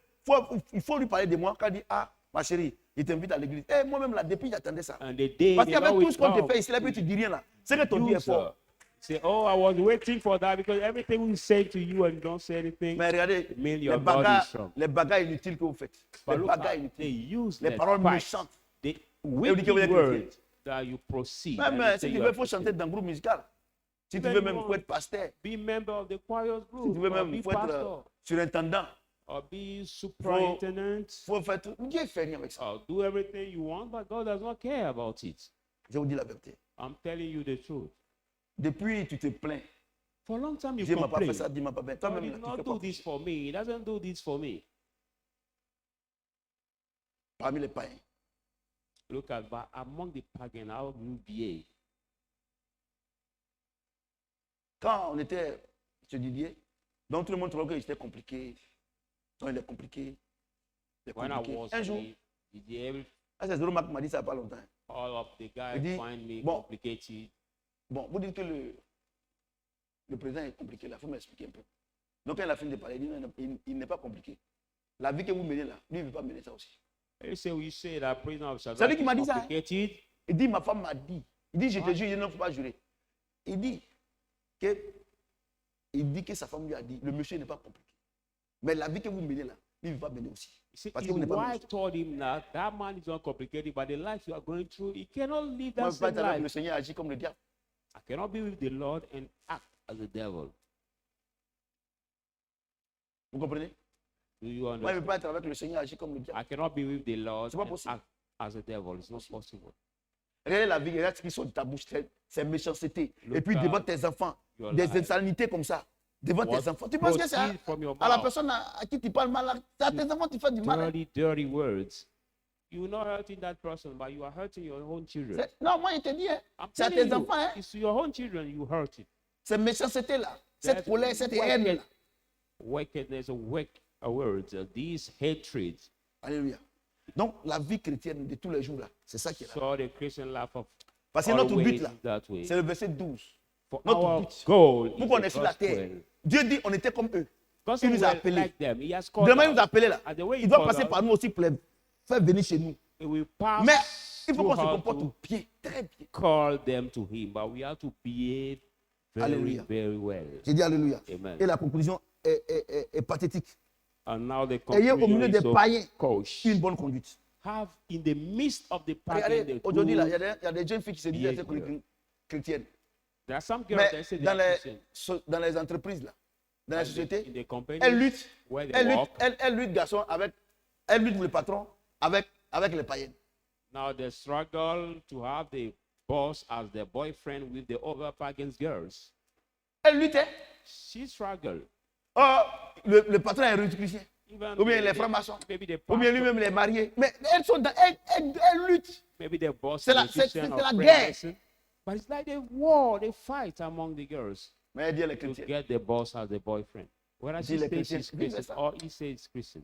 il faut lui parler de moi, quand il dit, ah, ma chérie, il t'invite à l'église. Et moi-même là, depuis, j'attendais ça. And the day Parce they qu'avec tout always ce qu'on te bow, fait ici, là, puis tu dis rien là. C'est que ton Dieu you, est fort. say, oh, I was waiting for that because everything we say to you and you don't say anything. Mais regardez, mean your God is strong. les bagarres inutiles que vous faites. But Les look bagarres at the inutiles. useless Les paroles fights, méchantes. the vous wicked dites que vous êtes words chrétien. that you proceed. Même and you si say tu you veux, are il faut chanter Christian. dans un groupe musical. Si tu Even veux you même, il want- faut être pasteur. Be member of the choir Si group, tu veux or même, be il faut être pastor, surintendant. or be superintendent, Il faut faire tout. Dieu fait rien avec ça. or do everything you want, but God does not care about it. Je vous dis la vérité. I'm telling you the truth. Depuis, tu te plains. For a long time you Dieu m'a pas complain. fait ça, Dieu m'a pas fait. God Toi-même, did là, tu not fais do quoi? this for me. He doesn't do this for me. Parmi les païens. Look at but among the pagan, how you behave. Quand on était chez Didier, donc tout le monde trouvait que c'était compliqué. Non, il est compliqué. Il est When I compliqué. was Un jour, c'est Zoro Marc m'a dit ça il n'y a pas longtemps. all of the guys Il dit, find me bon. complicated. Bon, vous dites que le président est compliqué là, il faut m'expliquer un peu. Donc quand il a fini de parler, il dit non, il n'est pas compliqué. La vie que vous menez là, lui, il ne veut pas mener ça aussi. They say we say that prison of C'est lui qui m'a dit ça, hein. complicated. Il dit, ma femme m'a dit. Il dit, je te jure, il ne faut pas jurer. Il dit que sa femme lui a dit, le monsieur n'est pas compliqué. Mais la vie que vous menez là, lui, il ne veut pas mener aussi. You see, Parce his que vous n'êtes pas wife ministre. told him that that man is not complicated, but the life you are going through, he cannot live Moi, that je ne peux pas same être avec le life. Seigneur agir comme le diable. I cannot be with the Lord and act as the devil. Vous comprenez? Do you Moi, je ne understand? peux pas être avec le Seigneur agir comme le diable. I cannot be with the Lord C'est pas and possible. act as a devil. It's not possible. Regardez la vie, regarde ce qui sort de ta bouche, c'est méchanceté. Look Et puis at devant tes enfants, your des life. insanités comme ça. Devant What tes enfants. Tu penses que c'est proceeds from your à la mouth. personne à qui tu parles mal, à tes enfants, tu fais du mal. Hein. Dirty words. You're not hurting that person, but you are hurting your own children. Non, moi, je te dis, hein, I'm c'est à telling tes you, enfants. Hein. it's to your own children you hurt it. Cette méchanceté-là, cette That colère, cette haine-là. wickedness, words, these hatreds. Alléluia. Donc, la vie chrétienne de tous les jours, là, c'est ça qui est là. So the Christian life of Parce que notre always but, là, that way. c'est le verset 12. For notre our but. goal Pour qu'on is est the sur la terre. gospel. Dieu dit, on était comme eux. Because Il we nous a were appelés. like them. He has called Demain, il nous a us. appelés là. And the way he Il doit called passer us, par nous aussi pour les faire venir chez nous. he will pass Mais il faut through qu'on se how comporte to bien, très bien. call them to him, but we have to behave very, Hallelujah. very well. J'ai dit Alléluia. Amen. Et la conclusion est pathétique. And now the Ayez au milieu conclusion des is so païens coach. une bonne conduite. Have in the midst of the pagan, Regardez, the aujourd'hui, là, il good- y a des jeunes filles qui se disent être behavior. chrétiennes. there are some girls Mais that say they dans are les, Christian. dans les entreprises, là, dans la And in société, the company elles luttent. where they Elles work, luttent, elles luttent, garçons, avec. Elles luttent pour le patron avec les païennes. Now they struggle to have the boss as their boyfriend with the other pagan girls. Elle luttait. She struggled. Oh, le patron est républicain. Even Ou bien the- les francs-maçons. maybe the Ou bien pastor, lui-même les mariés. Mais elles sont dans, elles luttent. maybe the boss C'est is la- a c'est- Christian c'est or la Freemason. But it's like they war, they fight among the girls Mais elle dit elle est to chrétienne. get the boss as the boyfriend. Whereas Dit he les says chrétiens, he's vive Christian, ça. or he says he's Christian.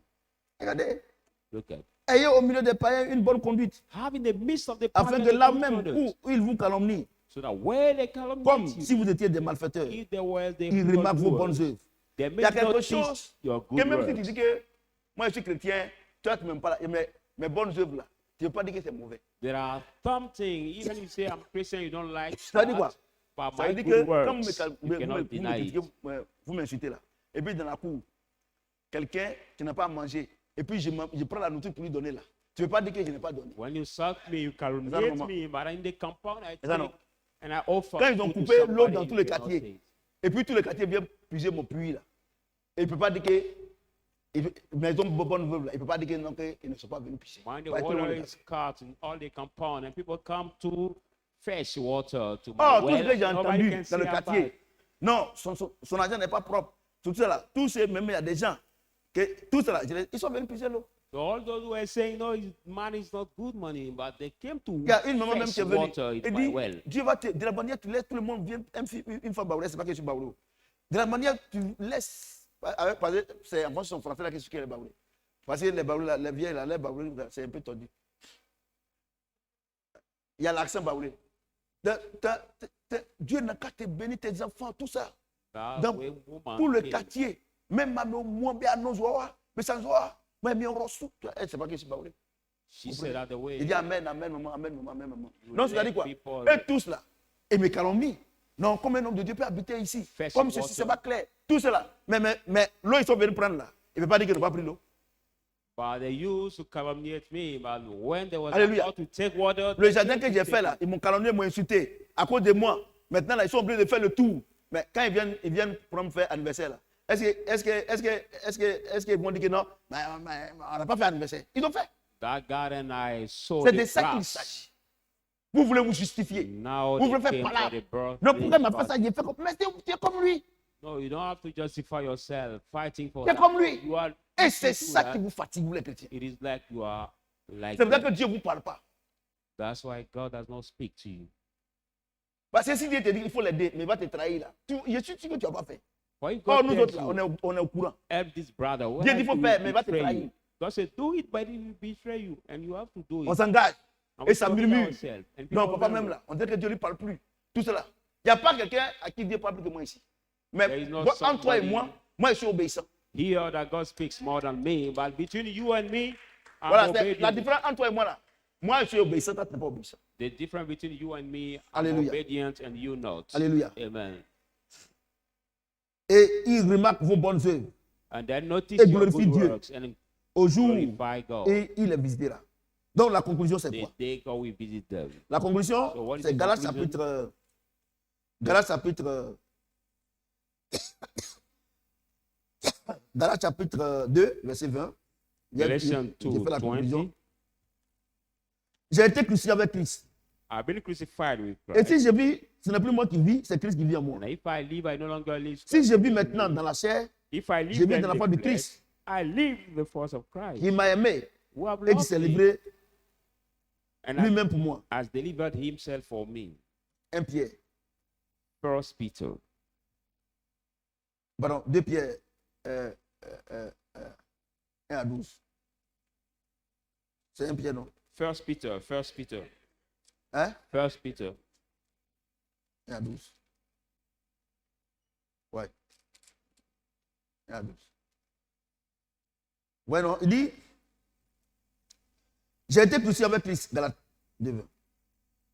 Regardez. Look at. Ayez au milieu des païens une bonne conduite. Have in the midst of the Afin pagan que là good même conduct, où ils vous calomnient, so that where they comme calumniate si you, vous étiez des malfaiteurs, if there were the ils remarquent vos bonnes œuvres. they Il y a may quelque notice chose your que good même si tu works. dis que moi je suis chrétien, toi tu m'aimes pas là, mes bonnes œuvres là, tu ne veux pas dire que c'est mauvais. There are something, even if you say I'm Christian, you don't like Ça veut dire quoi? that, but Ça veut my dire que good quand works, you vous cannot me deny critiquez, it. vous m'insultez là, et puis dans la cour, quelqu'un qui n'a pas à manger, et puis je prends la nourriture pour lui donner là. Tu ne veux pas dire que je n'ai pas donné. When you insult me, you Is that calumniate normal? me, but in the compound, I Is that take normal? and I offer Quand ils ont to coupé l'eau somebody, dans tous you les cannot quartiers, say it. et puis tout le quartier vient puiser mon puits là, et il ne peut pas dire que, mais ils ont de bonnes veuves là, il ne peut pas dire que non, qu'ils ne sont pas venus pisser. When the Parce que tout le monde water est is cut in all the compound and people come to fetch water to my Oh, tout ce well, que j'ai nobody entendu can dans see le outside. quartier, non, son argent n'est pas propre. Tout cela, tous ces, même il y a des gens, que, tout cela, ils sont venus puiser l'eau. So all those who were saying, no, money is not good money, but they came to Il y a une maman même fetch qui est venue. water in Elle my dit, well. Dieu va te, de la manière tu laisses tout le monde vient une fois baoulé, c'est pas que je suis baoulé. De la manière tu laisses, parce que c'est en son français là que c'est les baoulés. Parce que les baoulés, les vieilles là, les baoulés, c'est un peu tordu. Il y a l'accent baoulé. Dieu n'a qu'à te bénir tes enfants, tout ça. That Dans way woman tout le came. quartier, même ma moins bien nos oies, mais sans oies, mais bien reçu. C'est pas que je suis baoulé. She said that the way. Il dit Amen, Amen, maman, Amen, maman, Amen, maman. You Non, c'est-à-dire let quoi? people- Eux tous là, et mes calomnies. Non, comme un homme de Dieu peut habiter ici. Fresh Comme water. ceci, c'est pas clair. Tout cela. Mais l'eau, ils sont venus prendre là. Il ne veut pas dire qu'ils n'ont pas pris l'eau. But they used to calumniate me, but when they was Alléluia. about to take water, Le they jardin came que to j'ai take fait là, it. ils m'ont calomnié, ils m'ont insulté. À cause de moi. Maintenant, là, ils sont obligés de faire le tour. Mais quand ils viennent pour me faire anniversaire là, est-ce qu'ils vont dire que non, mais on n'a pas fait anniversaire. Ils ont fait. That garden I saw C'est the de ça qu'il grass. s'agit. Vous voulez vous justifier. Now Vous they voulez faire came par là. for the birthday Non, pourquoi il m'a fait party. ça? J'ai fait comme. Mais tu es comme lui. No, you don't have to justify yourself fighting for Tu es that. comme lui. You are, Et you c'est do ça that, qui vous fatigue, vous les chrétiens. it is like you are like C'est vrai que them. Dieu ne vous parle pas. That's why God does not speak to you. Parce que si Dieu te dit qu'il faut l'aider, mais il va te trahir là. Je suis sûr que tu n'as pas fait. Why Oh, God nous tells autres là, you, on est au courant. help this brother. When Dieu dit, faut he faire, will mais il va te betray trahir. you. God said, do it, but he will betray you, and you have to do On it. s'engage. And Et we ça commit murmure. ourselves, and Non, people papa, murmur. même là, on dirait que Dieu ne lui parle plus. Tout cela. Il n'y a pas quelqu'un à qui Dieu parle plus que moi ici. Mais There is not entre toi et somebody- moi, je suis obéissant. Here that God speaks more than me, but between you and me, I'm Voilà, c'est obedient. la différence entre toi et moi là. Moi, je suis obéissant, toi, tu n'es pas obéissant. The difference between you and me, I'm Alléluia. obedient and you not. Alléluia. Amen. Et il remarque vos bonnes œuvres. And then notice Et your glorifie good Dieu. works and Au jour glorify God. et il les visitera. Donc la conclusion, c'est The quoi? day God will visit them. La So what conclusion, is c'est the Galates conclusion? chapitre. Galates chapitre. Galates chapitre 2, verset 20. Galatians J'ai fait la 2:20. conclusion. J'ai été crucifié avec Christ. I've been crucified with Et Christ. si je vis, ce n'est plus moi qui vis, c'est Christ qui vit en moi. And if I live, I no longer live. Si je vis maintenant dans la chair, If I live je vis in dans la the foi de flesh, Christ, I live in the force of Christ. qui m'a aimé Who have et qui loved s'est me livré and lui-même pour moi. has delivered himself for me. 1 Pierre. 1 Peter. Pardon, 2 Pierre 1 à 12. C'est 1 Pierre, non? 1 Peter. 1 Peter. Hein? 1 Peter. 1 à 12. Ouais. 1 à 12. Ouais, non, il dit, j'ai été crucifié avec Christ, Galates 2.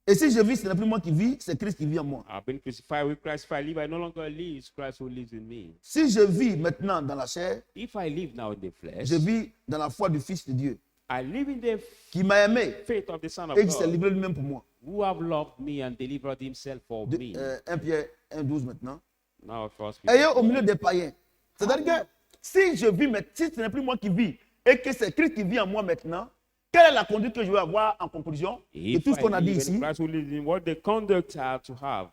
Et si je vis, ce n'est plus moi qui vis, c'est Christ qui vit en moi. I've been crucified with Christ. If I live, I no longer live. It's Christ who lives in me. Si je vis maintenant dans la chair, If I live now in the flesh, je vis dans la foi du Fils de Dieu, I live in the qui m'a aimé faith of the Son of et qui s'est God, livré lui-même pour moi. who have loved me and delivered himself for me. 1 Pierre 1, 12 maintenant. Now, 1 Ayez Peter. au milieu des païens. C'est-à-dire que si je vis, mais si ce n'est plus moi qui vis et que c'est Christ qui vit en moi maintenant, quelle est la conduite que je veux avoir en conclusion de If tout ce qu'on I a dit live in ici? Christ who lives in, what the conduct I have to have.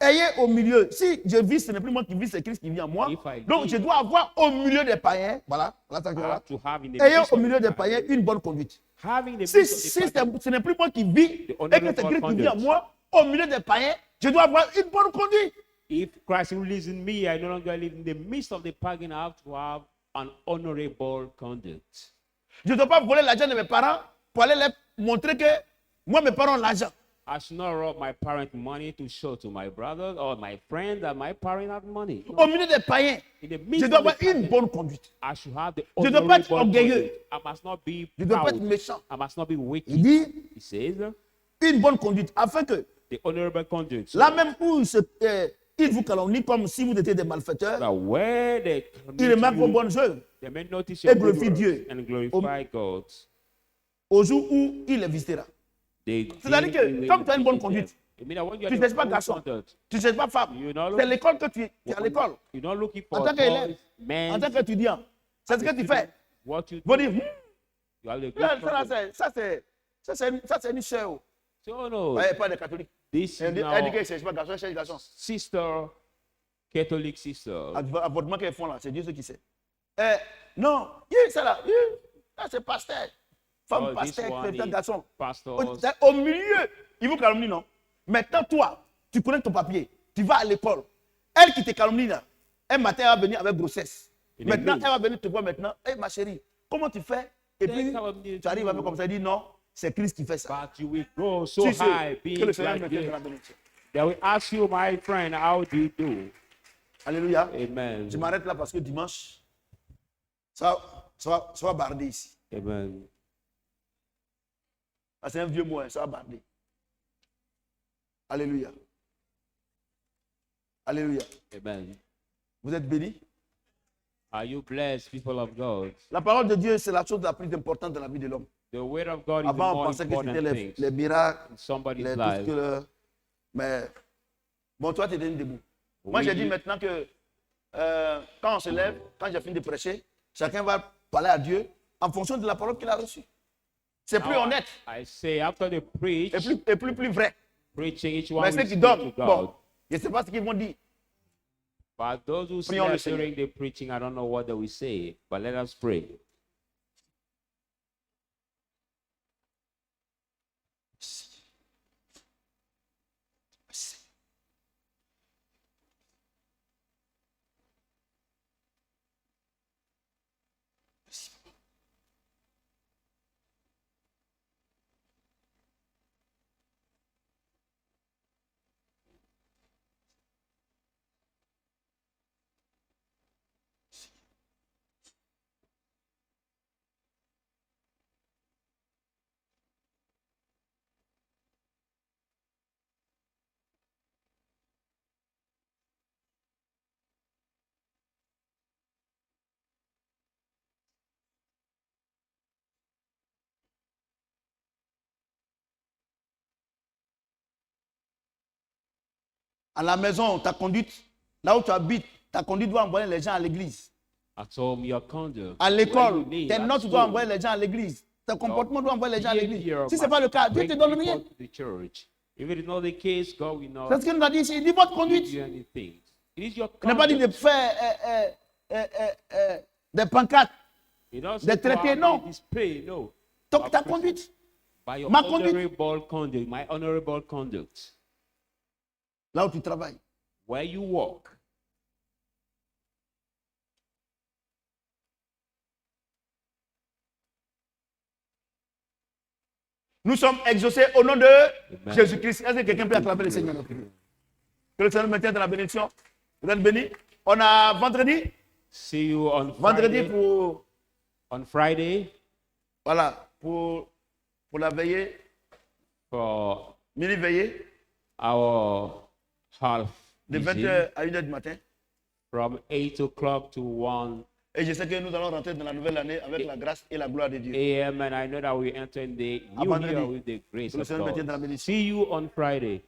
Ayez au milieu. Si je vis, ce n'est plus moi qui vis, c'est Christ qui vit en moi. If I Donc, live- je dois avoir au milieu des païens. Voilà. Voilà ça que I voilà. have to have in the Ayez midst au of milieu the des païens une bonne conduite. having the Si, midst of si the pagan, ce n'est plus moi qui vis et que honorable c'est Christ qui vit en conduct. moi, au milieu des païens, je dois avoir une bonne conduite. if Christ who lives in me, I no longer live in the midst of the pagan, I have to have an honorable conduct. Je ne dois pas voler l'argent de mes parents pour aller leur montrer que moi, mes parents ont l'argent. I should not rob my parents' money to show to my brothers or my friends that my parents have money. No. Au milieu des païens, In the je midst dois of the avoir une pagan, bonne conduite. I should have the Je ne dois pas être honorable orgueilleux. conduct. I must not be Je ne dois pas être proud. méchant. I must not be wicked. Il dit He says une bonne conduite afin que the honorable conduct. là même où il vous calomnie comme si vous étiez des malfaiteurs, That where they il remarque vos you, bonnes œuvres they may notice et your good glorifie Dieu. works and glorify God. au jour où il les visitera. C'est-à-dire que comme tu as une bonne conduite, tu ne cherches pas garçon, tu ne cherches pas femme. C'est l'école que tu es à l'école. You're not looking En for tant qu'élève, men. en tant qu'étudiant, c'est ce que tu fais. What you Vous do, dire, you have the good ça, conduct. c'est une sœur. So no, Ouais, pas des catholiques. this is Elle dit now qu'elle ne cherche pas garçon, elle cherche garçon. sister, Catholic sister. Avortement qu'elles font là, c'est Dieu ce qui sait. Non, c'est là, là c'est pasteur. Femme Oh, this pasteur, one c'est un is garçon. pastors. Au milieu, il vous calomnie, non? Maintenant, toi, tu connais ton papier, tu vas à l'école. Elle qui te calomnie là, un matin, elle va venir avec grossesse. Il est Maintenant, bleu. elle va venir te voir maintenant. Hé, ma chérie, comment tu fais? Et puis, calomnie tu arrives too. avec comme ça, elle dit non, c'est Christ qui fait ça. But you will go so Si, si. high, Que le being Seigneur like me tienne this. dans la bénédiction. They will ask you, my friend, how do you do? Alléluia. Amen. Je m'arrête là parce que dimanche, ça va barder ici. Amen. Ah, c'est un vieux mot, hein, ça va barder. Alléluia. Alléluia. Amen. Vous êtes bénis? Are you blessed, people of God? La parole de Dieu, c'est la chose la plus importante dans la vie de l'homme. The word of God is the Avant, on more pensait que c'était important les thing miracles, in somebody's tout ce life. mais bon, toi, tu es debout. Moi, j'ai dit maintenant que quand on se lève, quand j'ai fini de prêcher, chacun va parler à Dieu en fonction de la parole qu'il a reçue. C'est plus Now, honnête I say after the preach, et plus vrai. preaching, each one Mais will ceux qui speak dorment, to bon, God. je ne sais pas ce qu'ils vont dire. But those who Prions le slept Seigneur. during the preaching, I don't know what they will say. But let us pray. À la maison, ta conduite, là où tu habites, ta conduite doit envoyer les gens à l'église. At home, your conduct. À l'école, Where you live, tes at notes doivent school, envoyer les gens à l'église. Ton comportement doit envoyer les gens à l'église. behavior Si ce n'est must pas le cas, Dieu ne te bring donne people rien. to the church. If it is not the case, God will C'est not ce qu'il nous a dit ici. Il dit votre give conduite. you anything. It is your Il n'a pas dit de conduct. faire des pancartes. It doesn't de say to traiter, have non. a display, no. Donc ta conduite, By your Ma conduite. honorable conduct, my honorable conduct, là où tu travailles. where you walk. Nous sommes exaucés au nom de Amen. Jésus-Christ. Est-ce que quelqu'un peut acclamer le Seigneur? Que le Seigneur me tienne dans la bénédiction. Vous êtes bénis. On a vendredi. See you on Vendredi Friday. pour, On Friday voilà, pour la veillée, for mini veillée, our half de visit 20h à 1h du matin. from 8 o'clock to 1 Et je sais que nous allons rentrer dans la nouvelle année avec la grâce et la gloire de Dieu. a.m. and I know that we enter in the new vendredi. year with the grace Que le of Seigneur me tienne dans la God. bénédiction. See you on Friday.